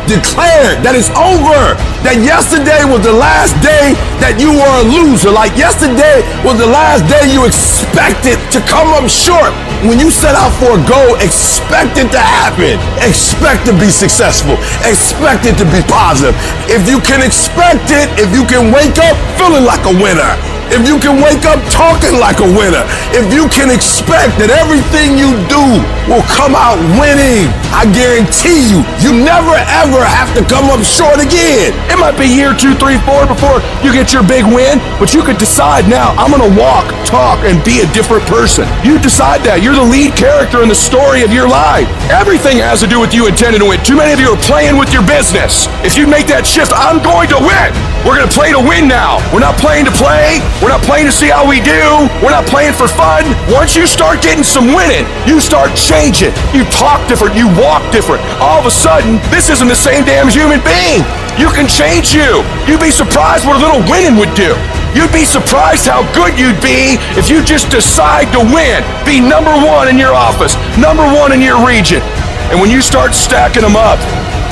[SPEAKER 18] Declare that it's over. That yesterday was the last day that you were a loser. Like yesterday was the last day you expected to come up short. When you set out for a goal, expect it to happen. Expect to be successful. Expect it to be positive. If you can expect it, if you can wake up feeling like a winner, if you can wake up talking like a winner, if you can expect that everything you do will come out winning, I guarantee you, you never ever have to come up short again.
[SPEAKER 7] It might be year 2, 3, 4 before you get your big win, but you could decide now, I'm gonna walk talk and be a different person. You decide that. You're the lead character in the story of your life. Everything has to do with you intending to win. Too many of you are playing with your business. If you make that shift, I'm going to win. We're going to play to win now. We're not playing to play. We're not playing to see how we do. We're not playing for fun. Once you start getting some winning, you start changing. You talk different. You walk different. All of a sudden, this isn't the same damn human being. You can change you. You'd be surprised what a little winning would do. You'd be surprised how good you'd be if you just decide to win. Be number one in your office, number one in your region. And when you start stacking them up,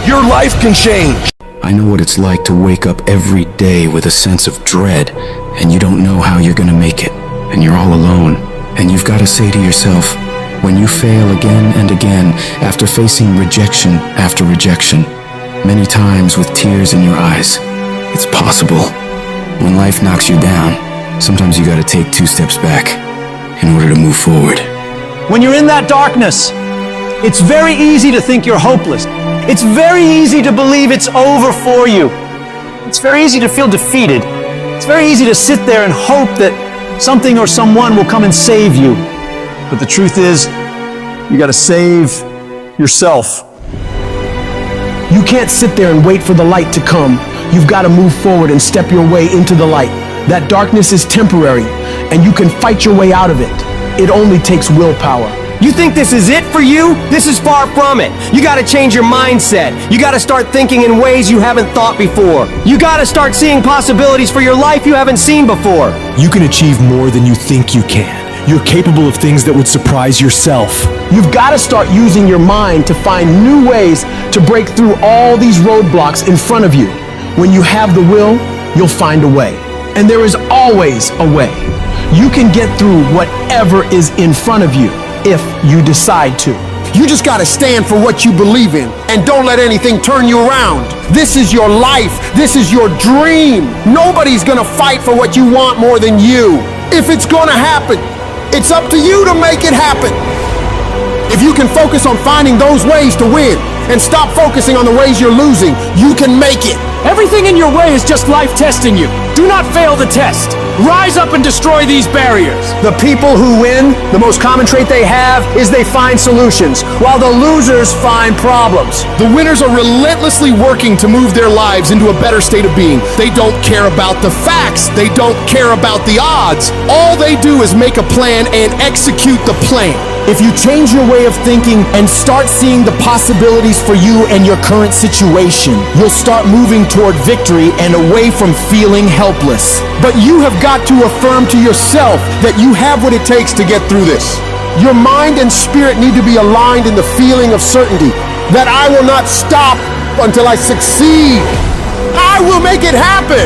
[SPEAKER 7] your life can change.
[SPEAKER 15] I know what it's like to wake up every day with a sense of dread, and you don't know how you're gonna make it, and you're all alone. And you've got to say to yourself, when you fail again and again, after facing rejection after rejection, many times with tears in your eyes, it's possible. When life knocks you down, sometimes you gotta take 2 steps back in order to move forward.
[SPEAKER 16] When you're in that darkness, it's very easy to think you're hopeless. It's very easy to believe it's over for you. It's very easy to feel defeated. It's very easy to sit there and hope that something or someone will come and save you. But the truth is, you gotta save yourself.
[SPEAKER 2] You can't sit there and wait for the light to come. You've got to move forward and step your way into the light. That darkness is temporary, and you can fight your way out of it. It only takes willpower.
[SPEAKER 9] You think this is it for you? This is far from it. You gotta change your mindset. You gotta start thinking in ways you haven't thought before. You gotta start seeing possibilities for your life you haven't seen before.
[SPEAKER 4] You can achieve more than you think you can. You're capable of things that would surprise yourself.
[SPEAKER 2] You've got to start using your mind to find new ways to break through all these roadblocks in front of you. When you have the will, you'll find a way. And there is always a way. You can get through whatever is in front of you if you decide to.
[SPEAKER 8] You just gotta stand for what you believe in and don't let anything turn you around. This is your life. This is your dream. Nobody's gonna fight for what you want more than you. If it's gonna happen, it's up to you to make it happen. If you can focus on finding those ways to win and stop focusing on the ways you're losing, you can make it.
[SPEAKER 20] Everything in your way is just life testing you. Do not fail the test. Rise up and destroy these barriers.
[SPEAKER 9] The people who win, the most common trait they have is they find solutions, while the losers find problems.
[SPEAKER 8] The winners are relentlessly working to move their lives into a better state of being. They don't care about the facts. They don't care about the odds. All they do is make a plan and execute the plan.
[SPEAKER 2] If you change your way of thinking and start seeing the possibilities for you and your current situation, you'll start moving toward victory and away from feeling helpless.
[SPEAKER 8] But you have got to affirm to yourself that you have what it takes to get through this. Your mind and spirit need to be aligned in the feeling of certainty that I will not stop until I succeed. I will make it happen,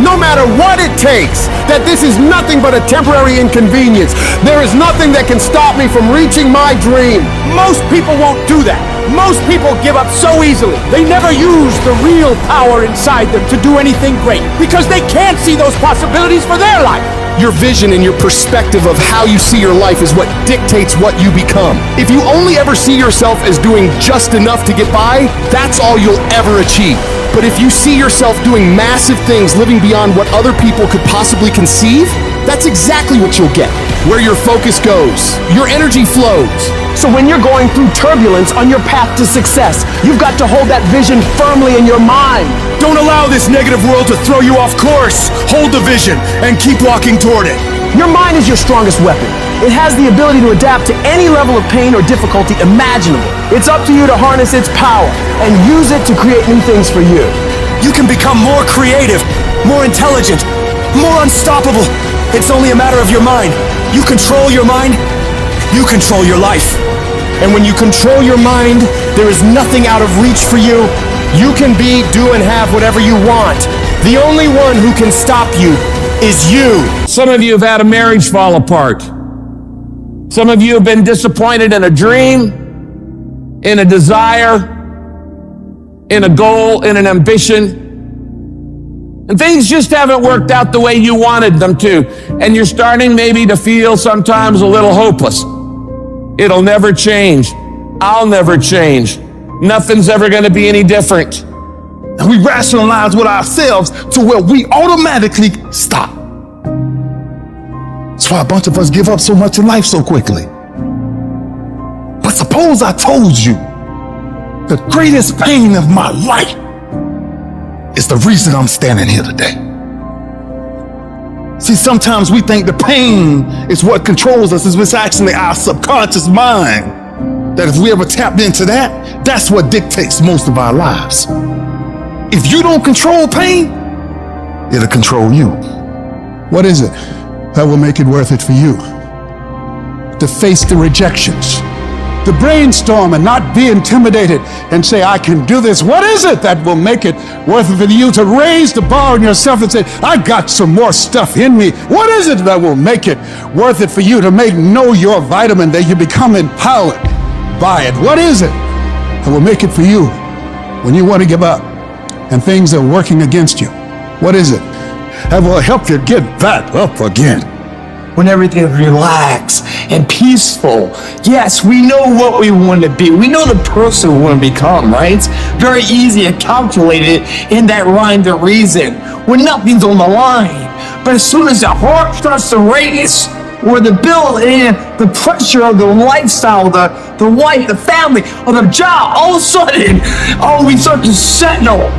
[SPEAKER 8] no matter what it takes, that this is nothing but a temporary inconvenience. There is nothing that can stop me from reaching my dream.
[SPEAKER 20] Most people won't do that. Most people give up so easily. They never use the real power inside them to do anything great because they can't see those possibilities for their life.
[SPEAKER 8] Your vision and your perspective of how you see your life is what dictates what you become. If you only ever see yourself as doing just enough to get by, that's all you'll ever achieve. But if you see yourself doing massive things, living beyond what other people could possibly conceive, that's exactly what you'll get. Where your focus goes, your energy flows.
[SPEAKER 2] So when you're going through turbulence on your path to success, you've got to hold that vision firmly in your mind.
[SPEAKER 7] Don't allow this negative world to throw you off course. Hold the vision and keep walking toward it.
[SPEAKER 2] Your mind is your strongest weapon. It has the ability to adapt to any level of pain or difficulty imaginable. It's up to you to harness its power and use it to create new things for you.
[SPEAKER 11] You can become more creative, more intelligent, more unstoppable. It's only a matter of your mind. You control your mind, you control your life.
[SPEAKER 8] And when you control your mind, there is nothing out of reach for you. You can be, do, and have whatever you want. The only one who can stop you is you.
[SPEAKER 10] Some of you have had a marriage fall apart. Some of you have been disappointed in a dream, in a desire, in a goal, in an ambition. And things just haven't worked out the way you wanted them to. And you're starting maybe to feel sometimes a little hopeless. It'll never change. I'll never change. Nothing's ever going to be any different.
[SPEAKER 7] And we rationalize with ourselves to where we automatically stop. That's why a bunch of us give up so much in life so quickly. But suppose I told you the greatest pain of my life is the reason I'm standing here today. See, sometimes we think the pain is what controls us. It's actually our subconscious mind. That if we ever tapped into that, that's what dictates most of our lives. If you don't control pain, it'll control you.
[SPEAKER 14] What is it that will make it worth it for you? To face the rejections, to brainstorm and not be intimidated and say, I can do this. What is it that will make it worth it for you to raise the bar on yourself and say, I got some more stuff in me? What is it that will make it worth it for you to know your vitamin, that you become empowered by it? What is it that will make it for you when you want to give up and things are working against you? What is it that will help you get back up again?
[SPEAKER 20] When everything's relaxed and peaceful. Yes, we know what we want to be. We know the person we want to become, right? It's very easy to calculate it in that rhyme to reason when nothing's on the line. But as soon as the heart starts to race, or the bill and the pressure of the lifestyle, the wife, the family, or the job, all of a sudden, we start to settle.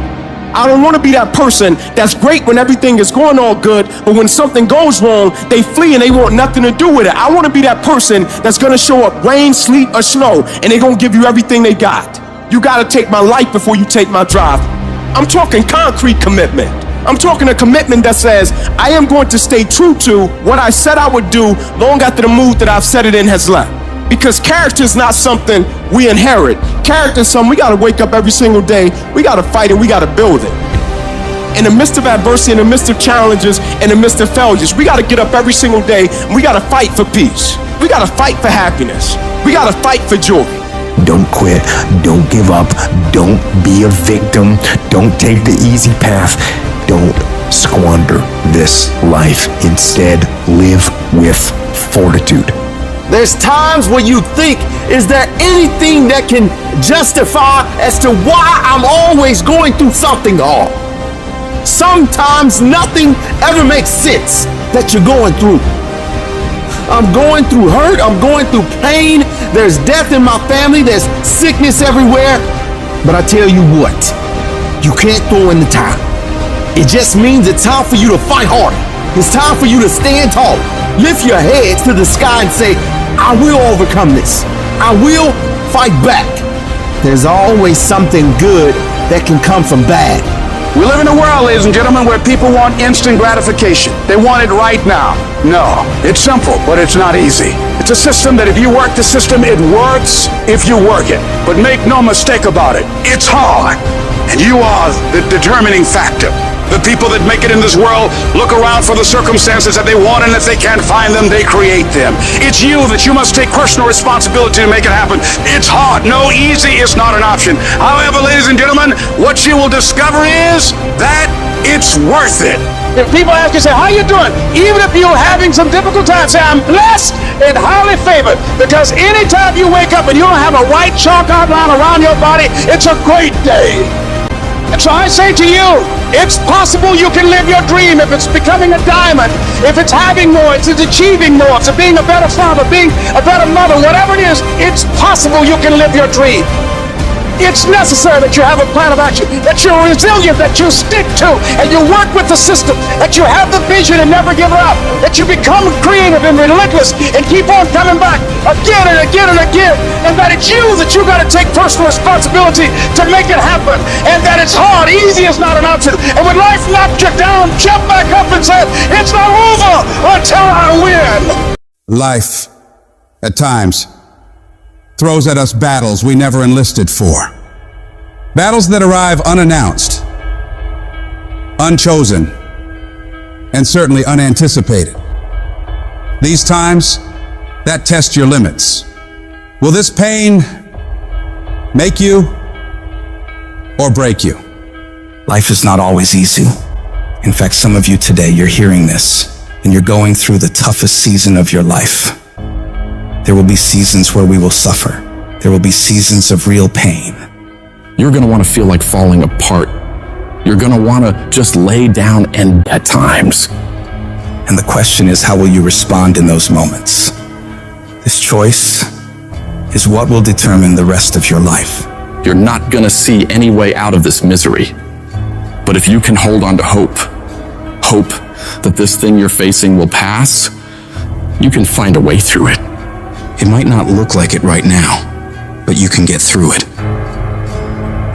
[SPEAKER 4] I don't want to be that person that's great when everything is going all good, but when something goes wrong, they flee and they want nothing to do with it. I want to be that person that's going to show up rain, sleet, or snow, and they're going to give you everything they got. You got to take my life before you take my drive. I'm talking concrete commitment. I'm talking a commitment that says, I am going to stay true to what I said I would do long after the mood that I've set it in has left. Because character is not something we inherit. Character is something we got to wake up every single day. We got to fight it. We got to build it. In the midst of adversity, in the midst of challenges, in the midst of failures, we got to get up every single day and we got to fight for peace. We got to fight for happiness. We got to fight for joy.
[SPEAKER 17] Don't quit. Don't give up. Don't be a victim. Don't take the easy path. Don't squander this life. Instead, live with fortitude.
[SPEAKER 20] There's times where you think, is there anything that can justify as to why I'm always going through something hard? Sometimes nothing ever makes sense that you're going through. I'm going through hurt, I'm going through pain, there's death in my family, there's sickness everywhere. But I tell you what, you can't throw in the towel. It just means it's time for you to fight harder. It's time for you to stand tall. Lift your heads to the sky and say, I will overcome this. I will fight back. There's always something good that can come from bad.
[SPEAKER 10] We live in a world, ladies and gentlemen, where people want instant gratification. They want it right now. No, it's simple, but it's not easy. It's a system that if you work the system, it works if you work it. But make no mistake about it, it's hard. And you are the determining factor. The people that make it in this world look around for the circumstances that they want, and if they can't find them, they create them. It's you that you must take personal responsibility to make it happen. It's hard. No, easy is not an option. However, ladies and gentlemen, what you will discover is that it's worth it.
[SPEAKER 20] If people ask you, say, how you doing? Even if you're having some difficult times, say, I'm blessed and highly favored. Because anytime you wake up and you don't have a white chalk outline around your body, it's a great day. And so I say to you, it's possible you can live your dream. If it's becoming a diamond, if it's having more, if it's achieving more, if it's being a better father, being a better mother, whatever it is, it's possible you can live your dream. It's necessary that you have a plan of action, that you're resilient, that you stick to, and you work with the system, that you have the vision and never give up, that you become creative and relentless and keep on coming back again and again and again, and that it's you that you got to take personal responsibility to make it happen, and that it's hard. Easy is not an option. And when life knocks you down, jump back up and say, it's not over until I win.
[SPEAKER 1] Life, at times, throws at us battles we never enlisted for. Battles that arrive unannounced, unchosen, and certainly unanticipated. These times that test your limits. Will this pain make you or break you?
[SPEAKER 3] Life is not always easy. In fact, some of you today, you're hearing this and you're going through the toughest season of your life. There will be seasons where we will suffer. There will be seasons of real pain.
[SPEAKER 15] You're going to want to feel like falling apart. You're going to want to just lay down and at times.
[SPEAKER 3] And the question is, how will you respond in those moments? This choice is what will determine the rest of your life.
[SPEAKER 5] You're not gonna see any way out of this misery. But if you can hold on to hope that this thing you're facing will pass, you can find a way through it.
[SPEAKER 15] It might not look like it right now, but you can get through it.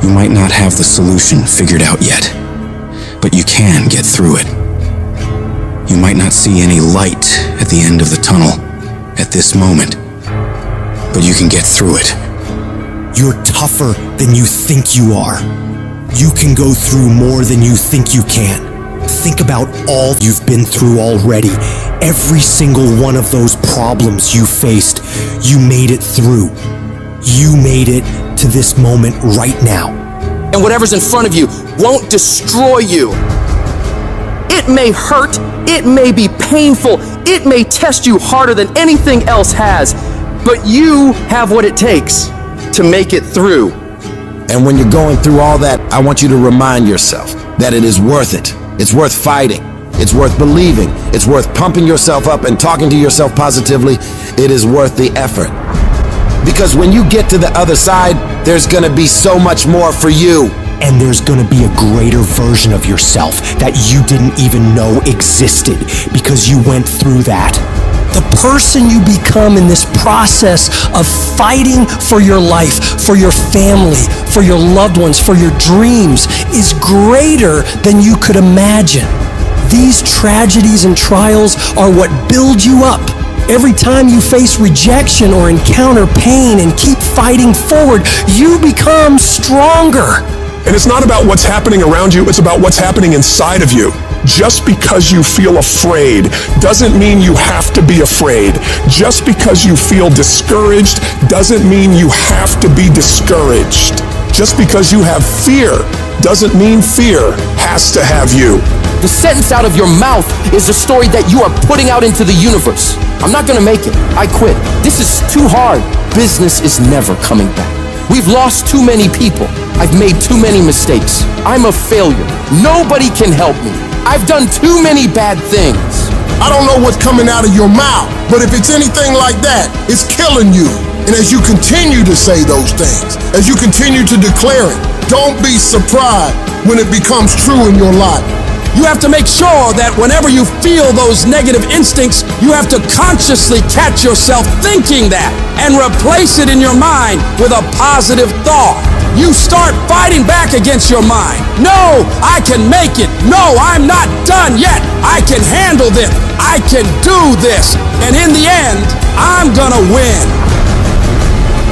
[SPEAKER 15] You might not have the solution figured out yet, but you can get through it. You might not see any light at the end of the tunnel at this moment, but you can get through it.
[SPEAKER 2] You're tougher than you think you are. You can go through more than you think you can. Think about all you've been through already. Every single one of those problems you faced, you made it through. You made it to this moment right now.
[SPEAKER 12] And whatever's in front of you won't destroy you. It may hurt, it may be painful, it may test you harder than anything else has, but you have what it takes to make it through.
[SPEAKER 21] And when you're going through all that, I want you to remind yourself that it is worth it. It's worth fighting. It's worth believing. It's worth pumping yourself up and talking to yourself positively. It is worth the effort. Because when you get to the other side, there's gonna be so much more for you.
[SPEAKER 2] And there's gonna be a greater version of yourself that you didn't even know existed because you went through that. The person you become in this process of fighting for your life, for your family, for your loved ones, for your dreams is greater than you could imagine. These tragedies and trials are what build you up. Every time you face rejection or encounter pain and keep fighting forward, you become stronger.
[SPEAKER 7] And it's not about what's happening around you, it's about what's happening inside of you. Just because you feel afraid doesn't mean you have to be afraid. Just because you feel discouraged doesn't mean you have to be discouraged. Just because you have fear doesn't mean fear has to have you.
[SPEAKER 12] The sentence out of your mouth is a story that you are putting out into the universe. I'm not gonna make it. I quit. This is too hard. Business is never coming back. We've lost too many people. I've made too many mistakes. I'm a failure. Nobody can help me. I've done too many bad things.
[SPEAKER 18] I don't know what's coming out of your mouth, but if it's anything like that, it's killing you. And as you continue to say those things, as you continue to declare it, don't be surprised when it becomes true in your life.
[SPEAKER 10] You have to make sure that whenever you feel those negative instincts, you have to consciously catch yourself thinking that and replace it in your mind with a positive thought. You start fighting back against your mind. No, I can make it. No, I'm not done yet. I can handle this. I can do this. And in the end, I'm gonna win.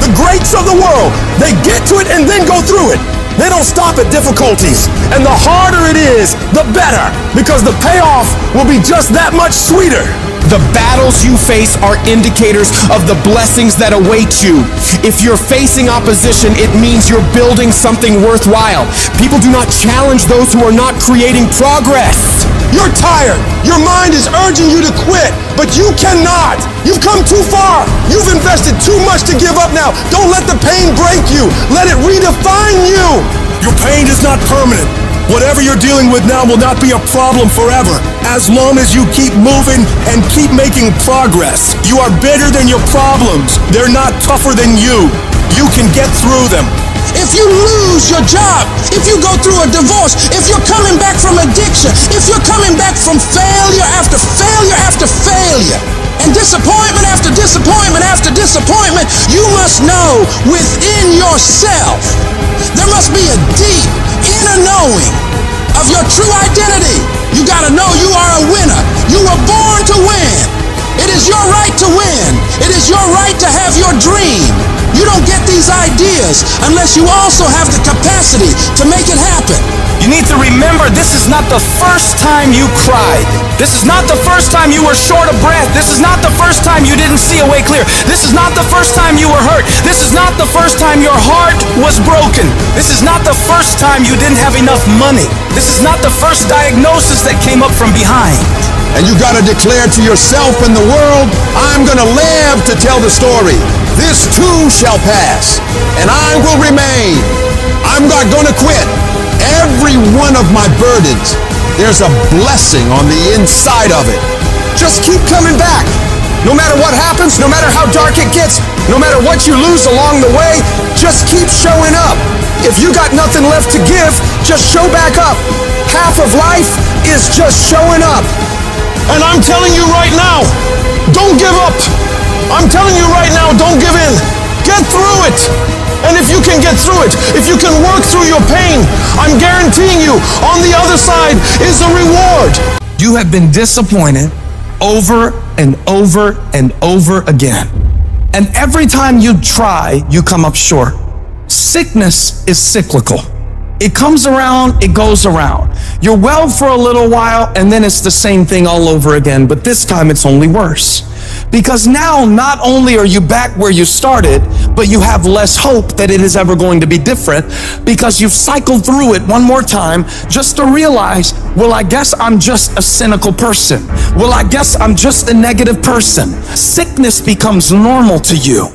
[SPEAKER 7] The greats of the world, they get to it and then go through it. They don't stop at difficulties. And the harder it is, the better, because the payoff will be just that much sweeter.
[SPEAKER 2] The battles you face are indicators of the blessings that await you. If you're facing opposition, it means you're building something worthwhile. People do not challenge those who are not creating progress.
[SPEAKER 7] You're tired. Your mind is urging you to quit, but you cannot. You've come too far. You've invested too much to give up now. Don't let the pain break you. Let it redefine you. Your pain is not permanent. Whatever you're dealing with now will not be a problem forever, as long as you keep moving and keep making progress. You are bigger than your problems. They're not tougher than you. You can get through them.
[SPEAKER 1] If you lose your job, if you go through a divorce, if you're coming back from addiction, if you're coming back from failure after failure after failure, and disappointment after disappointment after disappointment, you must know within yourself, there must be a deep inner knowing of your true identity. You gotta know you are a winner. You were born to win. It is your right to win. It is your right to have your dream. You don't get these ideas unless you also have the capacity to make it happen.
[SPEAKER 11] You need to remember, this is not the first time you cried. This is not the first time you were short of breath. This is not the first time you didn't see a way clear. This is not the first time you were hurt. This is not the first time your heart was broken. This is not the first time you didn't have enough money. This is not the first diagnosis that came up from behind.
[SPEAKER 18] And you gotta declare to yourself and the world, I'm gonna live to tell the story. This too shall pass, and I will remain. I'm not gonna quit. Every one of my burdens, there's a blessing on the inside of it.
[SPEAKER 4] Just keep coming back. No matter what happens, no matter how dark it gets, no matter what you lose along the way, just keep showing up. If you got nothing left to give, just show back up. Half of life is just showing up.
[SPEAKER 22] And I'm telling you right now, don't give up. I'm telling you right now, don't give in. Get through it. And if you can get through it, if you can work through your pain, I'm guaranteeing you, on the other side is a reward.
[SPEAKER 11] You have been disappointed over and over and over again. And every time you try, you come up short. Sickness is cyclical. It comes around, it goes around. You're well for a little while, and then it's the same thing all over again, but this time it's only worse. Because now, not only are you back where you started, but you have less hope that it is ever going to be different, because you've cycled through it one more time just to realize, well, I guess I'm just a cynical person. Well, I guess I'm just a negative person. Sickness becomes normal to you,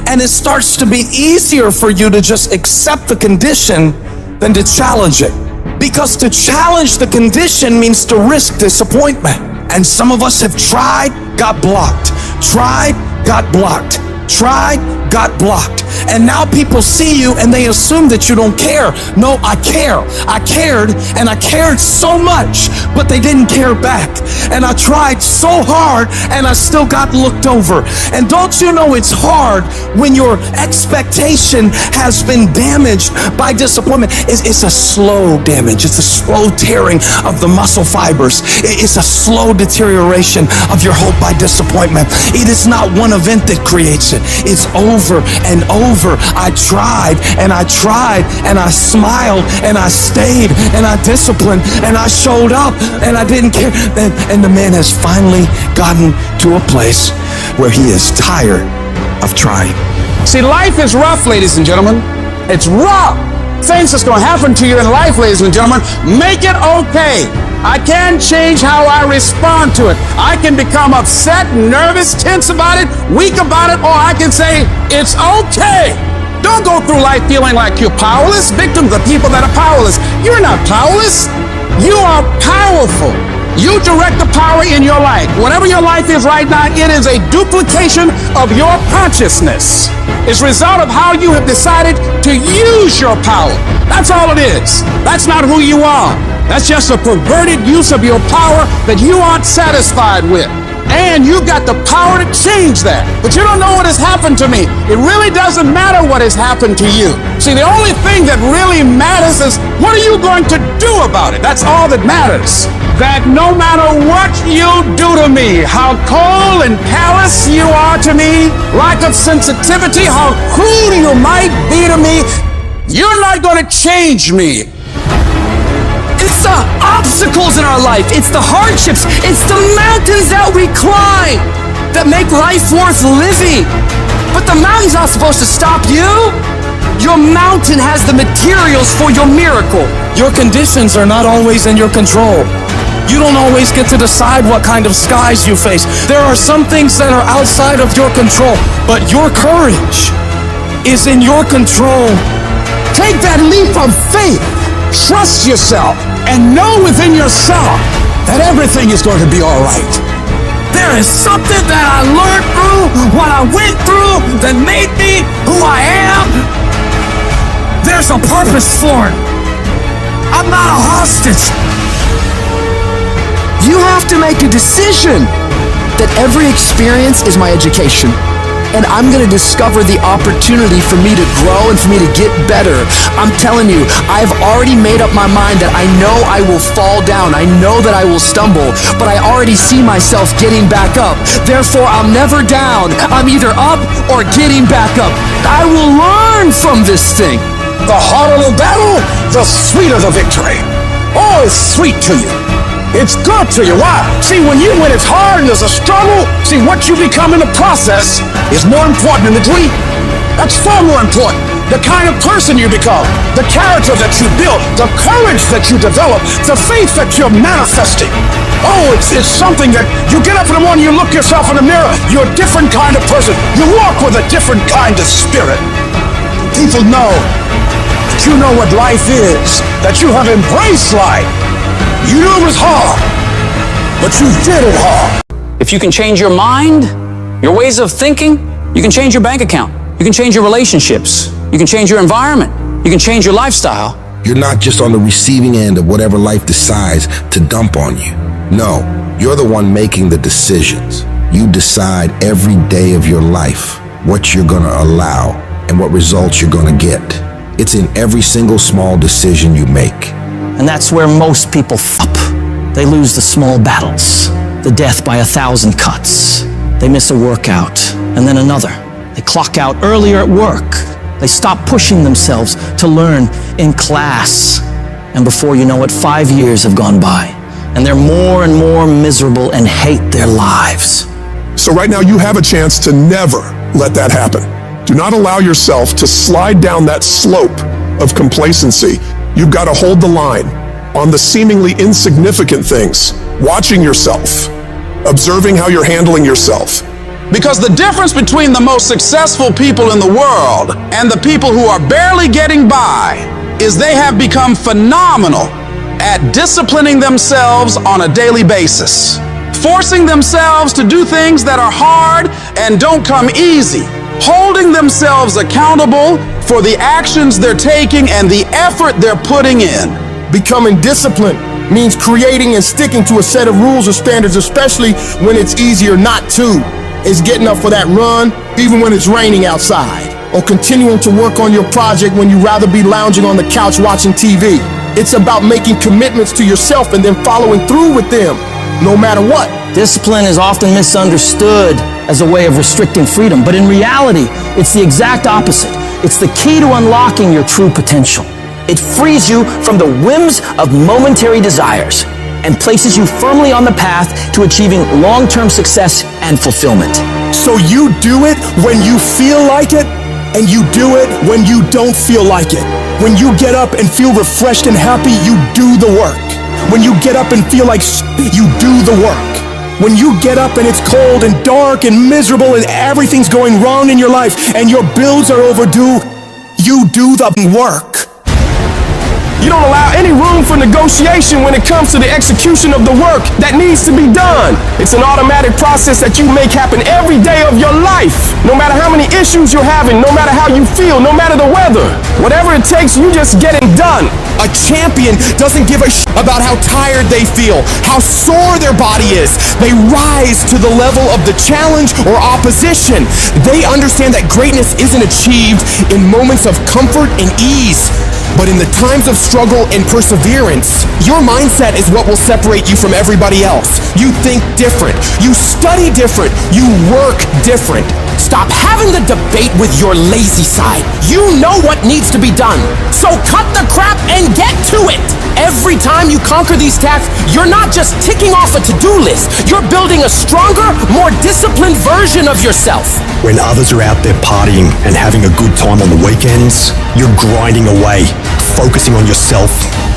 [SPEAKER 11] and it starts to be easier for you to just accept the condition than to challenge it. Because to challenge the condition means to risk disappointment. And some of us have tried, got blocked. Tried, got blocked. Tried, got blocked. And now people see you and they assume that you don't care. No, I care. I cared, and I cared so much, but they didn't care back. And I tried so hard, and I still got looked over. And don't you know it's hard when your expectation has been damaged by disappointment? It's a slow damage. It's a slow tearing of the muscle fibers. It's a slow deterioration of your hope by disappointment. It is not one event that creates it. It's over and over. I tried and I tried and I smiled and I stayed and I disciplined and I showed up and I didn't care. And the man has finally gotten to a place where he is tired of trying.
[SPEAKER 10] See, life is rough, ladies and gentlemen. It's rough. Things that's going to happen to you in life, ladies and gentlemen, make it okay. I can change how I respond to it. I can become upset, nervous, tense about it, weak about it, or I can say, it's okay. Don't go through life feeling like you're powerless. Victims are people that are powerless. You're not powerless. You are powerful. You direct the power in your life. Whatever your life is right now, it is a duplication of your consciousness. It's a result of how you have decided to use your power. That's all it is. That's not who you are. That's just a perverted use of your power that you aren't satisfied with. And you've got the power to change that. But you don't know what has happened to me. It really doesn't matter what has happened to you. See, the only thing that really matters is what are you going to do about it? That's all that matters. That no matter what you do to me, how cold and callous you are to me, lack of sensitivity, how cruel you might be to me, you're not going to change me.
[SPEAKER 12] It's the obstacles in our life. It's the hardships. It's the mountains that we climb that make life worth living. But the mountain's not supposed to stop you. Your mountain has the materials for your miracle.
[SPEAKER 11] Your conditions are not always in your control. You don't always get to decide what kind of skies you face. There are some things that are outside of your control, but your courage is in your control.
[SPEAKER 10] Take that leap of faith. Trust yourself and know within yourself that everything is going to be all right.
[SPEAKER 11] There is something that I learned through what I went through that made me who I am. There's a purpose for it. I'm not a hostage.
[SPEAKER 4] You have to make a decision that every experience is my education. And I'm going to discover the opportunity for me to grow and for me to get better. I'm telling you, I've already made up my mind that I know I will fall down. I know that I will stumble, but I already see myself getting back up. Therefore, I'm never down. I'm either up or getting back up. I will learn from this thing.
[SPEAKER 10] The harder the battle, the sweeter the victory. Oh, it's sweet to you. It's good to you. Why? See, when it's hard and there's a struggle, see, what you become in the process is more important than the dream. That's far more important. The kind of person you become, the character that you build, the courage that you develop, the faith that you're manifesting. Oh, it's something that you get up in the morning, you look yourself in the mirror, you're a different kind of person. You walk with a different kind of spirit. People know that you know what life is, that you have embraced life. You knew it was hard, but you did it hard.
[SPEAKER 6] If you can change your mind, your ways of thinking, you can change your bank account. You can change your relationships. You can change your environment. You can change your lifestyle.
[SPEAKER 21] You're not just on the receiving end of whatever life decides to dump on you. No, you're the one making the decisions. You decide every day of your life what you're gonna allow and what results you're gonna get. It's in every single small decision you make.
[SPEAKER 11] And that's where most people f up. They lose the small battles, the death by 1,000 cuts. They miss a workout, and then another. They clock out earlier at work. They stop pushing themselves to learn in class. And before you know it, 5 years have gone by, and they're more and more miserable and hate their lives.
[SPEAKER 7] So right now you have a chance to never let that happen. Do not allow yourself to slide down that slope of complacency. You've got to hold the line on the seemingly insignificant things, watching yourself, observing how you're handling yourself.
[SPEAKER 1] Because the difference between the most successful people in the world and the people who are barely getting by is they have become phenomenal at disciplining themselves on a daily basis, forcing themselves to do things that are hard and don't come easy, holding themselves accountable for the actions they're taking and the effort they're putting in.
[SPEAKER 4] Becoming disciplined means creating and sticking to a set of rules or standards, especially when it's easier not to. It's getting up for that run, even when it's raining outside, or continuing to work on your project when you'd rather be lounging on the couch watching TV. It's about making commitments to yourself and then following through with them, no matter what.
[SPEAKER 11] Discipline is often misunderstood as a way of restricting freedom, but in reality, it's the exact opposite. It's the key to unlocking your true potential. It frees you from the whims of momentary desires and places you firmly on the path to achieving long-term success and fulfillment.
[SPEAKER 4] So you do it when you feel like it, and you do it when you don't feel like it. When you get up and feel refreshed and happy, you do the work. When you get up and feel like you do the work. When you get up and it's cold and dark and miserable and everything's going wrong in your life and your bills are overdue, you do the work.
[SPEAKER 22] You don't allow any room for negotiation when it comes to the execution of the work that needs to be done. It's an automatic process that you make happen every day of your life. No matter how many issues you're having, no matter how you feel, no matter the weather. Whatever it takes, you just get it done.
[SPEAKER 2] A champion doesn't give a about how tired they feel, how sore their body is. They rise to the level of the challenge or opposition. They understand that greatness isn't achieved in moments of comfort and ease, but in the times of struggle and perseverance. Your mindset is what will separate you from everybody else. You think different. You study different. You work different. Stop having the debate with your lazy side. You know what needs to be done. So cut the crap and get to it. Every time you conquer these tasks, you're not just ticking off a to-do list. You're building a stronger, more disciplined version of yourself.
[SPEAKER 13] When others are out there partying and having a good time on the weekends, you're grinding away, focusing on yourself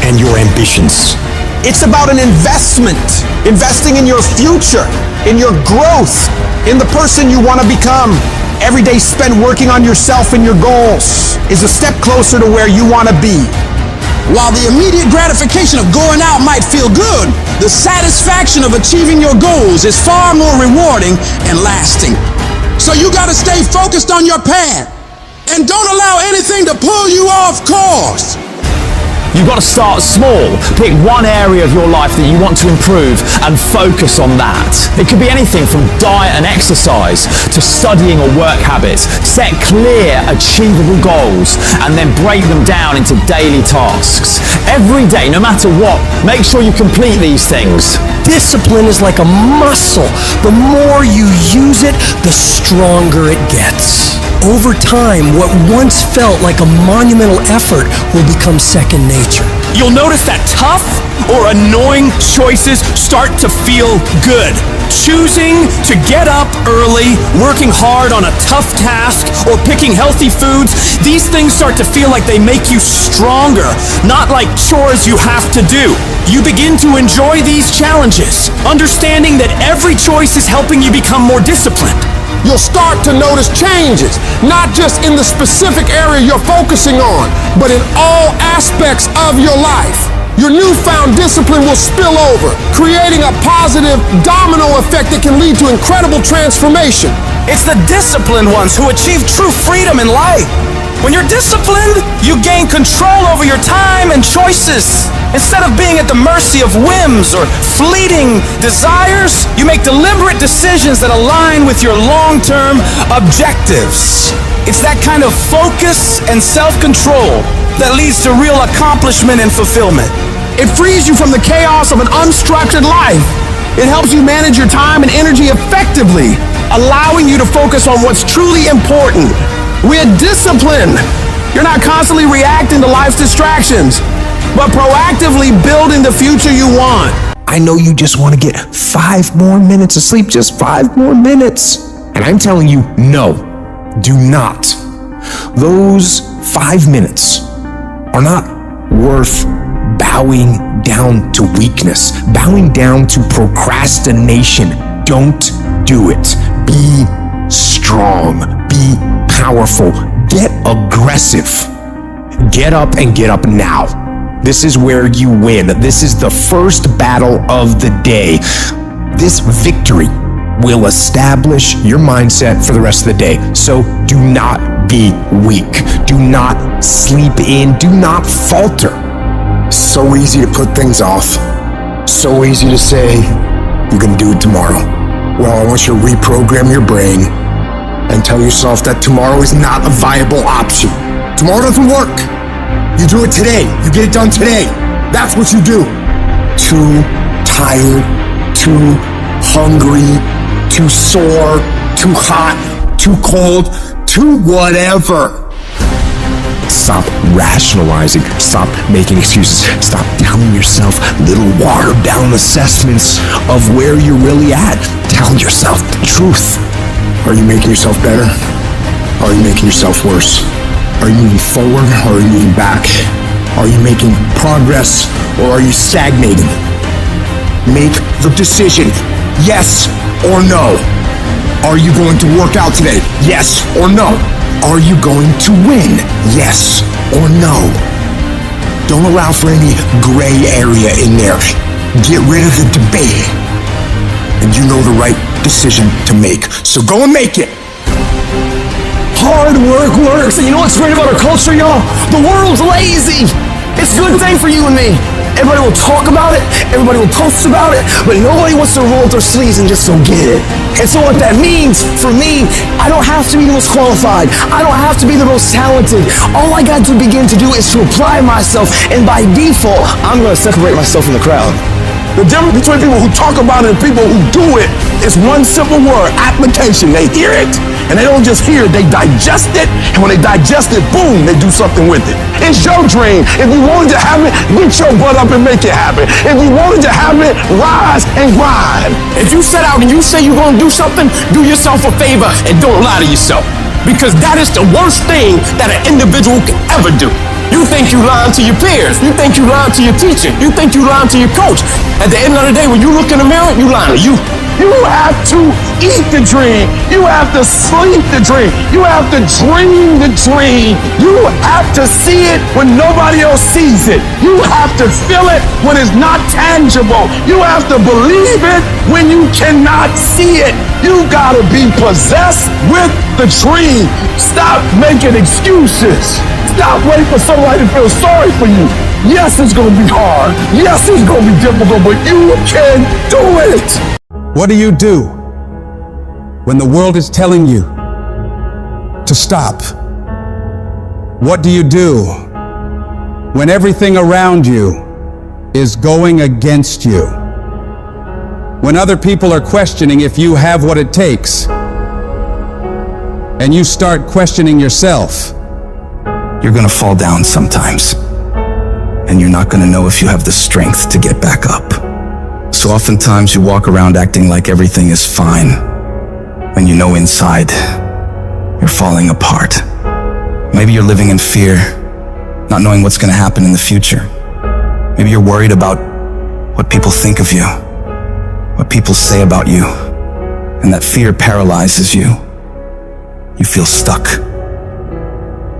[SPEAKER 13] and your ambitions.
[SPEAKER 23] It's about an investment. Investing in your future, in your growth, in the person you want to become. Every day spent working on yourself and your goals is a step closer to where you want to be.
[SPEAKER 1] While the immediate gratification of going out might feel good, the satisfaction of achieving your goals is far more rewarding and lasting. So you gotta stay focused on your path and don't allow anything to pull you off course.
[SPEAKER 16] You've got to start small. Pick one area of your life that you want to improve and focus on that. It could be anything from diet and exercise to studying or work habits. Set clear, achievable goals and then break them down into daily tasks. Every day, no matter what, make sure you complete these things.
[SPEAKER 9] Discipline is like a muscle. The more you use it, the stronger it gets. Over time, what once felt like a monumental effort will become second nature.
[SPEAKER 2] You'll notice that tough or annoying choices start to feel good. Choosing to get up early, working hard on a tough task, or picking healthy foods, these things start to feel like they make you stronger, not like chores you have to do. You begin to enjoy these challenges, understanding that every choice is helping you become more disciplined.
[SPEAKER 7] You'll start to notice changes, not just in the specific area you're focusing on, but in all aspects of your life.
[SPEAKER 22] your newfound discipline will spill over, creating a positive domino effect that can lead to incredible transformation.
[SPEAKER 11] It's the disciplined ones who achieve true freedom in life. When you're disciplined, you gain control over your time and choices. Instead of being at the mercy of whims or fleeting desires, you make deliberate decisions that align with your long-term objectives. It's that kind of focus and self-control that leads to real accomplishment and fulfillment.
[SPEAKER 22] It frees you from the chaos of an unstructured life. It helps you manage your time and energy effectively, allowing you to focus on what's truly important. We're disciplined. You're not constantly reacting to life's distractions, but proactively building the future you want.
[SPEAKER 4] I know you just want to get 5 more minutes of sleep, just 5 more minutes. And I'm telling you, no, do not. Those 5 minutes are not worth bowing down to weakness, bowing down to procrastination. Don't do it. Be strong. Be powerful. Get aggressive. Get up and get up now. This is where you win. This is the first battle of the day. This victory will establish your mindset for the rest of the day. So do not be weak. Do not sleep in. Do not falter. So easy to put things off. So easy to say, you're gonna do it tomorrow. Well, I want you to reprogram your brain and tell yourself that tomorrow is not a viable option. Tomorrow doesn't work. You do it today. You get it done today. That's what you do. Too tired, too hungry, too sore, too hot, too cold, too whatever. Stop rationalizing. Stop making excuses. Stop telling yourself little watered down assessments of where you're really at. Tell yourself the truth. Are you making yourself better? Are you making yourself worse? Are you moving forward or are you moving back? Are you making progress or are you stagnating? Make the decision, yes or no. Are you going to work out today? Yes or no. Are you going to win? Yes or no. Don't allow for any gray area in there. Get rid of the debate. And you know the right decision to make. So go and make it.
[SPEAKER 9] Hard work works. And you know what's great about our culture, y'all? The world's lazy. It's a good thing for you and me. Everybody will talk about it. Everybody will post about it. But nobody wants to roll up their sleeves and just go get it. And so what that means for me, I don't have to be the most qualified. I don't have to be the most talented. All I got to begin to do is to apply myself. And by default, I'm going to separate myself from the crowd.
[SPEAKER 18] The difference between people who talk about it and people who do it is one simple word: application. They hear it, and they don't just hear it, they digest it, and when they digest it, boom, they do something with it. It's your dream. If you wanted to have it, get your butt up and make it happen. If you wanted to have it, rise and grind.
[SPEAKER 22] If you set out and you say you're going to do something, do yourself a favor and don't lie to yourself. Because that is the worst thing that an individual can ever do. You think you lying to your peers. You think you lying to your teacher. You think you lying to your coach. At the end of the day, when you look in the mirror, you lying to you.
[SPEAKER 18] You have to eat the dream. You have to sleep the dream. You have to dream the dream. You have to see it when nobody else sees it. You have to feel it when it's not tangible. You have to believe it when you cannot see it. You gotta be possessed with the dream. Stop making excuses. Stop waiting for somebody to feel sorry for you. Yes, it's gonna be hard. Yes, it's gonna be difficult, but you can do it.
[SPEAKER 10] What do you do when the world is telling you to stop? What do you do when everything around you is going against you? When other people are questioning if you have what it takes, and you start questioning yourself.
[SPEAKER 3] You're gonna fall down sometimes, and you're not gonna know if you have the strength to get back up. So oftentimes you walk around acting like everything is fine, when you know inside you're falling apart. Maybe you're living in fear, not knowing what's gonna happen in the future. Maybe you're worried about what people think of you, what people say about you, and that fear paralyzes you. You feel stuck.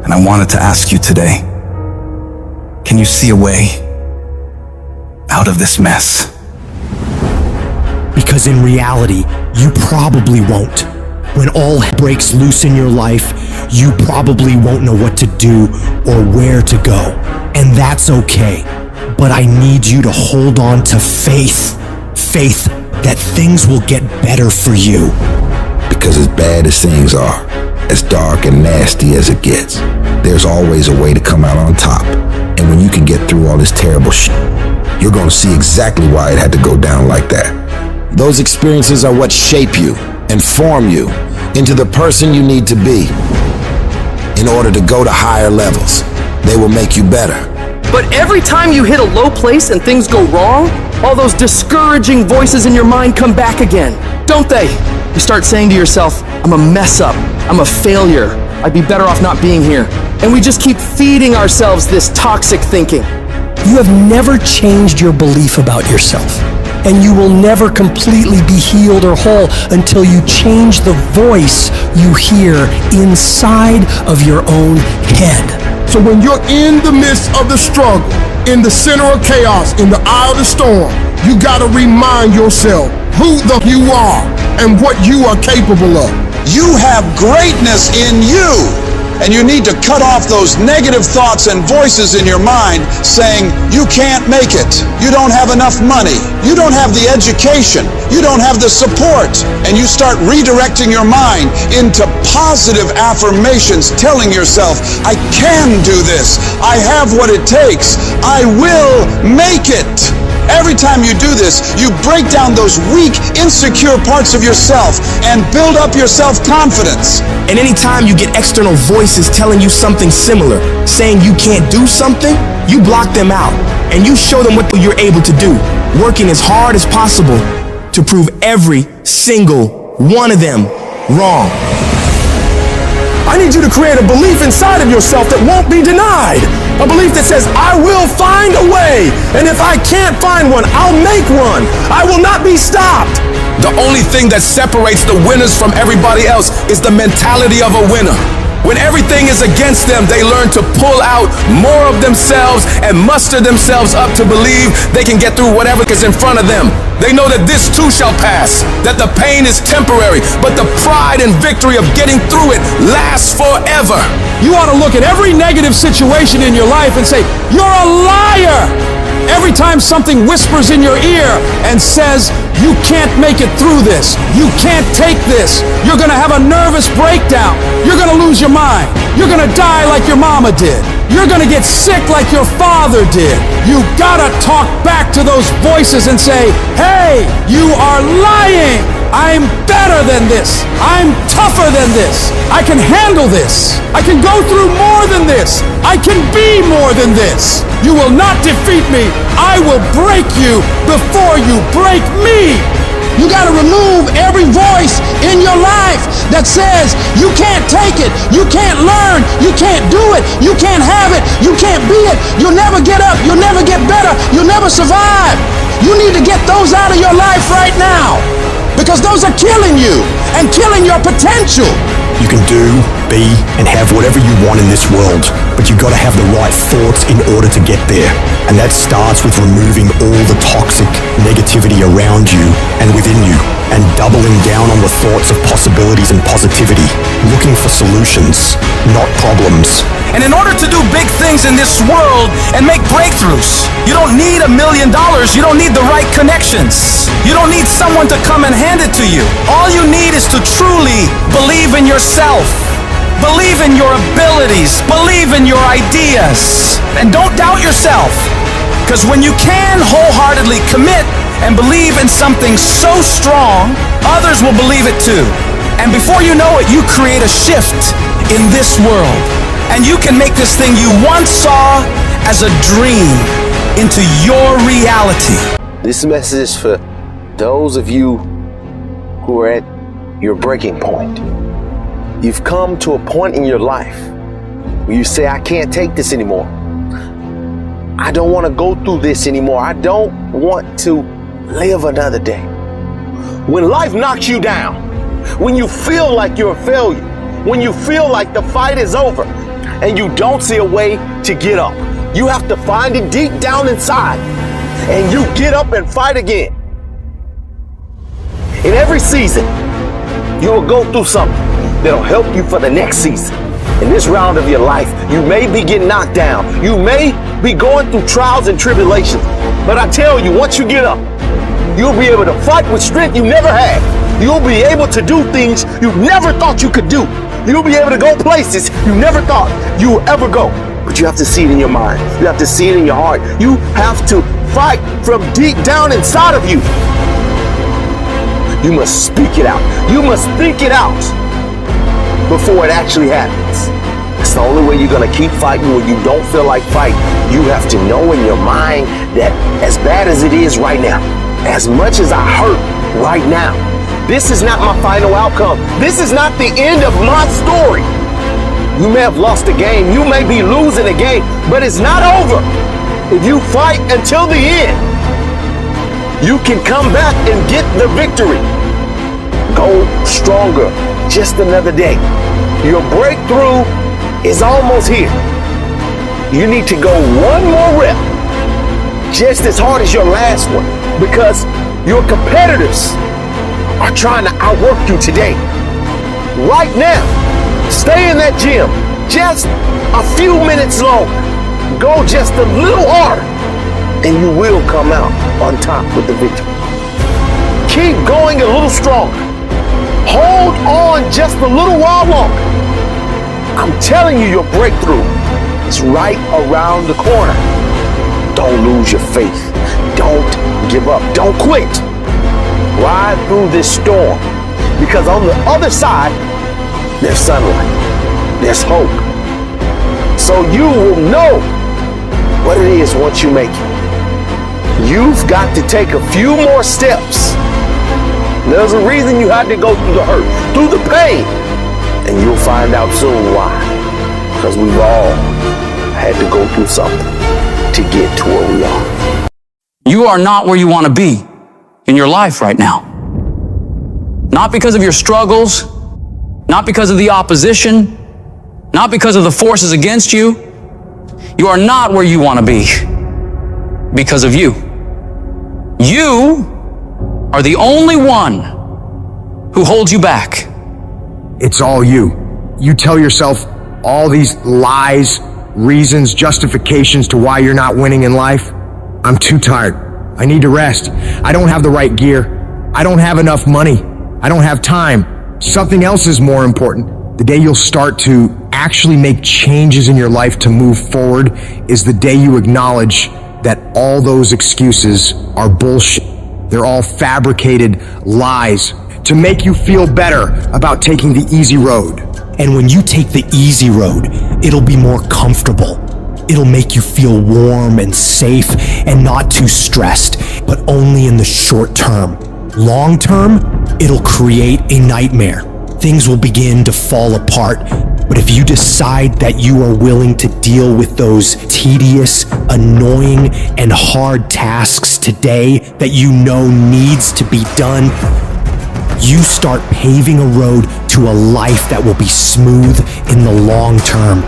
[SPEAKER 3] And I wanted to ask you today, can you see a way out of this mess.
[SPEAKER 2] Because in reality, you probably won't. When all breaks loose in your life, you probably won't know what to do or where to go. And that's okay. But I need you to hold on to faith. Faith that things will get better for you.
[SPEAKER 21] Because as bad as things are, as dark and nasty as it gets, there's always a way to come out on top. And when you can get through all this terrible shit, you're gonna see exactly why it had to go down like that. Those experiences are what shape you and form you into the person you need to be in order to go to higher levels. They will make you better.
[SPEAKER 12] But every time you hit a low place and things go wrong, all those discouraging voices in your mind come back again, don't they? You start saying to yourself, I'm a mess up, I'm a failure, I'd be better off not being here. And we just keep feeding ourselves this toxic thinking. You have never changed your belief about yourself. And you will never completely be healed or whole until you change the voice you hear inside of your own head.
[SPEAKER 7] So when you're in the midst of the struggle, in the center of chaos, in the eye of the storm, you gotta remind yourself who you are and what you are capable of.
[SPEAKER 1] You have greatness in you. And you need to cut off those negative thoughts and voices in your mind saying, you can't make it, you don't have enough money, you don't have the education, you don't have the support. And you start redirecting your mind into positive affirmations, telling yourself, I can do this, I have what it takes, I will make it. Every time you do this, you break down those weak, insecure parts of yourself and build up your self-confidence.
[SPEAKER 4] And anytime you get external voices telling you something similar, saying you can't do something, you block them out and you show them what you're able to do, working as hard as possible to prove every single one of them wrong. I need you to create a belief inside of yourself that won't be denied. A belief that says, I will find a way. And if I can't find one, I'll make one. I will not be stopped.
[SPEAKER 23] The only thing that separates the winners from everybody else is the mentality of a winner. When everything is against them, they learn to pull out more of themselves and muster themselves up to believe they can get through whatever is in front of them. They know that this too shall pass, that the pain is temporary, but the pride and victory of getting through it lasts forever.
[SPEAKER 10] You ought to look at every negative situation in your life and say, you're a liar! Every time something whispers in your ear and says, you can't make it through this, you can't take this, you're gonna have a nervous breakdown, you're gonna lose your mind, you're gonna die like your mama did, you're gonna get sick like your father did. You gotta talk back to those voices and say, hey, you are lying! I'm better than this. I'm tougher than this. I can handle this. I can go through more than this. I can be more than this. You will not defeat me. I will break you before you break me. You got to remove every voice in your life that says you can't take it, you can't learn, you can't do it, you can't have it, you can't be it, you'll never get up, you'll never get better, you'll never survive. You need to get those out of your life right now, because those are killing you and killing your potential.
[SPEAKER 13] You can do, be, and have whatever you want in this world, but you gotta have the right thoughts in order to get there. And that starts with removing all the toxic negativity around you and within you, and doubling down on the thoughts of possibilities and positivity, looking for solutions, not problems.
[SPEAKER 11] And in order to do big things in this world and make breakthroughs, you don't need $1 million, you don't need the right connections. You don't need someone to come and hand it to you. All you need is to truly believe in yourself. Believe in your abilities, believe in your ideas, and don't doubt yourself. Because when you can wholeheartedly commit and believe in something so strong, others will believe it too. And before you know it, you create a shift in this world. And you can make this thing you once saw as a dream into your reality.
[SPEAKER 8] This message is for those of you who are at your breaking point. You've come to a point in your life where you say, I can't take this anymore. I don't want to go through this anymore. I don't want to live another day. When life knocks you down, when you feel like you're a failure, when you feel like the fight is over and you don't see a way to get up, you have to find it deep down inside and you get up and fight again. In every season, you will go through something that'll help you for the next season. In this round of your life, you may be getting knocked down. You may be going through trials and tribulations. But I tell you, once you get up, you'll be able to fight with strength you never had. You'll be able to do things you never thought you could do. You'll be able to go places you never thought you would ever go. But you have to see it in your mind. You have to see it in your heart. You have to fight from deep down inside of you. You must speak it out. You must think it out before it actually happens. It's the only way you're gonna keep fighting when you don't feel like fighting. You have to know in your mind that as bad as it is right now, as much as I hurt right now, this is not my final outcome. This is not the end of my story. You may have lost a game, you may be losing a game, but it's not over. If you fight until the end, you can come back and get the victory. Go stronger, just another day. Your breakthrough is almost here. You need to go one more rep, just as hard as your last one, because your competitors are trying to outwork you today. Right now, stay in that gym just a few minutes longer. Go just a little harder, and you will come out on top with the victory. Keep going a little stronger. Hold on just a little while longer. I'm telling you, your breakthrough is right around the corner. Don't lose your faith. Don't give up. Don't quit. Ride through this storm, because on the other side, there's sunlight. There's hope. So you will know what it is once you make it. You've got to take a few more steps. There's a reason you had to go through the hurt, through the pain, and you'll find out soon why. Because we've all had to go through something to get to where we are.
[SPEAKER 6] You are not where you want to be in your life right now. Not because of your struggles, not because of the opposition, not because of the forces against you. You are not where you want to be because of you. You are the only one who holds you back.
[SPEAKER 4] It's all you. You tell yourself all these lies, reasons, justifications to why you're not winning in life. I'm too tired. I need to rest. I don't have the right gear. I don't have enough money. I don't have time. Something else is more important. The day you'll start to actually make changes in your life to move forward is the day you acknowledge that all those excuses are bullshit. They're all fabricated lies to make you feel better about taking the easy road.
[SPEAKER 9] And when you take the easy road, it'll be more comfortable. It'll make you feel warm and safe and not too stressed, but only in the short term. Long term, it'll create a nightmare. Things will begin to fall apart. But if you decide that you are willing to deal with those tedious, annoying, and hard tasks today that you know needs to be done, you start paving a road to a life that will be smooth in the long term.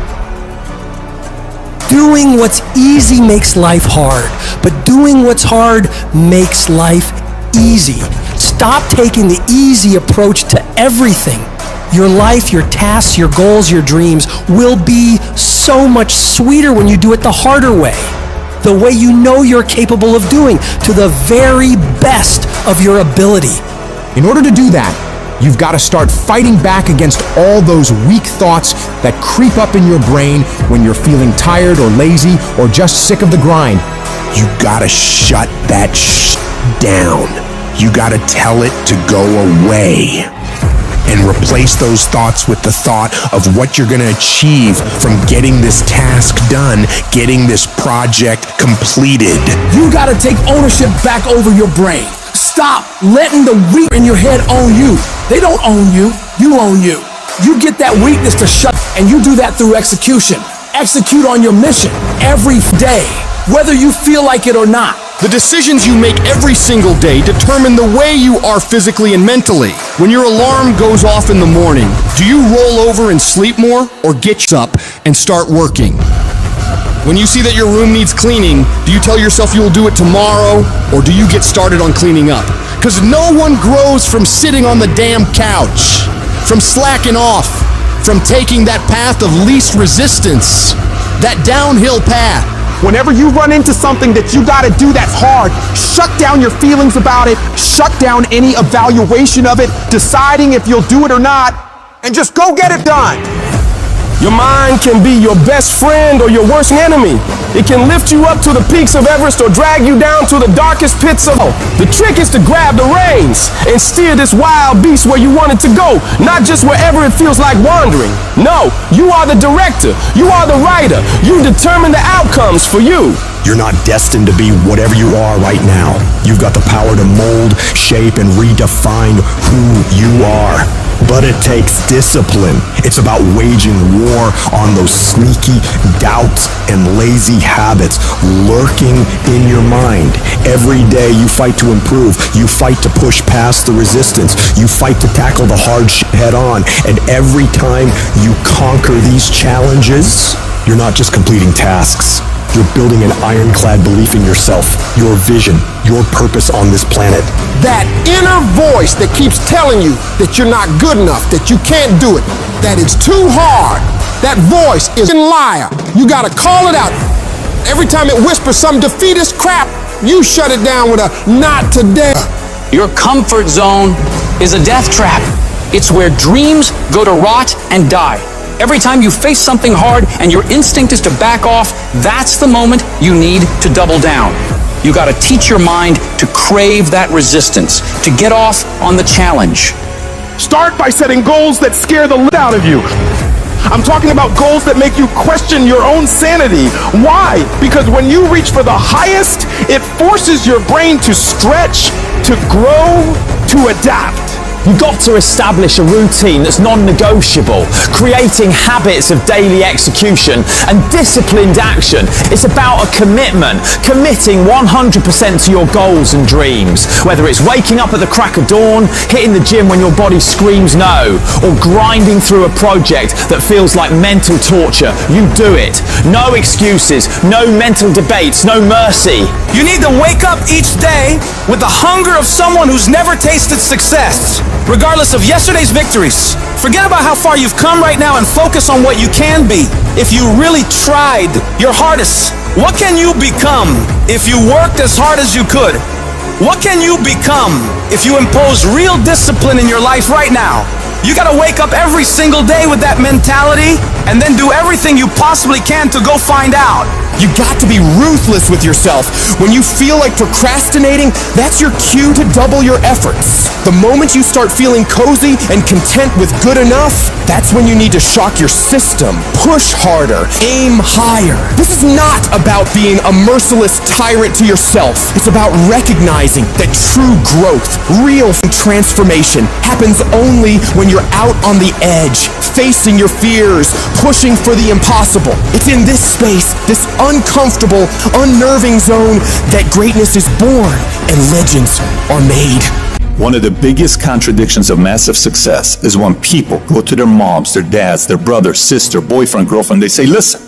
[SPEAKER 9] Doing what's easy makes life hard, but doing what's hard makes life easy. Stop taking the easy approach to everything. Your life, your tasks, your goals, your dreams will be so much sweeter when you do it the harder way. The way you know you're capable of doing, to the very best of your ability.
[SPEAKER 4] In order to do that, you've got to start fighting back against all those weak thoughts that creep up in your brain when you're feeling tired or lazy or just sick of the grind. You gotta shut that down. You gotta tell it to go away. And replace those thoughts with the thought of what you're gonna achieve from getting this task done, getting this project completed.
[SPEAKER 10] You gotta take ownership back over your brain. Stop letting the weak in your head own you. They don't own you, you own you. You get that weakness to shut, and you do that through execution. Execute on your mission every day, whether you feel like it or not.
[SPEAKER 22] The decisions you make every single day determine the way you are physically and mentally. When your alarm goes off in the morning, do you roll over and sleep more, or get up and start working?
[SPEAKER 2] When you see that your room needs cleaning, do you tell yourself you will do it tomorrow, or do you get started on cleaning up? Because no one grows from sitting on the damn couch, from slacking off, from taking that path of least resistance, that downhill path.
[SPEAKER 23] Whenever you run into something that you gotta do that's hard, shut down your feelings about it, shut down any evaluation of it, deciding if you'll do it or not, and just go get it done.
[SPEAKER 20] Your mind can be your best friend or your worst enemy. It can lift you up to the peaks of Everest or drag you down to the darkest pits of hell. The trick is to grab the reins and steer this wild beast where you want it to go, not just wherever it feels like wandering. No, you are the director. You are the writer. You determine the outcomes for you.
[SPEAKER 13] You're not destined to be whatever you are right now. You've got the power to mold, shape, and redefine who you are. But it takes discipline. It's about waging war on those sneaky doubts and lazy habits lurking in your mind. Every day you fight to improve. You fight to push past the resistance. You fight to tackle the hard shit head on. And every time you conquer these challenges, you're not just completing tasks. You're building an ironclad belief in yourself, your vision, your purpose on this planet.
[SPEAKER 4] That inner voice that keeps telling you that you're not good enough, that you can't do it, that it's too hard. That voice is a liar. You gotta call it out. Every time it whispers some defeatist crap, you shut it down with a not today.
[SPEAKER 6] Your comfort zone is a death trap. It's where dreams go to rot and die. Every time you face something hard and your instinct is to back off, that's the moment you need to double down. You gotta teach your mind to crave that resistance, to get off on the challenge.
[SPEAKER 20] Start by setting goals that scare the lit out of you. I'm talking about goals that make you question your own sanity. Why? Because when you reach for the highest, it forces your brain to stretch, to grow, to adapt.
[SPEAKER 16] You've got to establish a routine that's non-negotiable, creating habits of daily execution and disciplined action. It's about a commitment, committing 100% to your goals and dreams. Whether it's waking up at the crack of dawn, hitting the gym when your body screams no, or grinding through a project that feels like mental torture, you do it. No excuses, no mental debates, no mercy.
[SPEAKER 11] You need to wake up each day with the hunger of someone who's never tasted success. Regardless of yesterday's victories, forget about how far you've come right now and focus on what you can be. If you really tried your hardest, what can you become if you worked as hard as you could? What can you become if you impose real discipline in your life right now? You gotta wake up every single day with that mentality and then do everything you possibly can to go find out.
[SPEAKER 2] You got to be ruthless with yourself. When you feel like procrastinating, that's your cue to double your efforts. The moment you start feeling cozy and content with good enough, that's when you need to shock your system. Push harder, aim higher. This is not about being a merciless tyrant to yourself. It's about recognizing that true growth, real transformation, happens only when you're out on the edge, facing your fears, pushing for the impossible. It's in this space, this uncomfortable, unnerving zone, that greatness is born and legends are made.
[SPEAKER 14] One of the biggest contradictions of massive success is when people go to their moms, their dads, their brother, sister, boyfriend, girlfriend, they say, listen,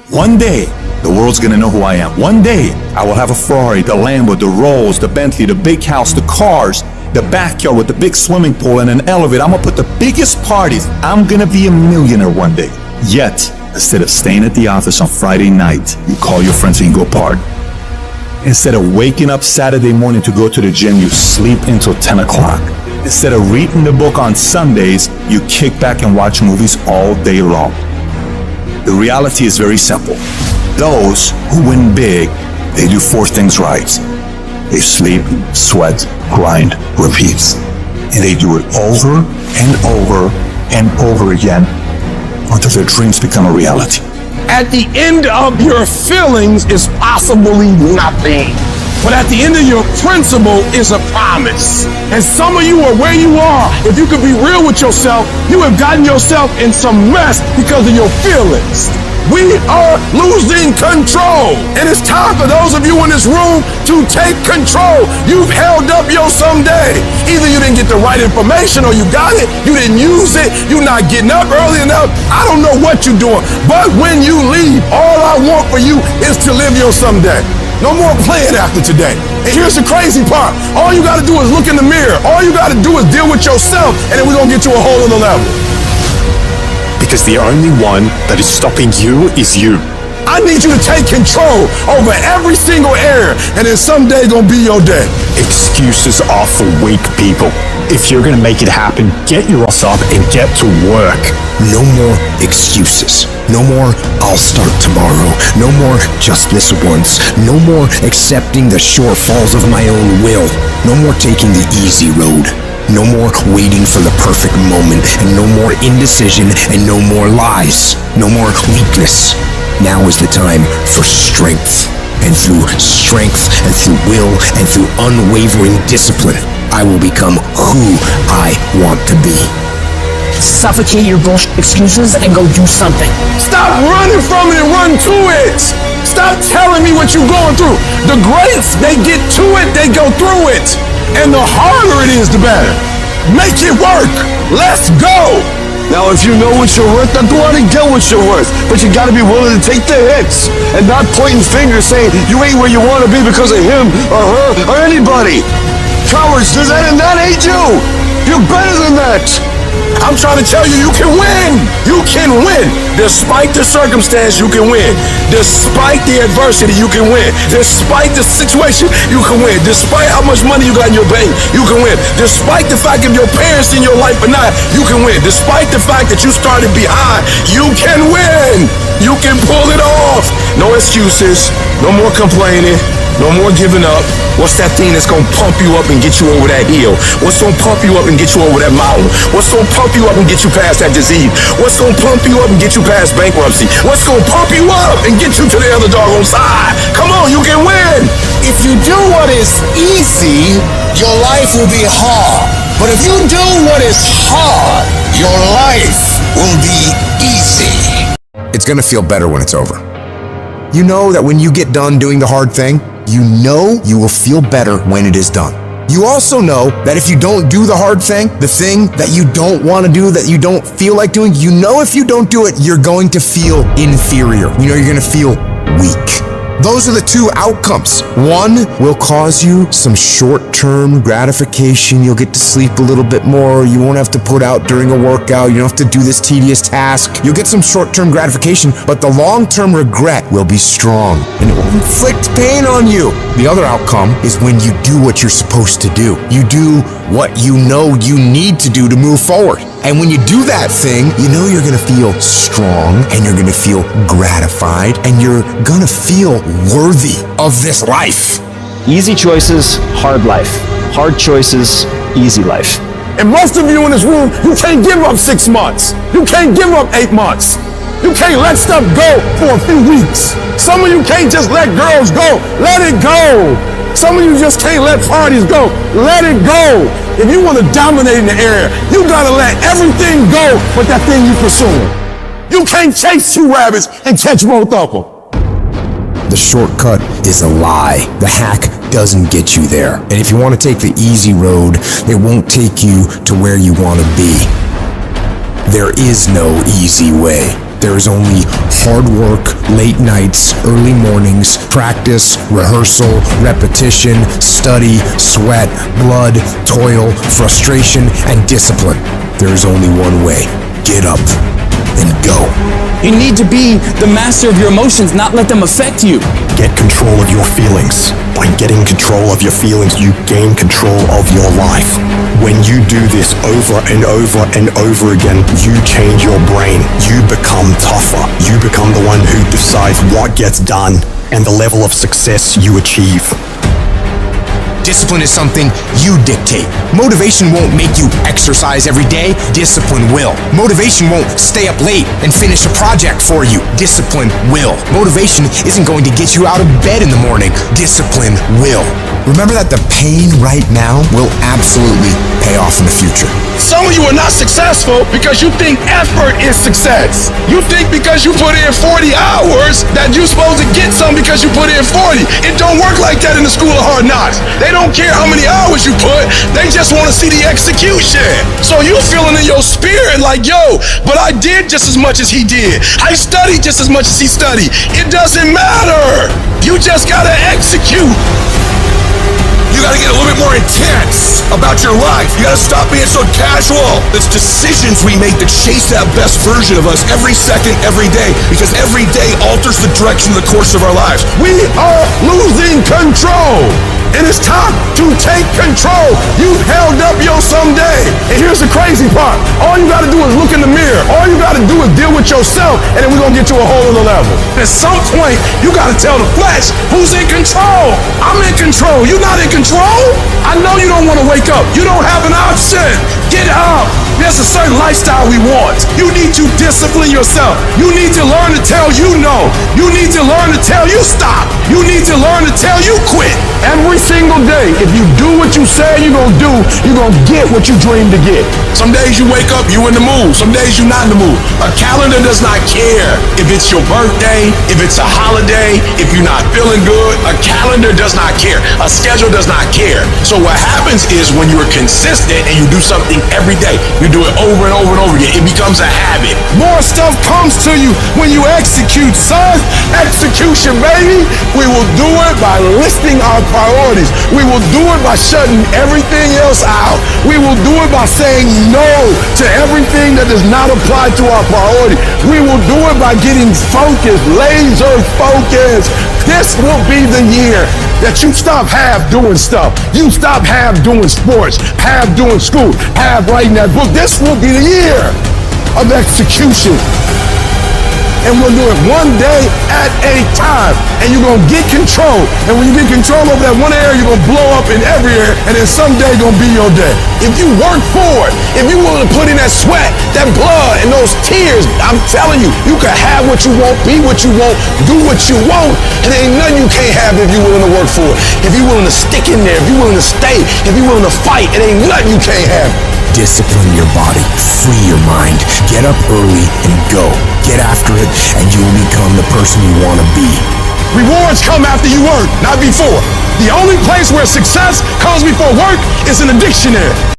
[SPEAKER 14] one day the world's gonna know who I am. One day I will have a Ferrari, the Lambo, the Rolls, the Bentley, the big house, the cars, the backyard with the big swimming pool and an elevator. I'm gonna put the biggest parties. I'm gonna be a millionaire one day. Yet, instead of staying at the office on Friday night, you call your friends and you go party. Instead of waking up Saturday morning to go to the gym, you sleep until 10 o'clock. Instead of reading the book on Sundays, you kick back and watch movies all day long. The reality is very simple. Those who win big, they do four things right. They sleep, sweat, grind, repeat. And they do it over and over and over again until their dreams become a reality.
[SPEAKER 20] At the end of your feelings is possibly nothing. But at the end of your principle is a promise. And some of you are where you are. If you could be real with yourself, you have gotten yourself in some mess because of your feelings. We are losing control. And it's time for those of you in this room to take control. You've held up your someday. Either you didn't get the right information or you got it, you didn't use it, you're not getting up early enough. I don't know what you're doing,
[SPEAKER 18] But when you leave, all I want for you is to live your someday. No more playing after today. And here's the crazy part. All you gotta do is look in the mirror. All you gotta do is deal with yourself, and then we're gonna get you a whole other level.
[SPEAKER 13] Because the only one that is stopping you is you.
[SPEAKER 18] I need you to take control over every single area, and then someday gonna be your day.
[SPEAKER 13] Excuses are for weak people. If you're gonna make it happen, get your ass up and get to work.
[SPEAKER 4] No more excuses. No more, I'll start tomorrow. No more, just this once. No more accepting the shortfalls of my own will. No more taking the easy road. No more waiting for the perfect moment. And no more indecision and no more lies. No more weakness. Now is the time for strength. And through strength and through will and through unwavering discipline, I will become who I want to be.
[SPEAKER 5] Suffocate your bullshit excuses and go do something.
[SPEAKER 18] Stop running from it and run to it. Stop telling me what you're going through. The greats, they get to it, they go through it. And the harder it is, the better. Make it work. Let's go.
[SPEAKER 17] Now, if you know what you're worth, then go out and get what you're worth. But you gotta be willing to take the hits and not pointing fingers saying you ain't where you want to be because of him or her or anybody. Cowards do that and that ain't you. You're better than that.
[SPEAKER 18] I'm trying to tell you, you can win. You can win. Despite the circumstance, you can win. Despite the adversity, you can win. Despite the situation, you can win. Despite how much money you got in your bank, you can win. Despite the fact if your parents in your life or not, you can win. Despite the fact that you started behind, you can win. You can pull it off. No excuses. No more complaining. No more giving up. What's that thing that's gonna pump you up and get you over that hill? What's gonna pump you up and get you over that mountain? What's gonna pump you up and get you past that disease? What's gonna pump you up and get you past bankruptcy? What's gonna pump you up and get you to the other doggone side? Come on, you can win!
[SPEAKER 1] If you do what is easy, your life will be hard. But if you do what is hard, your life will be easy.
[SPEAKER 4] It's gonna feel better when it's over. You know that when you get done doing the hard thing, you know you will feel better when it is done. You also know that if you don't do the hard thing, the thing that you don't want to do, that you don't feel like doing, you know if you don't do it, you're going to feel inferior. You know you're going to feel weak. Those are the two outcomes. One will cause you some short-term gratification. You'll get to sleep a little bit more. You won't have to put out during a workout. You don't have to do this tedious task. You'll get some short-term gratification, but the long-term regret will be strong and it will inflict pain on you. The other outcome is when you do what you're supposed to do. You do what you know you need to do to move forward. And when you do that thing, you know you're gonna feel strong and you're gonna feel gratified and you're gonna feel worthy of this life.
[SPEAKER 16] Easy choices, hard life. Hard choices, easy life.
[SPEAKER 18] And most of you in this room, you can't give up 6 months. You can't give up 8 months. You can't let stuff go for a few weeks. Some of you can't just let girls go. Let it go. Some of you just can't let parties go. Let it go. If you want to dominate in the area, you gotta let everything go but that thing you pursuing. You can't chase 2 rabbits and catch both of them.
[SPEAKER 4] The shortcut is a lie. The hack doesn't get you there. And if you want to take the easy road, it won't take you to where you want to be. There is no easy way. There is only hard work, late nights, early mornings, practice, rehearsal, repetition, study, sweat, blood, toil, frustration, and discipline. There is only one way. Get up and go.
[SPEAKER 6] You need to be the master of your emotions, not let them affect you.
[SPEAKER 13] Get control of your feelings. By getting control of your feelings, you gain control of your life. When you do this over and over and over again, you change your brain. You become tougher. You become the one who decides what gets done and the level of success you achieve.
[SPEAKER 2] Discipline is something you dictate. Motivation won't make you exercise every day. Discipline will. Motivation won't stay up late and finish a project for you. Discipline will. Motivation isn't going to get you out of bed in the morning. Discipline will. Remember that the pain right now will absolutely pay off in the future.
[SPEAKER 18] Some of you are not successful because you think effort is success. You think because you put in 40 hours that you're supposed to get some because you put in 40. It don't work like that in the school of hard knocks. They
[SPEAKER 7] don't care how many hours you put. They just want to see the execution. So you feeling in your spirit like, yo, but I did just as much as he did. I studied just as much as he studied. It doesn't matter. You just gotta execute.
[SPEAKER 18] You gotta get a little bit more intense about your life. You gotta stop being so casual. It's decisions we make to chase that best version of us every second, every day, because every day alters the direction of the course of our lives.
[SPEAKER 22] We are losing control. And it's time to take control. You've held up your someday. And here's the crazy part. All you gotta do is look in the mirror. All you gotta do is deal with yourself, and then we're gonna get to a whole other level. At some point, you gotta tell the flesh who's in control. I'm in control. You're not in control? I know you don't wanna wake up. You don't have an option. Get up. There's a certain lifestyle we want. You need to discipline yourself. You need to learn to tell you no. You need to learn to tell you stop. You need to learn to tell you quit. Every single day, if you do what you say you're gonna do, you're gonna get what you dream to get.
[SPEAKER 7] Some days you wake up, you in the mood. Some days you're not in the mood. A calendar does not care if it's your birthday, if it's a holiday, if you're not feeling good. A calendar does not care. A schedule does not care. So what happens is when you're consistent and you do something every day, you do it over and over and over again, it becomes a habit.
[SPEAKER 22] More stuff comes to you when you execute, son. Execution, baby. We will do it by listing our priorities. We will do it by shutting everything else out. We will do it by saying no to everything that does not apply to our priority. We will do it by getting focused, laser focused. This will be the year that you stop half doing stuff. You stop half doing sports, half doing school, half writing that book. This will be the year of execution. And we'll do it one day at a time. And you're gonna get control. And when you get control over that one area, you're gonna blow up in every area, and then someday gonna be your day. If you work for it, if you're willing to put in that sweat, that blood, and those tears, I'm telling you, you can have what you want, be what you want, do what you want, and there ain't nothing you can't have if you're willing to work for it. If you're willing to stick in there, if you're willing to stay, if you're willing to fight, it ain't nothing you can't have.
[SPEAKER 4] Discipline your body, free your mind, get up early and go. Get after it, and you will become the person you want to be.
[SPEAKER 22] Rewards come after you work, not before. The only place where success comes before work is in the dictionary.